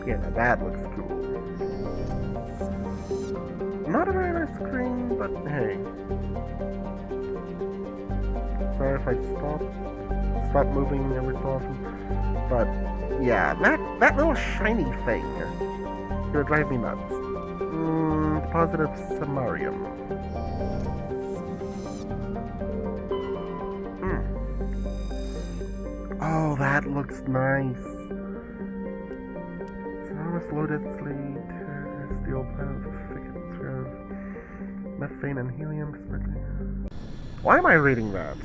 Yeah, now that looks cool. Not a very nice screen, but hey. Sorry if I stop moving every so often. But yeah, that little shiny thing gonna drive me nuts. Deposit of samarium. Oh, that looks nice. Enormous low density steel planet with thickets of methane and helium. Why am I reading that?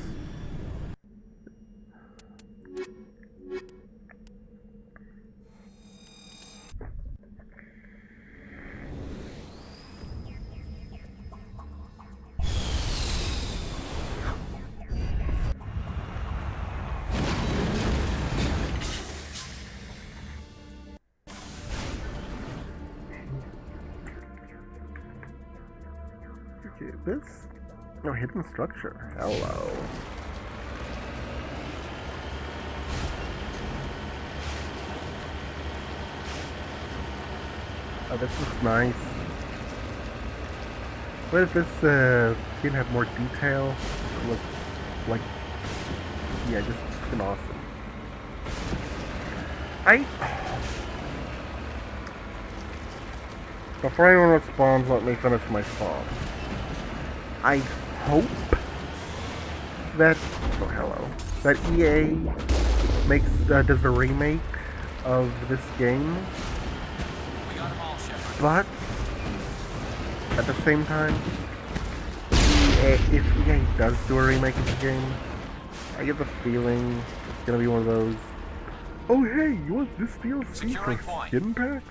Okay, this... No, hidden structure. Hello. Oh, this looks nice. What if this didn't have more detail? Look like, yeah, just fucking awesome. Before anyone responds, let me finish my song. I hope that that EA does a remake of this game. But at the same time, if EA does do a remake of the game, I get the feeling it's gonna be one of those, oh hey, you want this DLC for skin packs?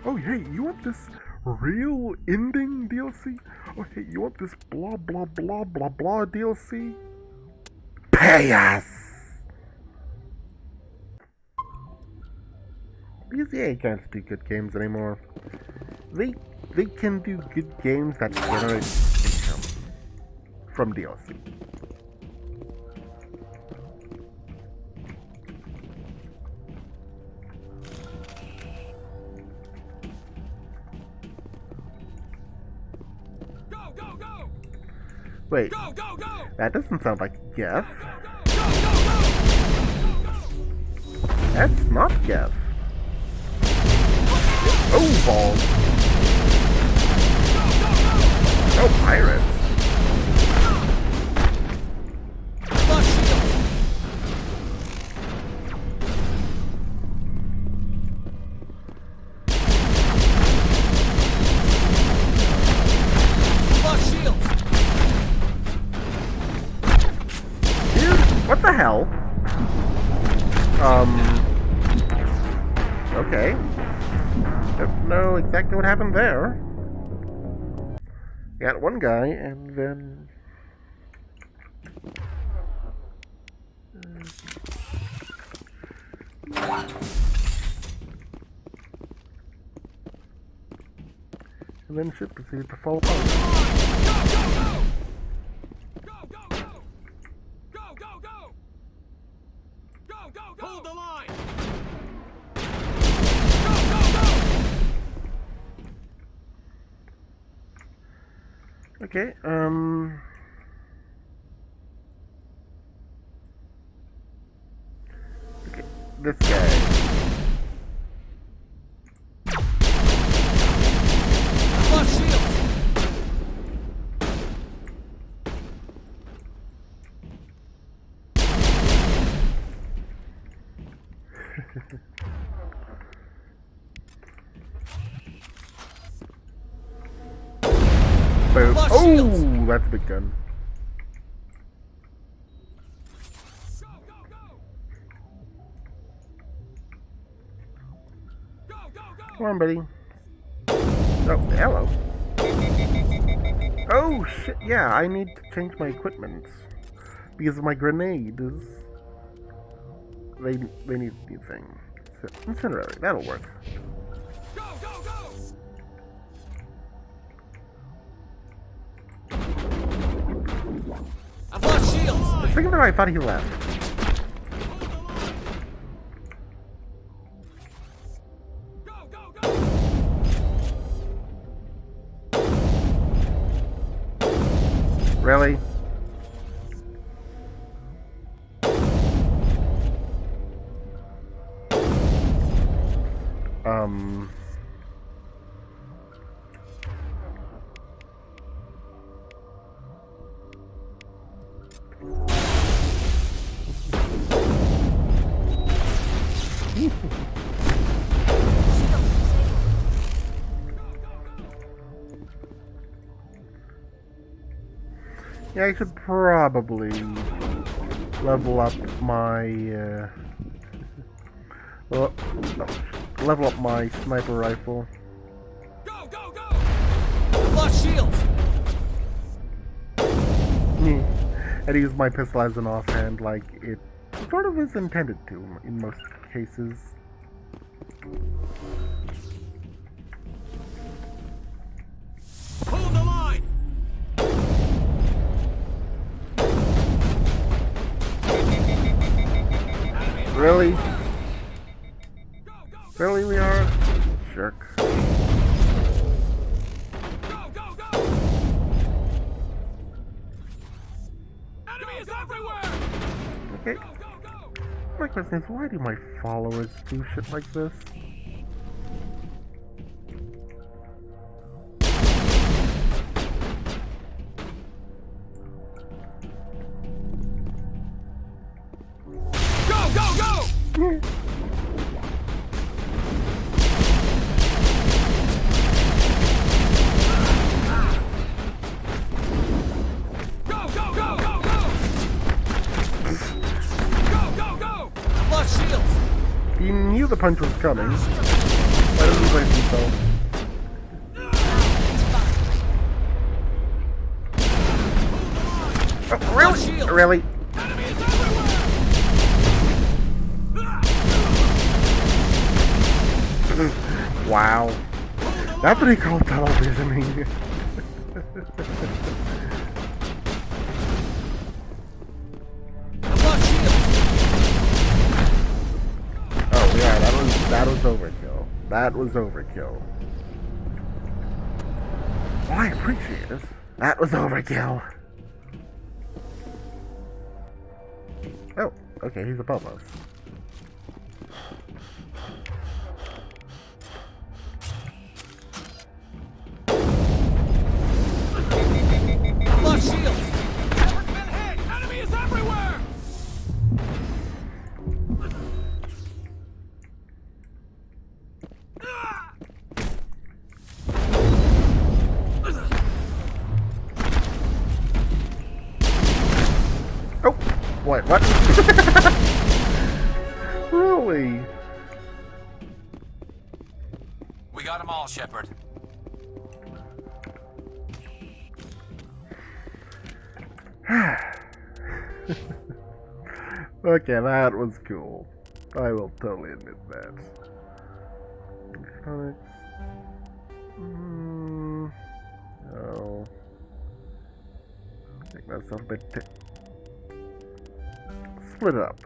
Oh hey, you want this real ending DLC? Oh hey, you want this blah blah blah blah blah DLC? Pay us! Because EA can't do good games anymore. They can do good games that generate income from DLC. Wait, that doesn't sound like Geff. That's not Geff. Oh, balls. Oh, pirates. Dude, what the hell? Okay. Don't know exactly what happened there. Got one guy, and then... and then shit proceeded to fall apart. Hold the line! Okay, okay, this guy. Boom. Oh, that's a big gun. Come on, buddy. Oh, hello. Oh, shit, yeah, I need to change my equipment. Because my grenades... They need a new thing. Incinerary, that'll work. I've lost shields! I was thinking that I thought he left. Really? Yeah, I should probably level up my level up my sniper rifle. Go, go, go! I've lost shields! And use my pistol as an offhand like it sort of is intended to in most cases. Hold the line! Really? Really, we are? Jerk. Okay. My question is, why do my followers do shit like this? Go, go, go! He knew the punch was coming. Why doesn't he brace himself? Oh, really? Really? Wow. That's what he called tunnel visioning. Oh yeah, that was overkill. That was overkill. Oh, I appreciate this. That was overkill. Oh, okay, he's above us. Lost shields! Network's been hit! Enemy is everywhere! Oh, what? Really? We got them all, Shepard. Okay, that was cool. I will totally admit that. Electronics. Oh. I think that's a bit. Split it up.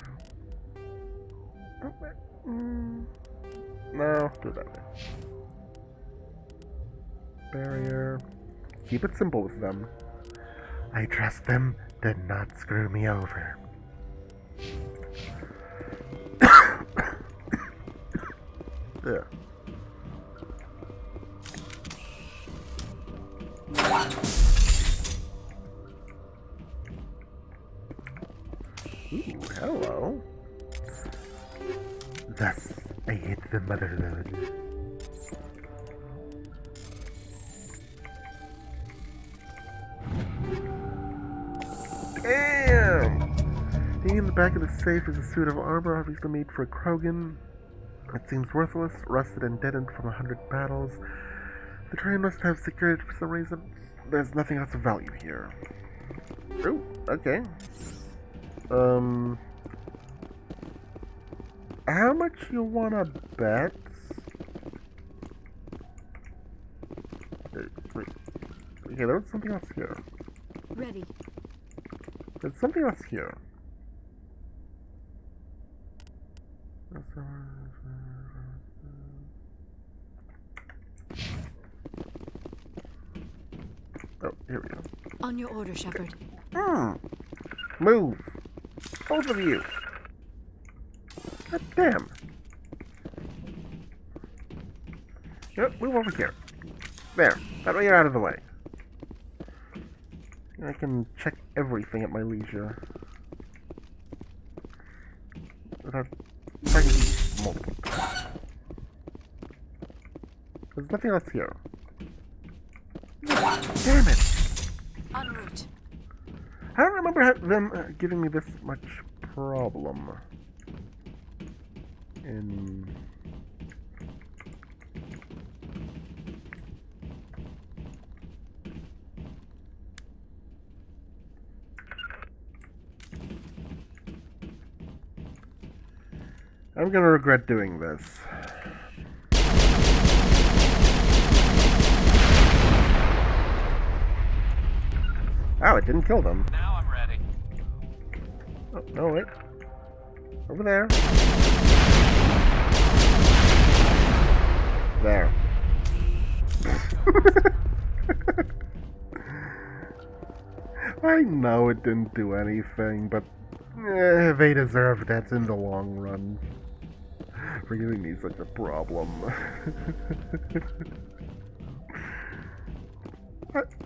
No, do that way. Barrier. Keep it simple with them. I trust them to not screw me over. There. Ooh, hello. Thus, I hit the motherload. Damn! Hanging in the back of the safe is a suit of armor obviously made for a Krogan. It seems worthless, rusted and deadened from 100 battles. The train must have secured it for some reason. There's nothing else of value here. Oh, okay. How much you wanna bet? Wait. Okay, there's something else here. Ready. There's something else here. Oh, here we go. On your order, Shepard. Move! Both of you! God damn! Yep, move over here. There. That way you're out of the way. I can check everything at my leisure. Without fighting multiple times. There's nothing else here. Damn it! En route. I don't remember them giving me this much problem. I'm gonna regret doing this. Oh, it didn't kill them. Now I'm ready. Oh, no, wait. Over there. There. I know it didn't do anything, but they deserve that in the long run. For giving me such a problem.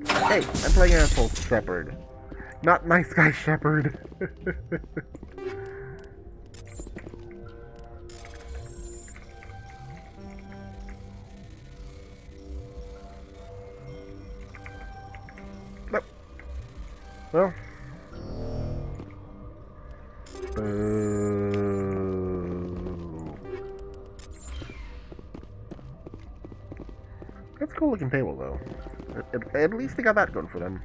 Hey, I'm playing asshole Shepherd. Not nice guy Shepherd. Nope. Well. That's a cool looking table, though. At least they got that going for them.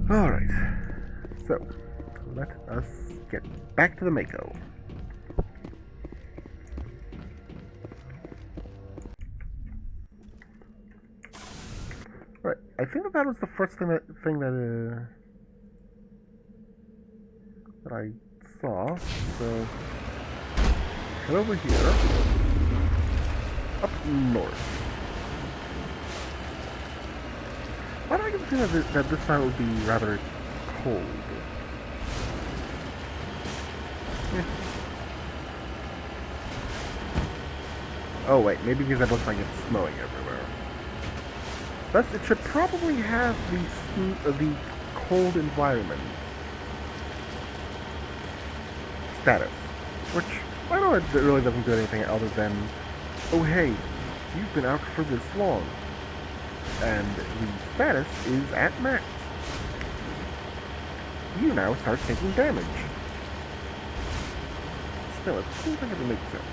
Alright. So, let us get back to the Mako. Right, I think that was the first thing that I saw. So head over here, up north. Why do I get the feeling that this time would be rather cold? Oh wait, maybe because it looks like it's snowing everywhere. Thus, it should probably have the cold environment status, which I know it really doesn't do anything other than, oh hey, you've been out for this long, and the status is at max. You now start taking damage. Still, it seems like it makes sense.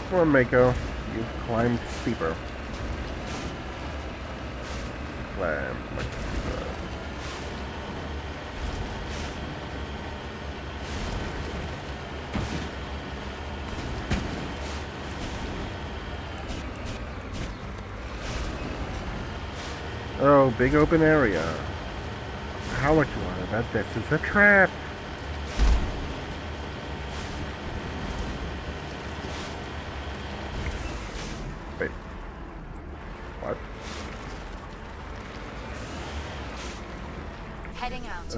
Come on, Mako. You've climbed steeper. Climb much steeper. Oh, big open area. How much you want about this is a trap. Wait. What? Heading out.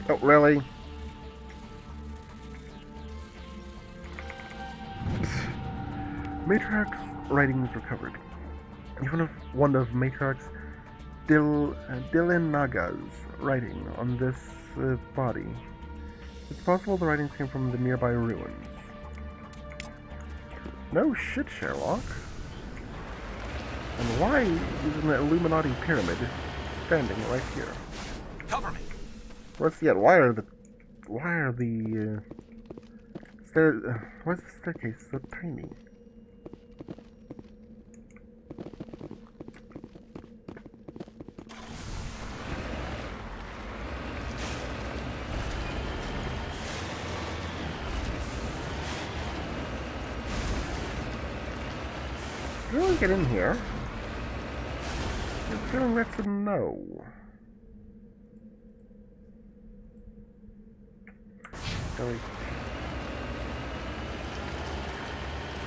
Oh, really? Matriarch's writings recovered. Even if one of Matriarch's Dylan Naga's writing on this body. It's possible the writings came from the nearby ruins. No shit, Sherlock. And why is an Illuminati pyramid standing right here? Cover me. Worse yet, why are the stairs? Why is the staircase so tiny? Really get in here? I'm feeling that's a no.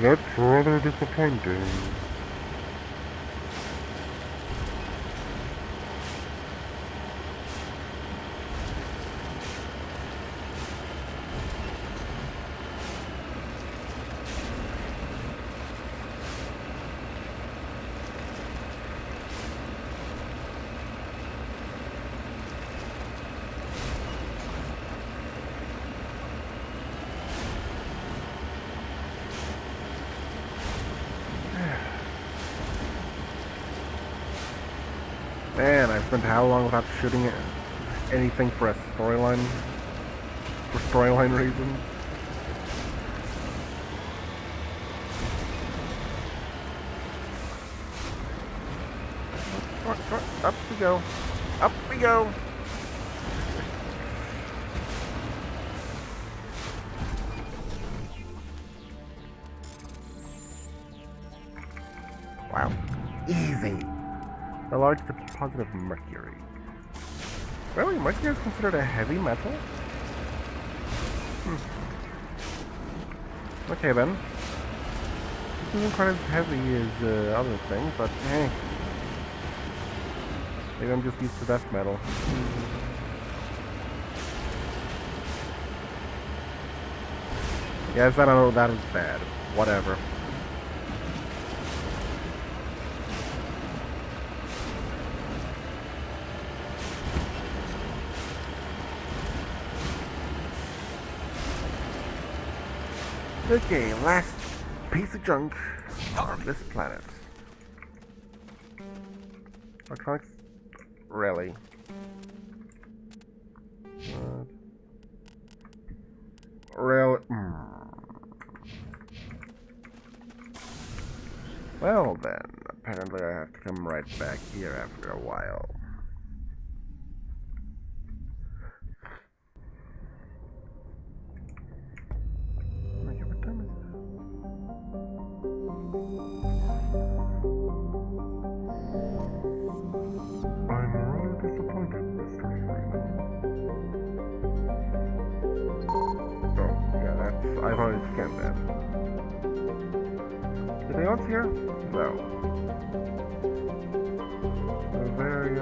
That's rather disappointing. Man, I spent how long without shooting it? anything for a storyline, for storyline reasons. Up we go. Up we go. Wow. Easy. A large deposit of mercury. Really? Mercury is considered a heavy metal? Okay then. This isn't quite as heavy as other things, but hey. Maybe I'm just used to death metal. Yes, I don't know, that was bad. Whatever. Okay, last piece of junk on this planet. Electronics? Really? Really? Well then, apparently I have to come right back here after a while. I've already scanned that. Anything else here? No. Very,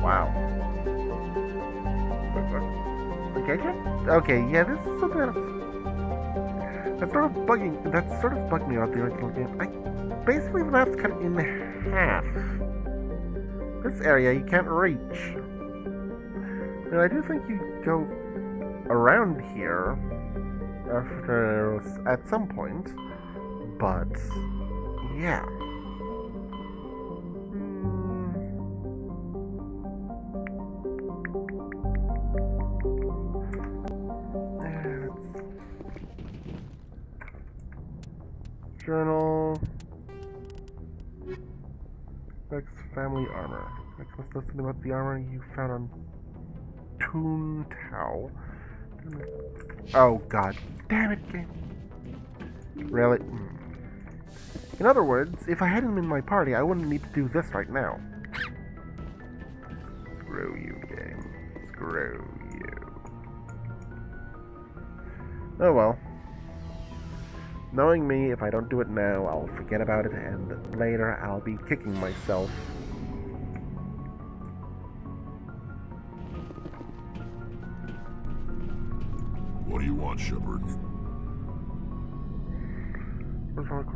wow. Okay, yeah, this is something that's sort of bugged me about the original game. Basically the map's cut in half. This area you can't reach. And I do think you go around here at some point, but yeah. Journal. Beck's family armor. Beck must know something about the armor you found on Toontown. Oh god damn it, game. Really? In other words, if I had him in my party, I wouldn't need to do this right now. Screw you, game. Screw you. Oh well. Knowing me, if I don't do it now, I'll forget about it, and later I'll be kicking myself. What do you want, Shepard?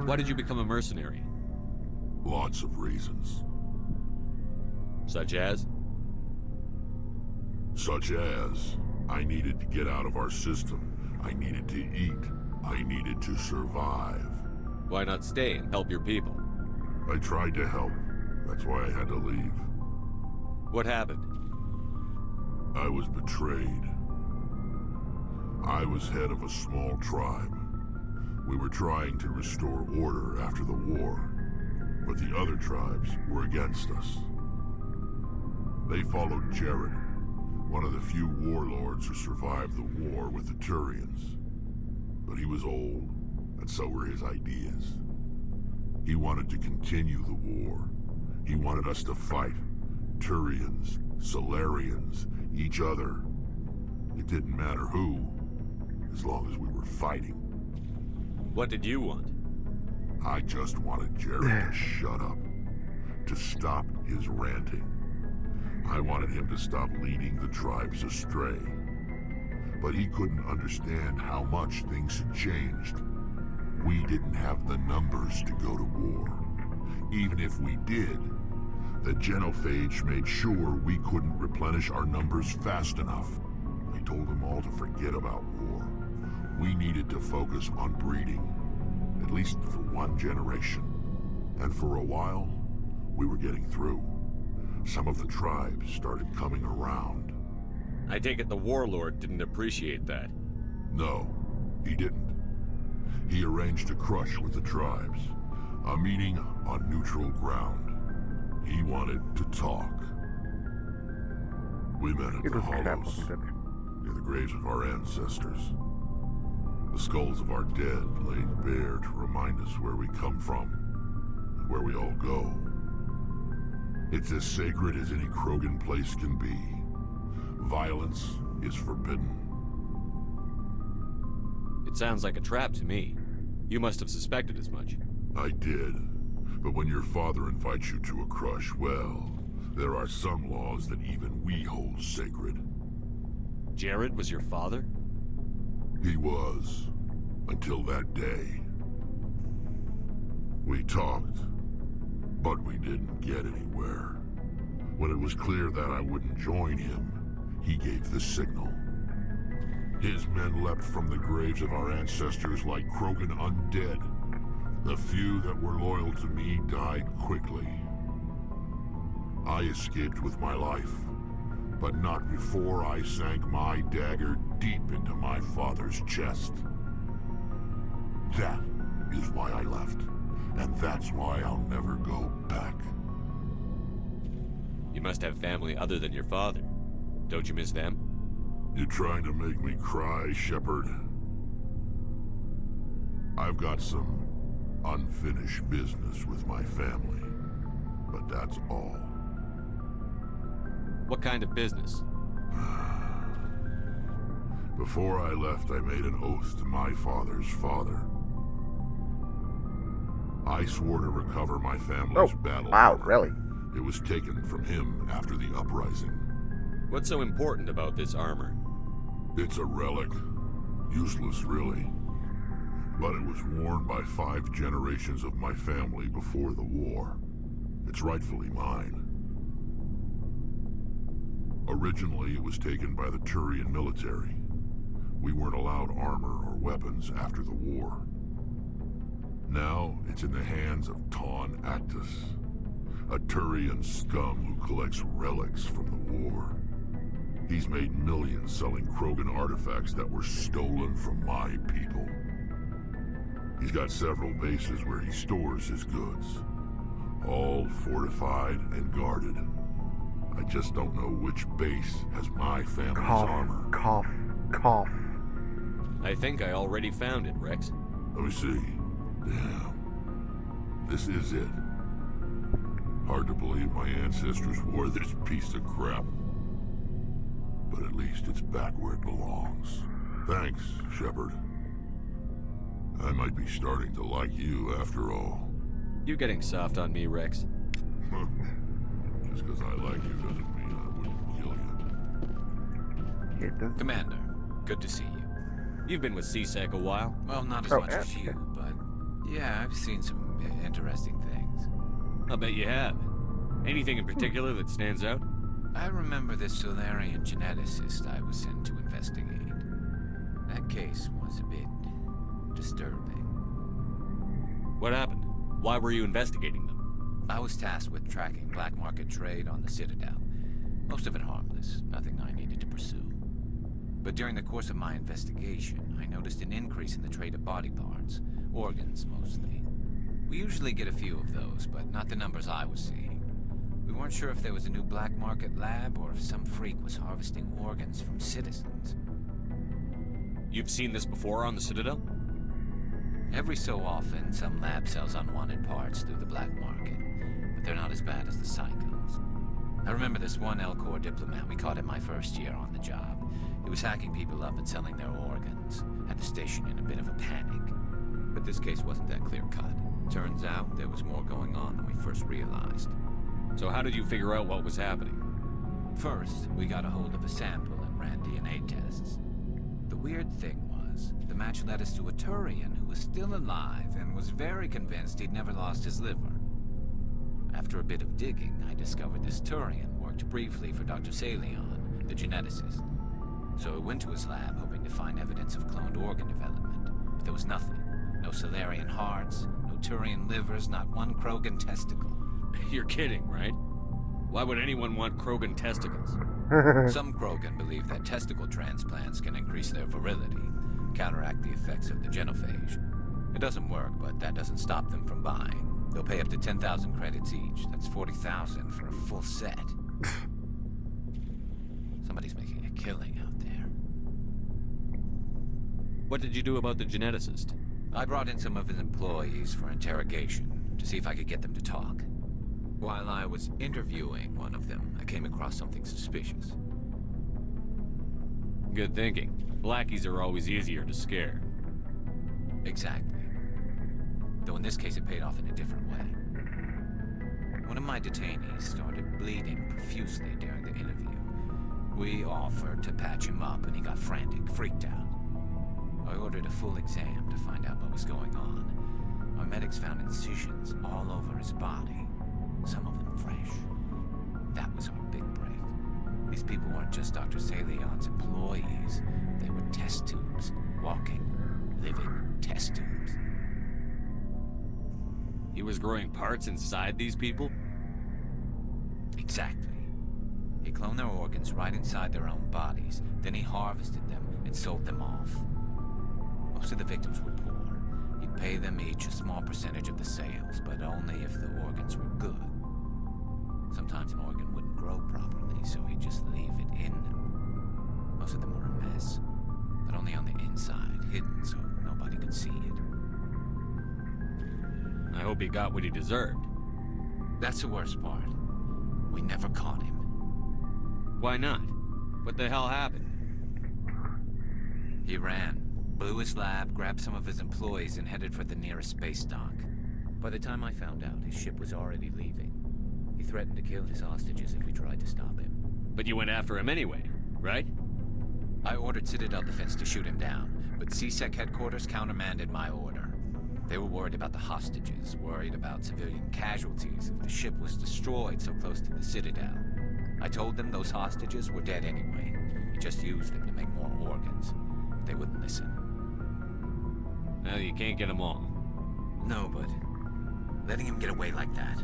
Why did you become a mercenary? Lots of reasons. Such as? Such as, I needed to get out of our system. I needed to eat. I needed to survive. Why not stay and help your people? I tried to help. That's why I had to leave. What happened? I was betrayed. I was head of a small tribe. We were trying to restore order after the war, but the other tribes were against us. They followed Jared, one of the few warlords who survived the war with the Turians. But he was old, and so were his ideas. He wanted to continue the war. He wanted us to fight. Turians, Solarians, each other. It didn't matter who, as long as we were fighting. What did you want? I just wanted Jared to shut up, to stop his ranting. I wanted him to stop leading the tribes astray. But he couldn't understand how much things had changed. We didn't have the numbers to go to war. Even if we did, the genophage made sure we couldn't replenish our numbers fast enough. I told them all to forget about war. We needed to focus on breeding, at least for one generation. And for a while, we were getting through. Some of the tribes started coming around. I take it the warlord didn't appreciate that. No, he didn't. He arranged a crush with the tribes. A meeting on neutral ground. He wanted to talk. We met at the Hollows, near the graves of our ancestors. The skulls of our dead laid bare to remind us where we come from, and where we all go. It's as sacred as any Krogan place can be. Violence is forbidden. It sounds like a trap to me. You must have suspected as much. I did. But when your father invites you to a crush, well, there are some laws that even we hold sacred. Jared was your father? He was. Until that day. We talked, but we didn't get anywhere. When it was clear that I wouldn't join him, he gave the signal. His men leapt from the graves of our ancestors like Krogan undead. The few that were loyal to me died quickly. I escaped with my life, but not before I sank my dagger deep into my father's chest. That is why I left, and that's why I'll never go back. You must have family other than your father. Don't you miss them? You trying to make me cry, Shepard? I've got some unfinished business with my family, but that's all. What kind of business? Before I left, I made an oath to my father's father. I swore to recover my family's battle. Wow, really? It was taken from him after the uprising. What's so important about this armor? It's a relic. Useless, really. But it was worn by 5 generations of my family before the war. It's rightfully mine. Originally, it was taken by the Turian military. We weren't allowed armor or weapons after the war. Now, it's in the hands of Ton Actus, a Turian scum who collects relics from the war. He's made millions selling Krogan artifacts that were stolen from my people. He's got several bases where he stores his goods, all fortified and guarded. I just don't know which base has my family's armor. Cough, cough. I think I already found it, Rex. Let me see. Damn. This is it. Hard to believe my ancestors wore this piece of crap. But at least it's back where it belongs. Thanks, Shepard. I might be starting to like you after all. You getting soft on me, Rex? Just because I like you doesn't mean I wouldn't kill you. It does. Commander, good to see you. You've been with CSEC a while. Well, not as much as you, but yeah, I've seen some interesting things. I'll bet you have. Anything in particular that stands out? I remember this Solarian geneticist I was sent to investigate. That case was a bit disturbing. What happened? Why were you investigating them? I was tasked with tracking black market trade on the Citadel. Most of it harmless, nothing I needed to pursue. But during the course of my investigation, I noticed an increase in the trade of body parts, organs mostly. We usually get a few of those, but not the numbers I was seeing. We weren't sure if there was a new black market lab or if some freak was harvesting organs from citizens. You've seen this before on the Citadel? Every so often, some lab sells unwanted parts through the black market, but they're not as bad as the psychos. I remember this one Elcor diplomat we caught in my first year on the job. He was hacking people up and selling their organs. Had the station in a bit of a panic. But this case wasn't that clear-cut. Turns out there was more going on than we first realized. So how did you figure out what was happening? First, we got a hold of a sample and ran DNA tests. The weird thing was, the match led us to a Turian who was still alive and was very convinced he'd never lost his liver. After a bit of digging, I discovered this Turian worked briefly for Dr. Salion, the geneticist. So I went to his lab hoping to find evidence of cloned organ development, but there was nothing. No Solarian hearts, no Turian livers, not one Krogan testicle. You're kidding, right? Why would anyone want Krogan testicles? Some Krogan believe that testicle transplants can increase their virility, counteract the effects of the genophage. It doesn't work, but that doesn't stop them from buying. They'll pay up to 10,000 credits each. That's 40,000 for a full set. Somebody's making a killing out there. What did you do about the geneticist? I brought in some of his employees for interrogation, to see if I could get them to talk. While I was interviewing one of them, I came across something suspicious. Good thinking. Blackies are always easier to scare. Exactly. Though in this case it paid off in a different way. One of my detainees started bleeding profusely during the interview. We offered to patch him up and he got frantic, freaked out. I ordered a full exam to find out what was going on. Our medics found incisions all over his body, some of them fresh. That was our big break. These people weren't just Dr. Salion's employees. They were test tubes, walking, living test tubes. He was growing parts inside these people? Exactly. He cloned their organs right inside their own bodies. Then he harvested them and sold them off. Most of the victims were poor. He'd pay them each a small percentage of the sales, but only if the organs were good. Sometimes an organ wouldn't grow properly, so he'd just leave it in them. Most of them were a mess, but only on the inside, hidden so nobody could see it. I hope he got what he deserved. That's the worst part. We never caught him. Why not? What the hell happened? He ran, blew his lab, grabbed some of his employees, and headed for the nearest space dock. By the time I found out, his ship was already leaving. He threatened to kill his hostages if we tried to stop him. But you went after him anyway, right? I ordered Citadel Defense to shoot him down, but CSEC headquarters countermanded my order. They were worried about the hostages, worried about civilian casualties if the ship was destroyed so close to the Citadel. I told them those hostages were dead anyway. He just used them to make more organs. But they wouldn't listen. Well, you can't get them all. No, but letting him get away like that.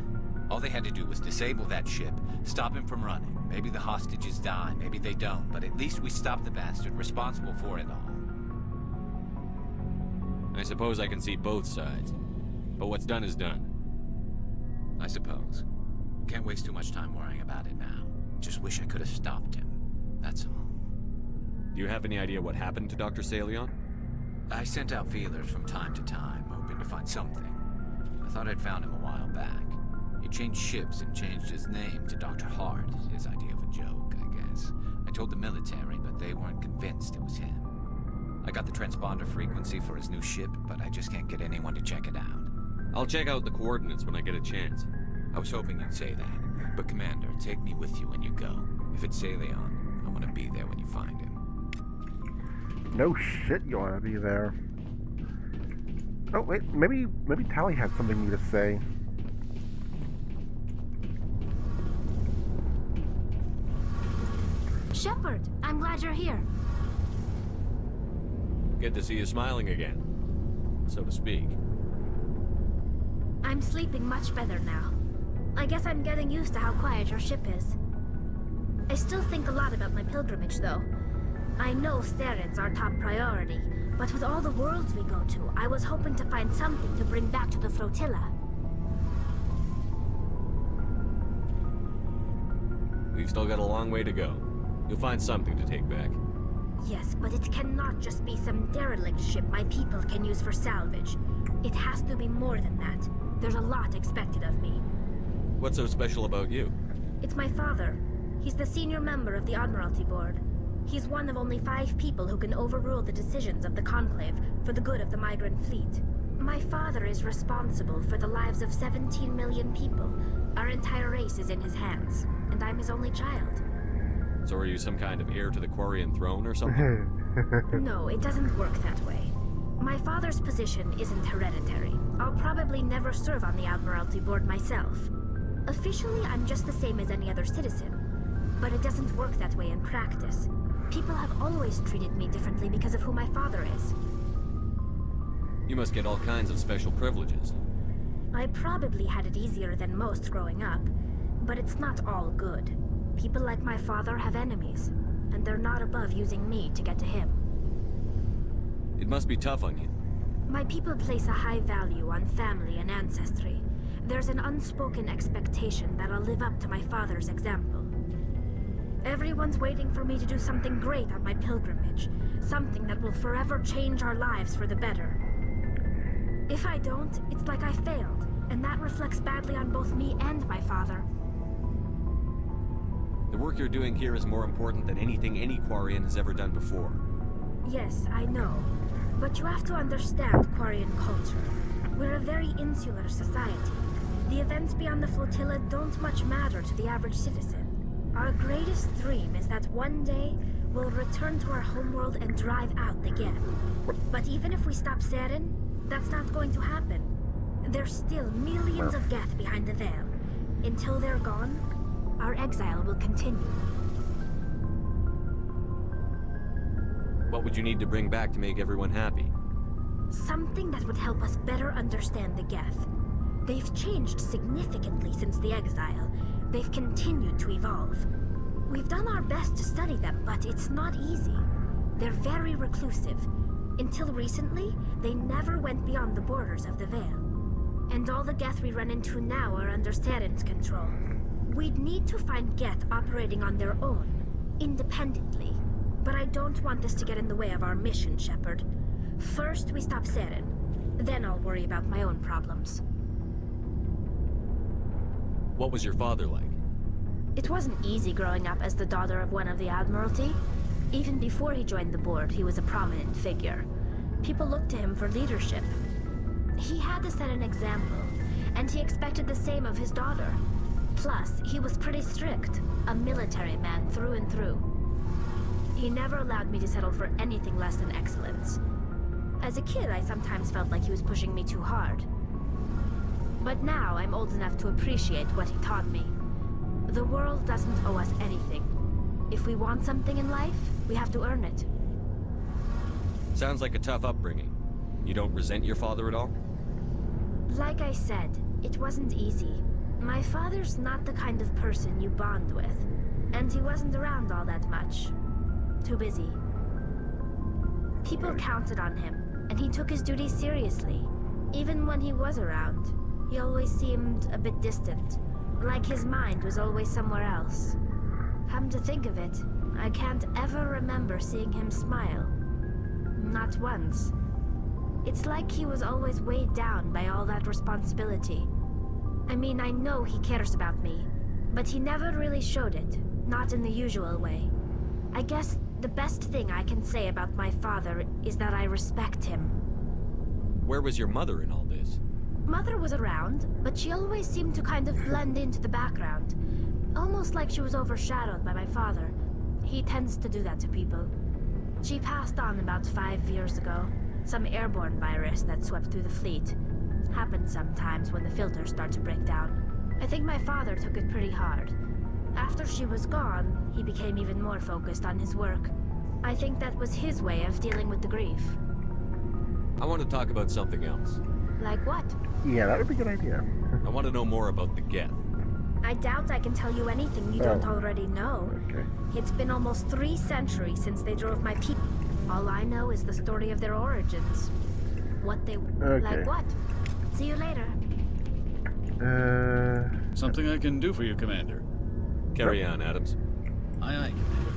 All they had to do was disable that ship, stop him from running. Maybe the hostages die, maybe they don't, but at least we stopped the bastard responsible for it all. I suppose I can see both sides. But what's done is done. I suppose. Can't waste too much time worrying about it now. Just wish I could have stopped him. That's all. Do you have any idea what happened to Dr. Salion? I sent out feelers from time to time, hoping to find something. I thought I'd found him a while back. He changed ships and changed his name to Dr. Hart, his idea of a joke, I guess. I told the military, but they weren't convinced it was him. I got the transponder frequency for his new ship, but I just can't get anyone to check it out. I'll check out the coordinates when I get a chance. I was hoping you'd say that. But Commander, take me with you when you go. If it's Salion, I want to be there when you find him. No shit, you want to be there. Oh wait, maybe Tally has something new to say. Shepard, I'm glad you're here. Good to see you smiling again, so to speak. I'm sleeping much better now. I guess I'm getting used to how quiet your ship is. I still think a lot about my pilgrimage, though. I know Steren's our top priority, but with all the worlds we go to, I was hoping to find something to bring back to the flotilla. We've still got a long way to go. You'll find something to take back. Yes, but it cannot just be some derelict ship my people can use for salvage. It has to be more than that. There's a lot expected of me. What's so special about you? It's my father. He's the senior member of the Admiralty Board. He's one of only 5 people who can overrule the decisions of the Conclave for the good of the migrant fleet. My father is responsible for the lives of 17 million people. Our entire race is in his hands, and I'm his only child. So are you some kind of heir to the Quarian throne or something? No, it doesn't work that way. My father's position isn't hereditary. I'll probably never serve on the Admiralty Board myself. Officially, I'm just the same as any other citizen. But it doesn't work that way in practice. People have always treated me differently because of who my father is. You must get all kinds of special privileges. I probably had it easier than most growing up, but it's not all good. People like my father have enemies, and they're not above using me to get to him. It must be tough on you. My people place a high value on family and ancestry. There's an unspoken expectation that I'll live up to my father's example. Everyone's waiting for me to do something great on my pilgrimage, something that will forever change our lives for the better. If I don't, it's like I failed, and that reflects badly on both me and my father. The work you're doing here is more important than anything any Quarian has ever done before. Yes, I know. But you have to understand Quarian culture. We're a very insular society. The events beyond the flotilla don't much matter to the average citizen. Our greatest dream is that one day we'll return to our homeworld and drive out the Geth. But even if we stop Seren, that's not going to happen. There's still millions of Geth behind the veil. Until they're gone, our exile will continue. What would you need to bring back to make everyone happy? Something that would help us better understand the Geth. They've changed significantly since the exile. They've continued to evolve. We've done our best to study them, but it's not easy. They're very reclusive. Until recently, they never went beyond the borders of the Veil. And all the Geth we run into now are under Seren's control. We'd need to find Geth operating on their own, independently. But I don't want this to get in the way of our mission, Shepard. First, we stop Seren. Then I'll worry about my own problems. What was your father like? It wasn't easy growing up as the daughter of one of the Admiralty. Even before he joined the board, he was a prominent figure. People looked to him for leadership. He had to set an example, and he expected the same of his daughter. Plus, he was pretty strict, a military man through and through. He never allowed me to settle for anything less than excellence. As a kid, I sometimes felt like he was pushing me too hard. But now I'm old enough to appreciate what he taught me. The world doesn't owe us anything. If we want something in life, we have to earn it. Sounds like a tough upbringing. You don't resent your father at all? Like I said, it wasn't easy. My father's not the kind of person you bond with. And he wasn't around all that much. Too busy. People counted on him, and he took his duties seriously. Even when he was around, he always seemed a bit distant. Like his mind was always somewhere else. Come to think of it, I can't ever remember seeing him smile. Not once. It's like he was always weighed down by all that responsibility. I mean, I know he cares about me, but he never really showed it. Not in the usual way. I guess the best thing I can say about my father is that I respect him. Where was your mother in all this? Mother was around, but she always seemed to kind of blend into the background. Almost like she was overshadowed by my father. He tends to do that to people. She passed on about 5 years ago. Some airborne virus that swept through the fleet. Happens sometimes when the filters start to break down. I think my father took it pretty hard. After she was gone, he became even more focused on his work. I think that was his way of dealing with the grief. I want to talk about something else. Like what? Yeah, that would be a good idea. I want to know more about the Geth. I doubt I can tell you anything you don't already know. Okay. It's been almost 3 centuries since they drove my people. All I know is the story of their origins. What they... Like what? See you later. Something I can do for you, Commander. Carry on, Adams. Aye, aye, Commander.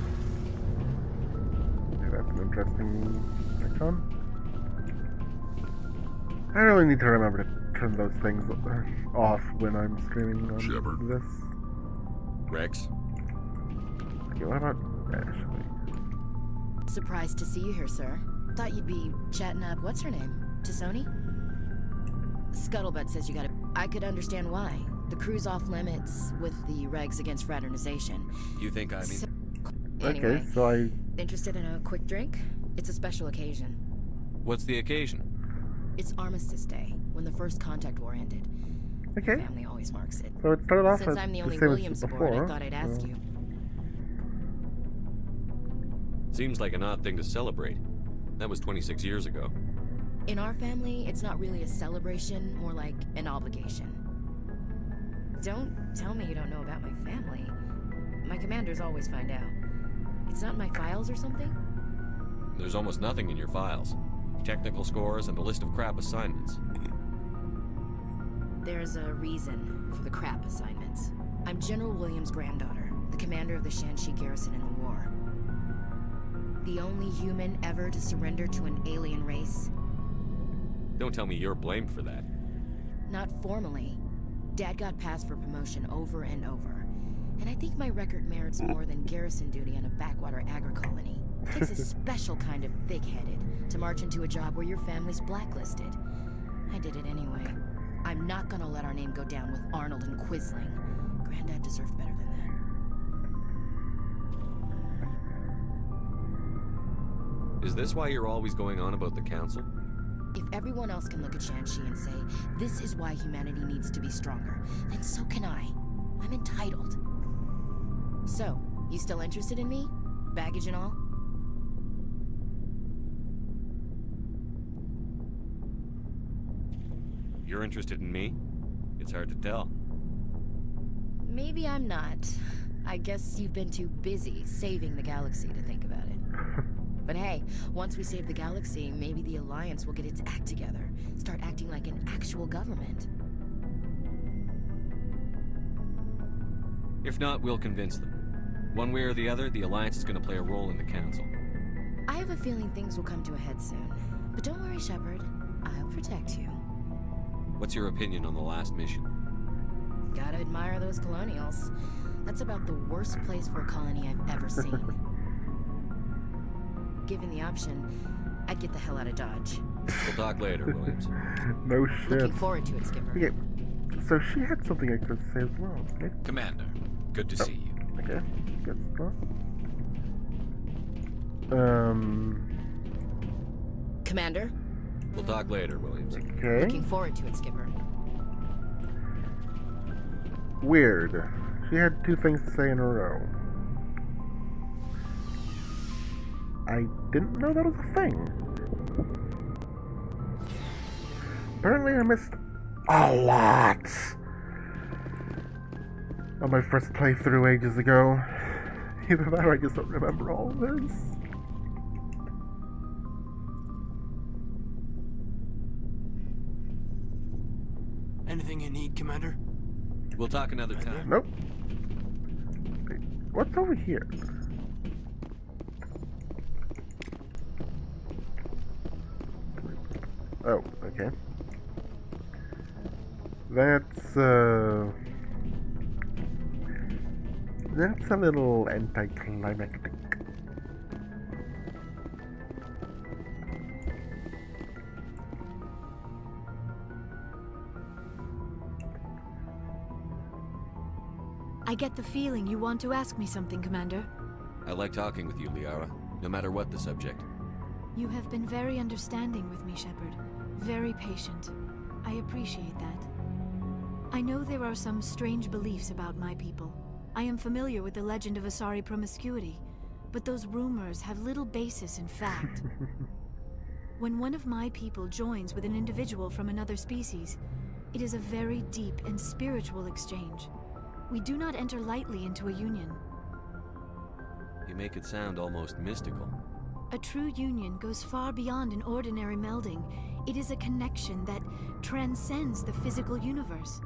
Okay, that's an interesting icon. I really need to remember to turn those things off when I'm streaming on this. Rex? Okay, what about Ashley? Surprised to see you here, sir. Thought you'd be chatting up, what's her name? Tassoni? Scuttlebutt says you gotta... I could understand why. The crew's off limits with the regs against fraternization. You think I mean... Anyway, okay, so I... Interested in a quick drink? It's a special occasion. What's the occasion? It's Armistice Day, when the first contact war ended. Okay. My family always marks it. So it started off Since as I'm the only same as Williams aboard, before, I thought I'd ask you. Seems like an odd thing to celebrate. That was 26 years ago. In our family, it's not really a celebration, more like an obligation. Don't tell me you don't know about my family. My commanders always find out. It's not in my files or something? There's almost nothing in your files. Technical scores and a list of crap assignments. There's a reason for the crap assignments. I'm General Williams' granddaughter, the commander of the Shanxi garrison in the war. The only human ever to surrender to an alien race. Don't tell me you're blamed for that. Not formally. Dad got passed for promotion over and over. And I think my record merits more than garrison duty on a backwater agri-colony. Takes a special kind of thick-headed to march into a job where your family's blacklisted. I did it anyway. I'm not gonna let our name go down with Arnold and Quisling. Granddad deserved better than that. Is this why you're always going on about the council? If everyone else can look at Shanxi and say, this is why humanity needs to be stronger, then so can I. I'm entitled. So, you still interested in me? Baggage and all? You're interested in me? It's hard to tell. Maybe I'm not. I guess you've been too busy saving the galaxy to think about it. But hey, once we save the galaxy, maybe the Alliance will get its act together. Start acting like an actual government. If not, we'll convince them. One way or the other, the Alliance is going to play a role in the Council. I have a feeling things will come to a head soon. But don't worry, Shepard. I'll protect you. What's your opinion on the last mission? Gotta admire those colonials. That's about the worst place for a colony I've ever seen. Given the option, I'd get the hell out of Dodge. We'll talk later, Williams. No shit. Looking forward to it, Skipper. Okay, so she had something I could say as well. Okay? Commander, good to see you. Okay, good stuff. Commander? We'll talk later, Williams. Okay. Looking forward to it, Skipper. Weird. She had two things to say in a row. I didn't know that was a thing. Apparently I missed a lot on my first playthrough ages ago. Either that or I just don't remember all of this. Anything you need, Commander? We'll talk another time. Nope. Wait, what's over here? Oh, okay. That's a little anticlimactic. I get the feeling you want to ask me something, Commander. I like talking with you, Liara, no matter what the subject. You have been very understanding with me, Shepard. Very patient. I appreciate that. I know there are some strange beliefs about my people. I am familiar with the legend of Asari promiscuity, but those rumors have little basis in fact. When one of my people joins with an individual from another species, it is a very deep and spiritual exchange. We do not enter lightly into a union. You make it sound almost mystical. A true union goes far beyond an ordinary melding. It is a connection that transcends the physical universe.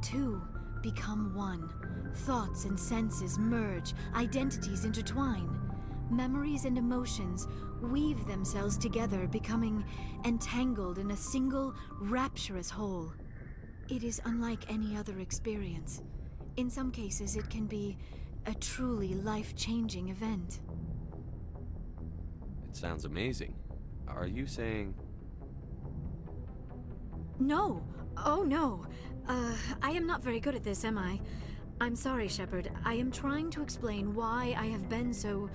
Two become one. Thoughts and senses merge, identities intertwine. Memories and emotions weave themselves together, becoming entangled in a single, rapturous whole. It is unlike any other experience. In some cases, it can be a truly life-changing event. It sounds amazing. Are you saying... No! Oh, no! I am not very good at this, am I? I'm sorry, Shepard. I am trying to explain why I have been so...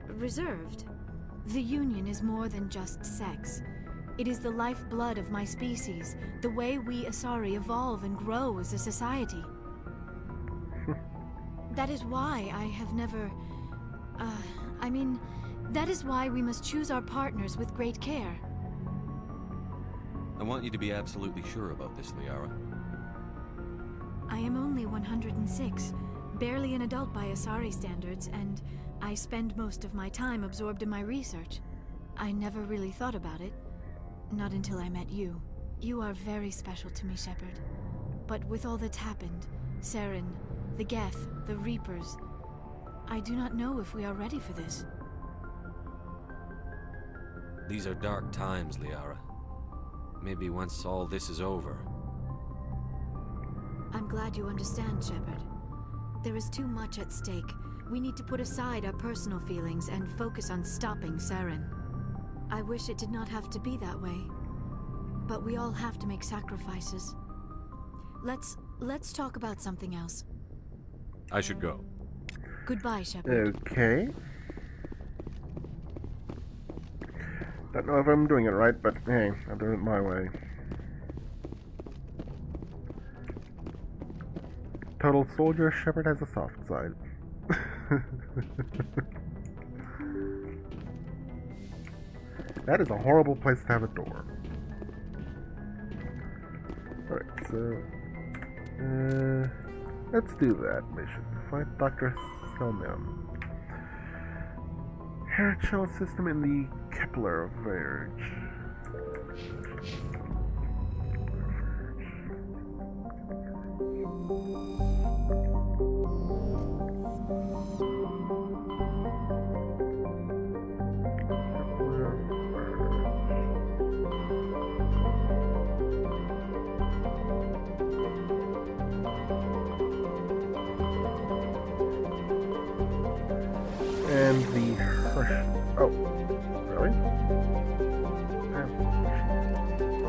reserved. The Union is more than just sex. It is the lifeblood of my species, the way we Asari evolve and grow as a society. That is why I have never... that is why we must choose our partners with great care. I want you to be absolutely sure about this, Liara. I am only 106, barely an adult by Asari standards, and I spend most of my time absorbed in my research. I never really thought about it, not until I met you. You are very special to me, Shepard. But with all that's happened, Saren, the Geth, the Reapers, I do not know if we are ready for this. These are dark times, Liara. Maybe once all this is over. I'm glad you understand, Shepard. There is too much at stake. We need to put aside our personal feelings and focus on stopping Saren. I wish it did not have to be that way. But we all have to make sacrifices. Let's talk about something else. I should go. Goodbye, Shepard. Okay. Don't know if I'm doing it right, but hey, I'm doing it my way. Total soldier, Shepard has a soft side. That is a horrible place to have a door. Alright, so... let's do that mission. Find Dr. Selman. Hair chill system in the Kepler Verge. And the oh, really?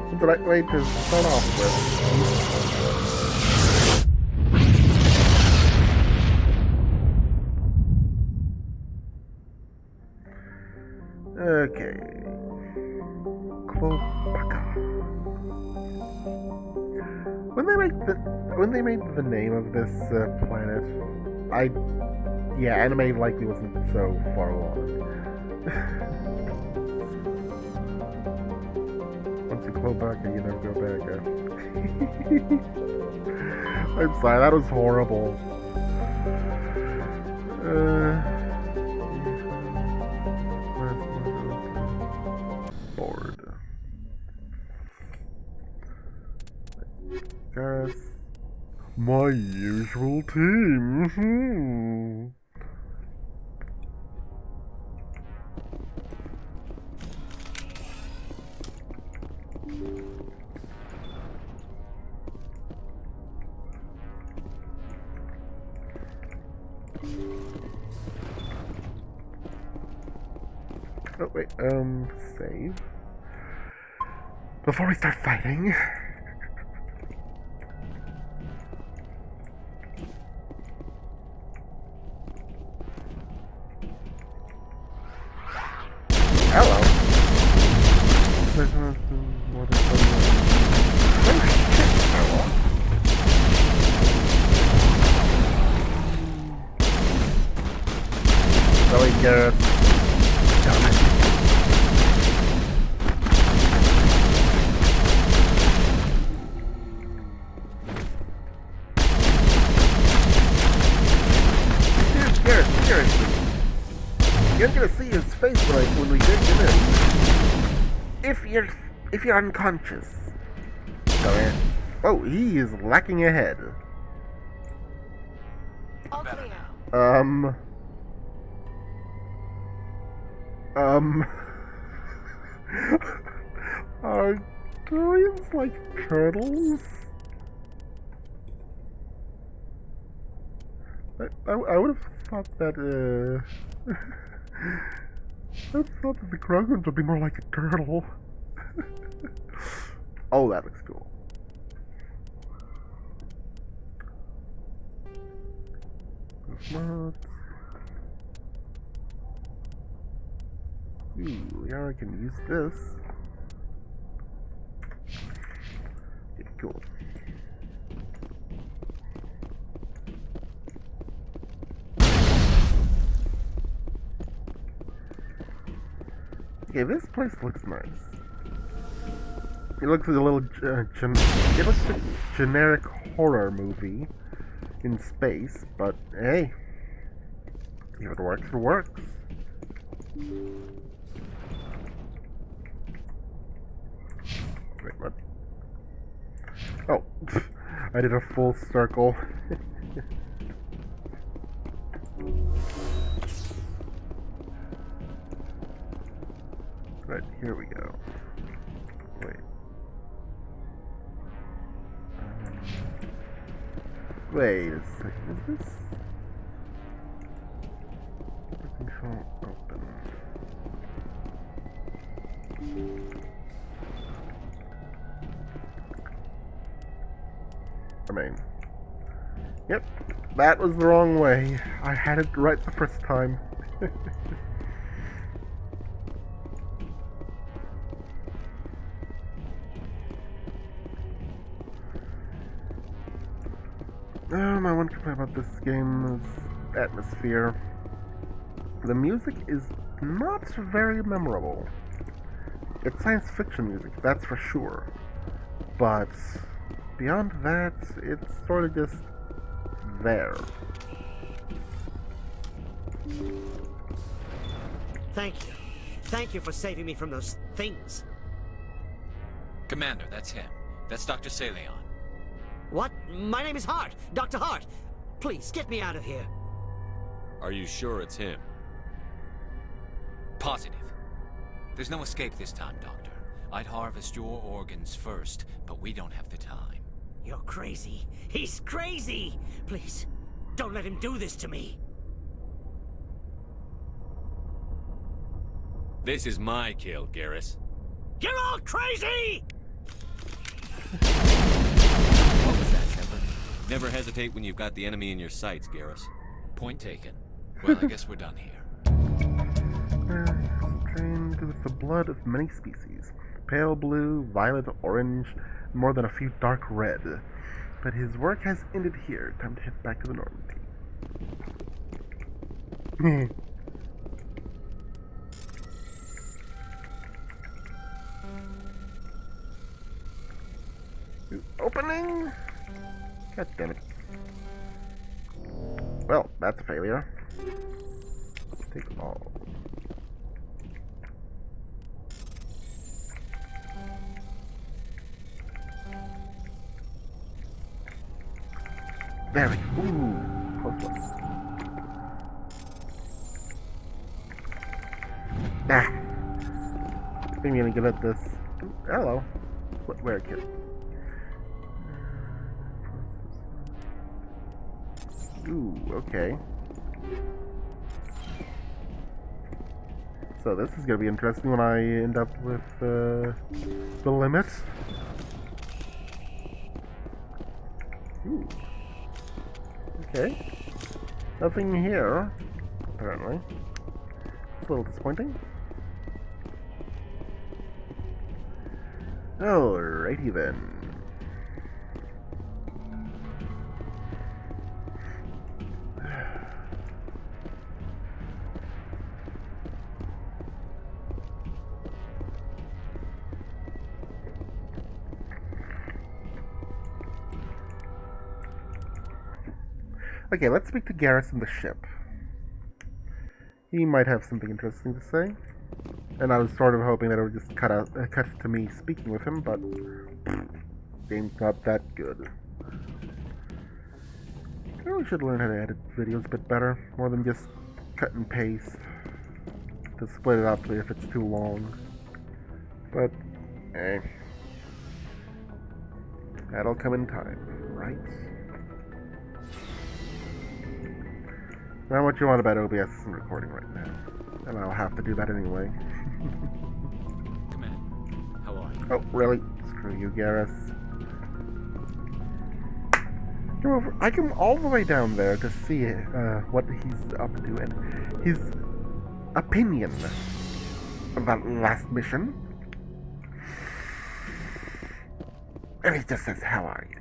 What's the right way to start off with? Okay. Klobaka. When they made the name of this planet, yeah, anime likely wasn't so far along. Once you Klobaka, you never go back. I'm sorry, that was horrible. Bored. Guys, my usual team. Oh wait, save before we start fighting. Hello. Really good. Damn it. Dude, seriously. You're gonna see his face when we get him in. If you're unconscious. Oh, he is lacking ahead. All clear. Are Dorians like turtles? I would have thought that, I thought that the Krogans would be more like a turtle. Oh, that looks cool. Not. Ooh, yeah, I can use this. Okay, cool. Okay, this place looks nice. It looks like a little, it looks like a generic horror movie in space, but hey, if it works, it works. Wait, what? Oh, I did a full circle. Right, here we go. Wait. Wait a second, is this? Control open. I mean, yep, that was the wrong way. I had it right the first time. My one complaint about this game is atmosphere. The music is not very memorable. It's science fiction music, that's for sure. But beyond that, it's sort of just there. Thank you. Thank you for saving me from those things. Commander, that's him. That's Dr. Saleon. What? My name is Hart. Dr. Hart. Please, get me out of here. Are you sure it's him? Positive. There's no escape this time, Doctor. I'd harvest your organs first, but we don't have the time. You're crazy. He's crazy! Please, don't let him do this to me. This is my kill, Garrus. You're all crazy! What was that, Shepard? Never hesitate when you've got the enemy in your sights, Garrus. Point taken. Well, I guess we're done here. Trained with the blood of many species. Pale blue, violet, orange, and more than a few dark red. But his work has ended here. Time to head back to the Normandy. Opening? God damn it. Well, that's a failure. Take all. There we go. Ooh, close one. Ah. I'm really good at this. Ooh, hello. Where, kid? Ooh, okay. So this is gonna be interesting when I end up with the limit. Ooh. Okay. Nothing here, apparently. It's a little disappointing. Alrighty then. Okay, let's speak to Garrus in the ship. He might have something interesting to say. And I was sort of hoping that it would just cut to me speaking with him, but game's not that good. I really should learn how to edit videos a bit better, more than just cut and paste to split it up if it's too long. But, that'll come in time, right? Now what you want about OBS isn't recording right now. And I'll have to do that anyway. Command, how are you? Oh, really? Screw you, Garrus. Come over. I come all the way down there to see what he's up to and his opinion about last mission. And he just says, "How are you?"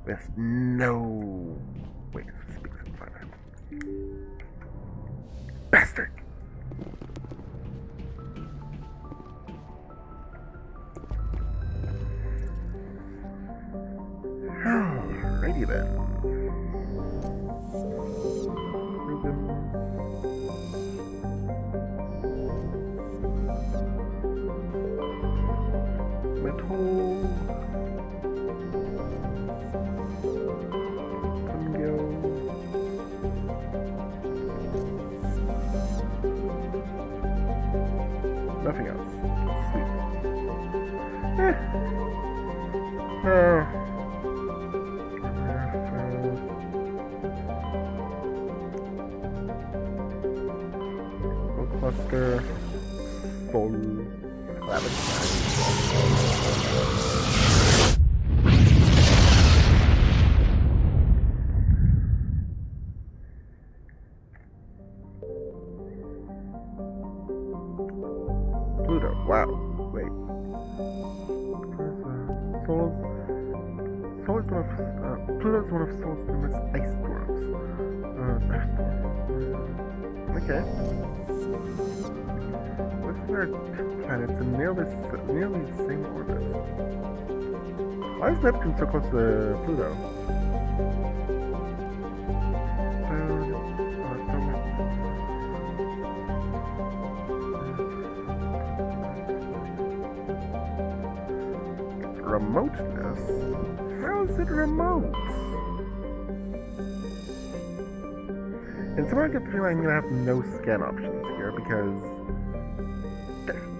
With no... Wait, speak some further. Bastard! Alrighty then. Nothing else. Sweet. Cluster. Full. Pluto. Wow. Wait. Sol is one of Pluto is one of Sol's numerous ice dwarfs. Okay. What's their planets in nearly the same orbit? Why is Neptune so close to Pluto? Remoteness? How is it remote? And somehow I get the feeling I'm gonna have no scan options here because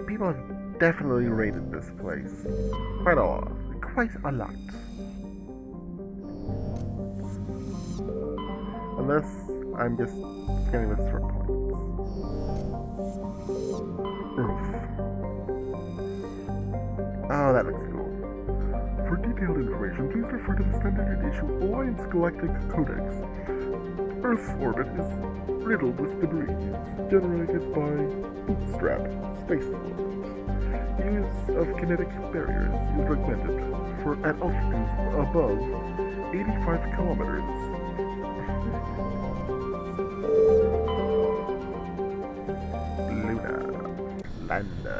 people have definitely rated this place quite a lot. Unless I'm just scanning this for points. Roof. Oh, that looks cool. For detailed information, please refer to the standard issue Alliance Galactic Codex. Earth's orbit is riddled with debris generated by bootstrap space orbit. Use of kinetic barriers is recommended at altitudes above 85 kilometers. Luna. Landa.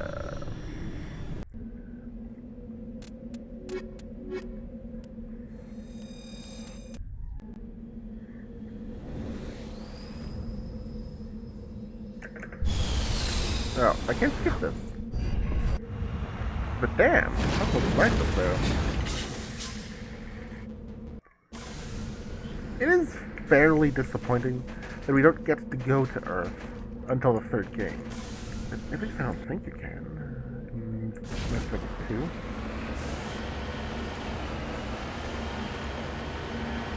Oh, I can't skip this. But damn, that looks nice up there. It is fairly disappointing that we don't get to go to Earth until the third game. At least I don't think you can. Mass Effect 2.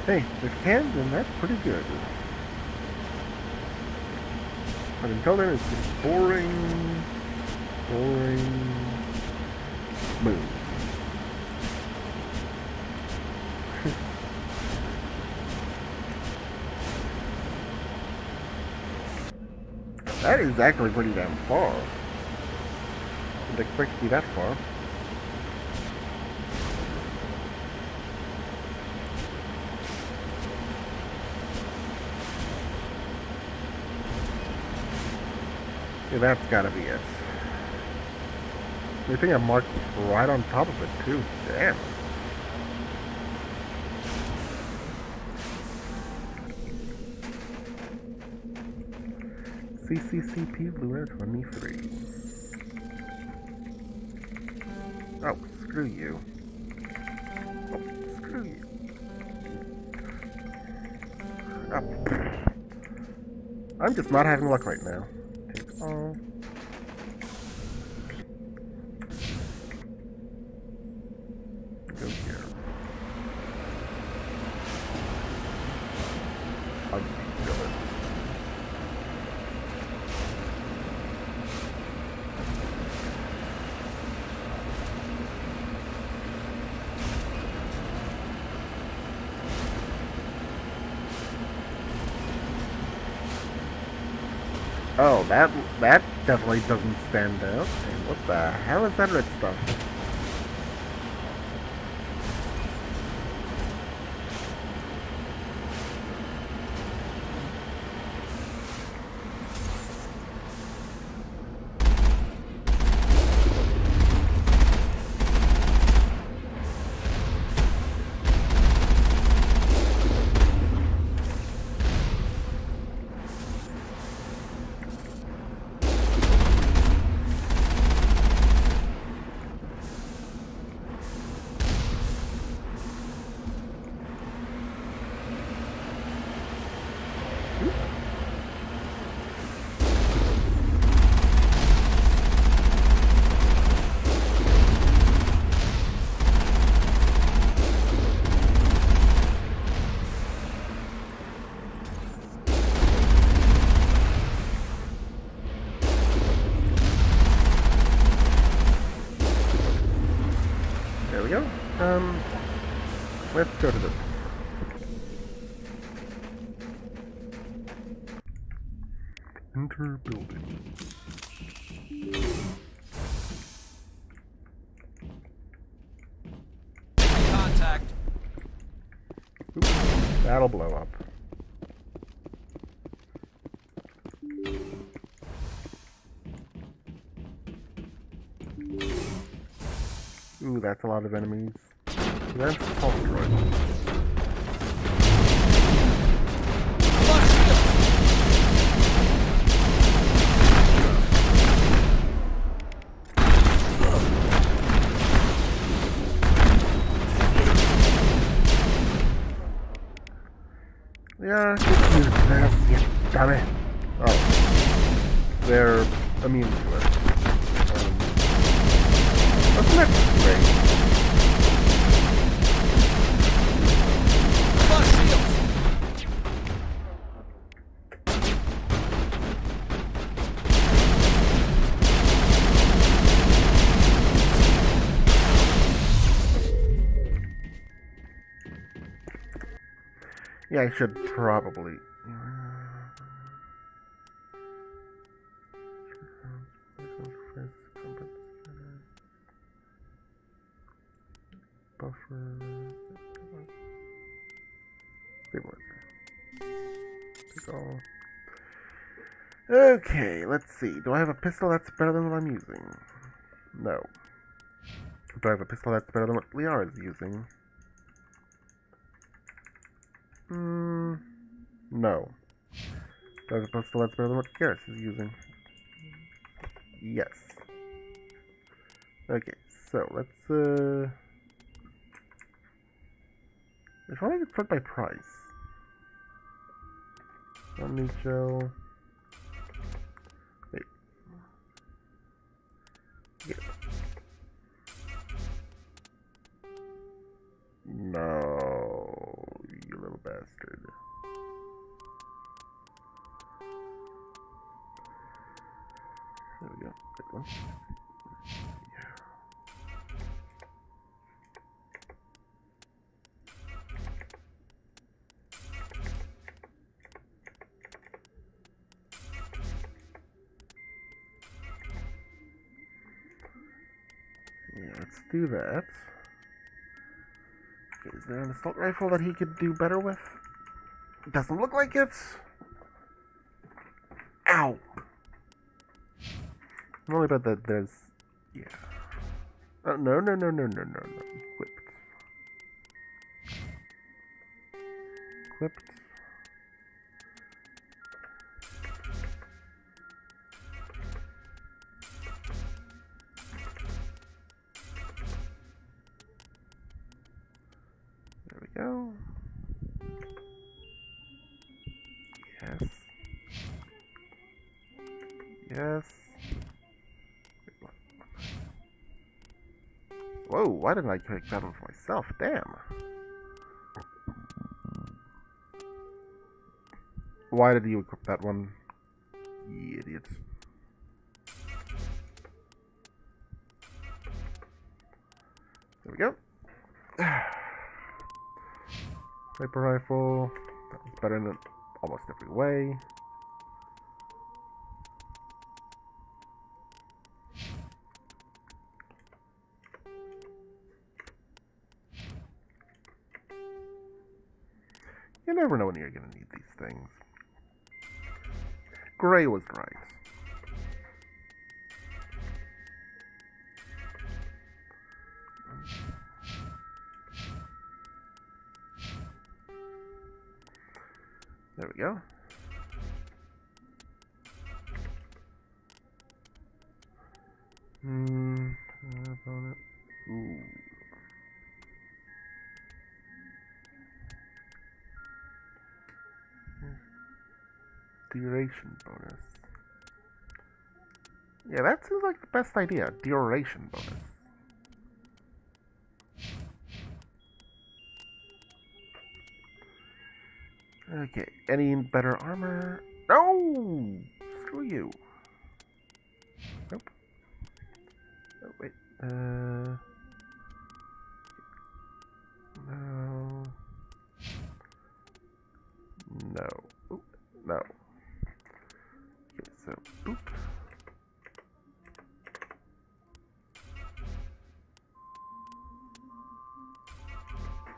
Hey, if you can, then that's pretty good. But until then, it's just boring. Boom. That is actually pretty damn far. Didn't expect to be that far. Yeah, that's gotta be it. I think I marked right on top of it too. Damn. CCCP Luna 23. Oh, screw you. Oh, screw you. Oh. I'm just not having luck right now. Take all. Go here. I'll go in. Oh, that definitely doesn't stand out. And what the hell is that red stuff? we go. Let's go to this. Enter building. Contact. Oops, that'll blow up. Ooh, that's a lot of enemies. That's assault droid. Yeah, just use this, you dummy. Oh. They're immune to it. Wasn't that great? Yeah, I should probably. Buffer. Stabilizer. Okay, let's see. Do I have a pistol that's better than what I'm using? No. Do I have a pistol that's better than what Liara is using? No. Do I have a pistol that's better than what Garrus is using? Yes. Okay, so let's, I probably could sort by price. Omni gel. Wait. Yeah. No, you little bastard. There we go. Good one. Yeah, let's do that. Okay, is there an assault rifle that he could do better with? It doesn't look like it. Ow! I'm only about that there's... Yeah. Oh, no. Equipped. Equipped. There we go. Yes. Yes. Whoa, why didn't I pick that one for myself? Damn. Why did you equip that one? You idiot. There we go. Sniper rifle. That was better in almost every way. You never know when you're going to need these things. Gray was right. There we go. Ooh. Duration bonus. Yeah, that seems like the best idea. Duration bonus. Okay, any better armor? No! Screw you. Nope. Oh, wait.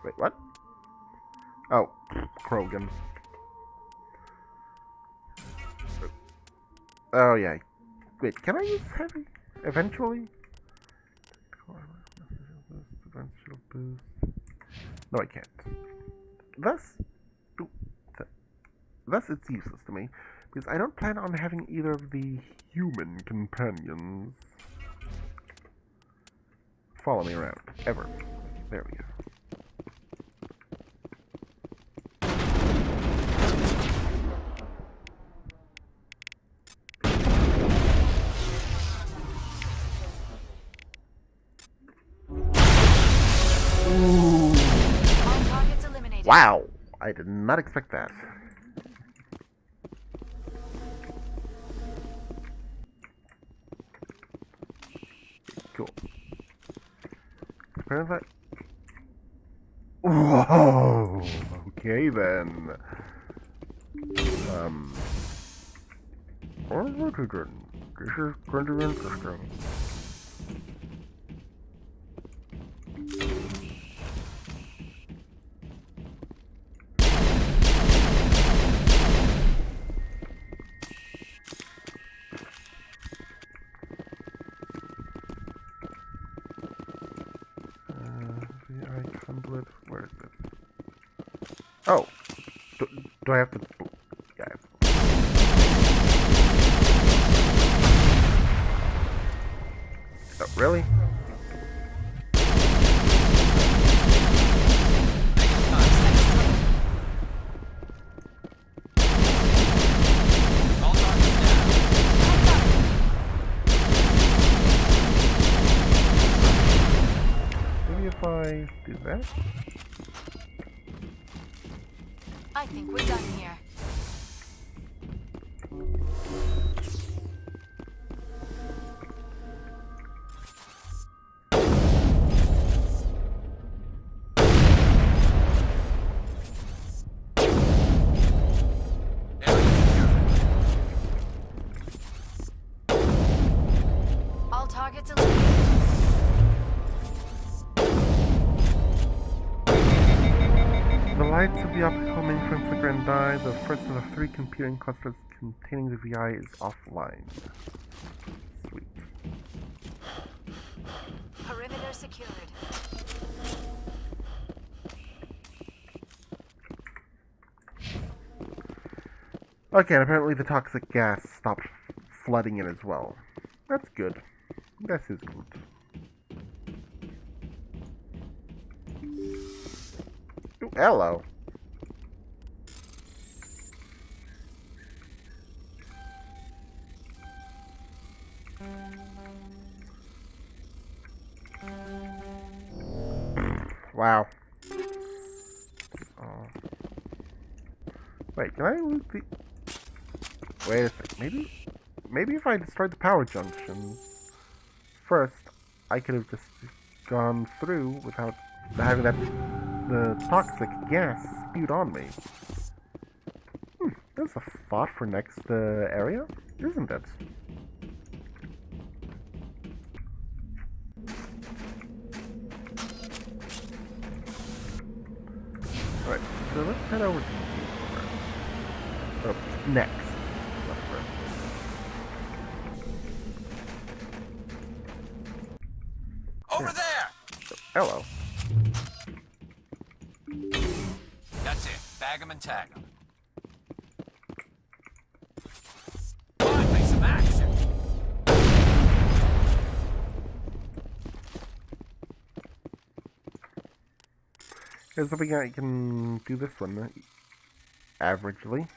Wait, what? Oh, Krogan. Oh, yeah. Wait, can I use heavy? Eventually? No, I can't. Thus, it's useless to me, because I don't plan on having either of the human companions follow me around, ever. There we go. All targets eliminated. Wow! I did not expect that. Cool. Apparently. Whoa! Okay then. This is going to be interesting. Where is it? Oh! Do I have to... Yeah, I have to. Oh, really? Maybe if I do that? I think we're done here. All targets eliminated. The lights of the upcoming Prince Grand die. The first of the 3 computing clusters containing the VI is offline. Sweet. Perimeter secured. Okay, and apparently the toxic gas stopped flooding in as well. That's good. That is good. Ooh, hello. Wow. Oh. Wait, can I loot the... Wait a sec, maybe if I destroyed the power junction first, I could have just gone through without having the toxic gas spewed on me. There's a thought for next area, isn't it? Alright, so let's head over to you first. Oh, next. Not first. Over there! Hello. That's it. Bag 'em and tag 'em. Finally, some action! Here's hoping I can do this one averagely.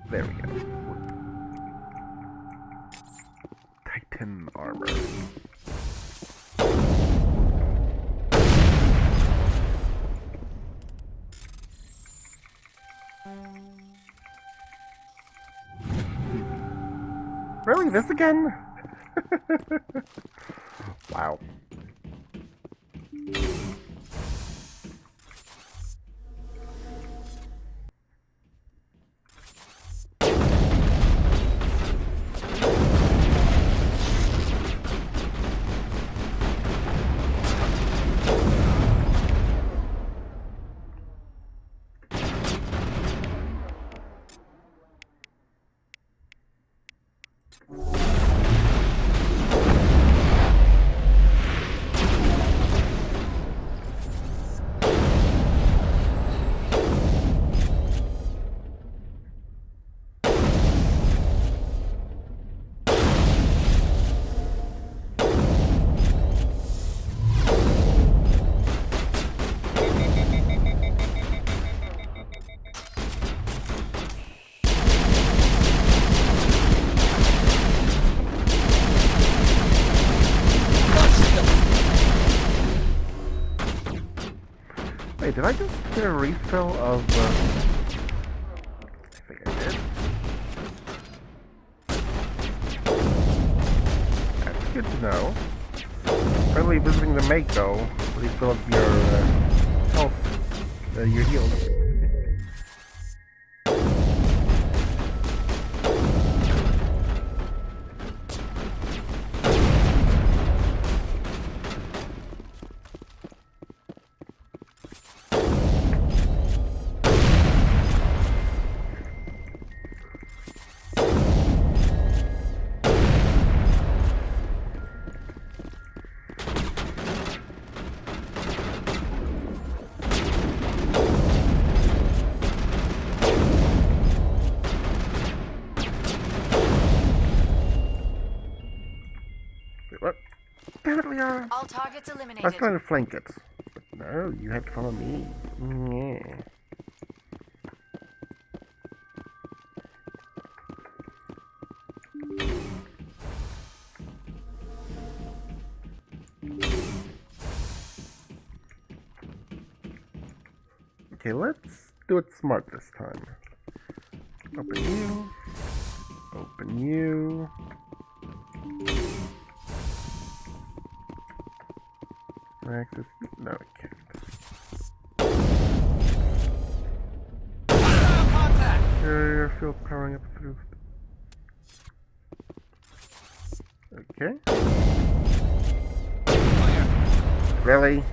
There we go. Titan armor. Really? This again? Wow. did I just get a refill of... I think I did. That's good to know. Finally visiting the Mako refills your health, your heals. What? Damn it, Leon! All targets eliminated. I was trying to flank it. But no, you have to follow me. Yeah. Okay, let's do it smart this time. Open you. Open you. Access. No, I can't. Carrier field powering up through. Okay. Really?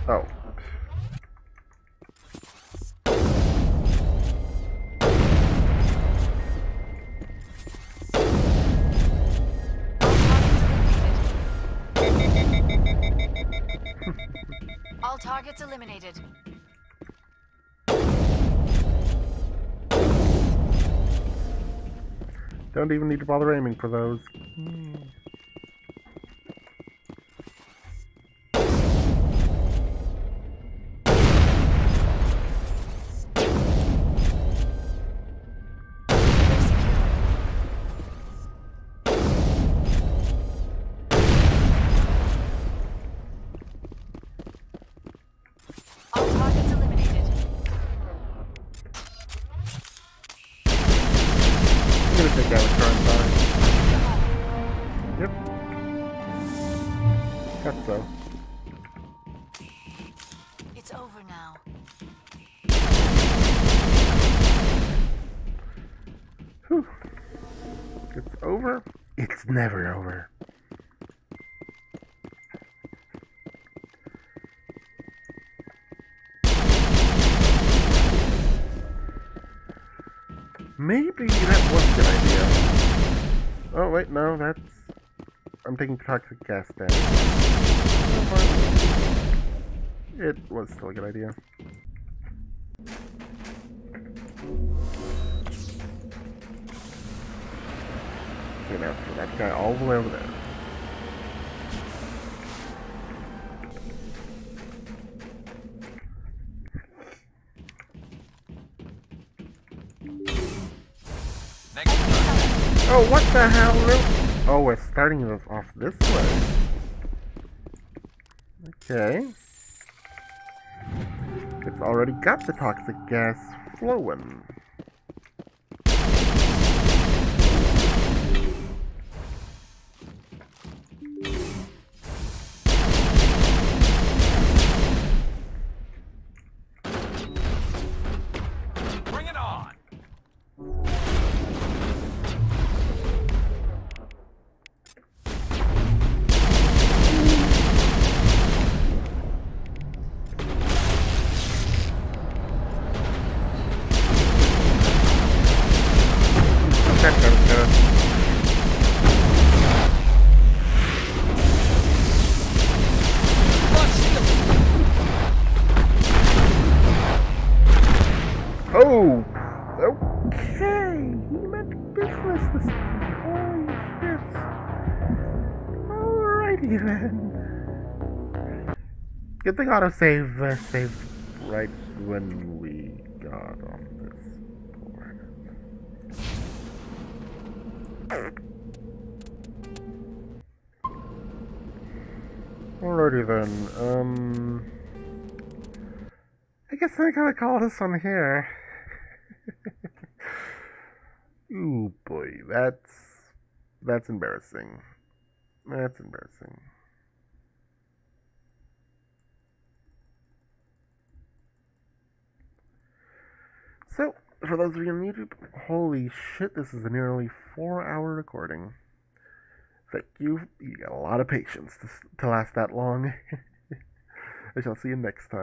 Oh. All targets eliminated. Don't even need to bother aiming for those. All targets eliminated. I'm gonna take out the current time. Yep. Thought so. It's over now. Whew. It's over. It's never over. Maybe that was a good idea. Oh wait, no, that's... I'm taking toxic gas damage. It was still a good idea. Okay, now for that guy all the way over there. Oh, what the hell? Oh, we're starting this off this way. Okay. It's already got the toxic gas flowing. Bring it on! That was good. Oh! Okay! He meant business this time. Holy shit. Alrighty then. Good thing autosave saved right when we got on this Alrighty then, I guess I gotta call this one here. Ooh boy, that's embarrassing. That's embarrassing. So, for those of you on YouTube, holy shit, this is a nearly 4-hour recording. Thank you. You got a lot of patience to last that long. I shall see you next time.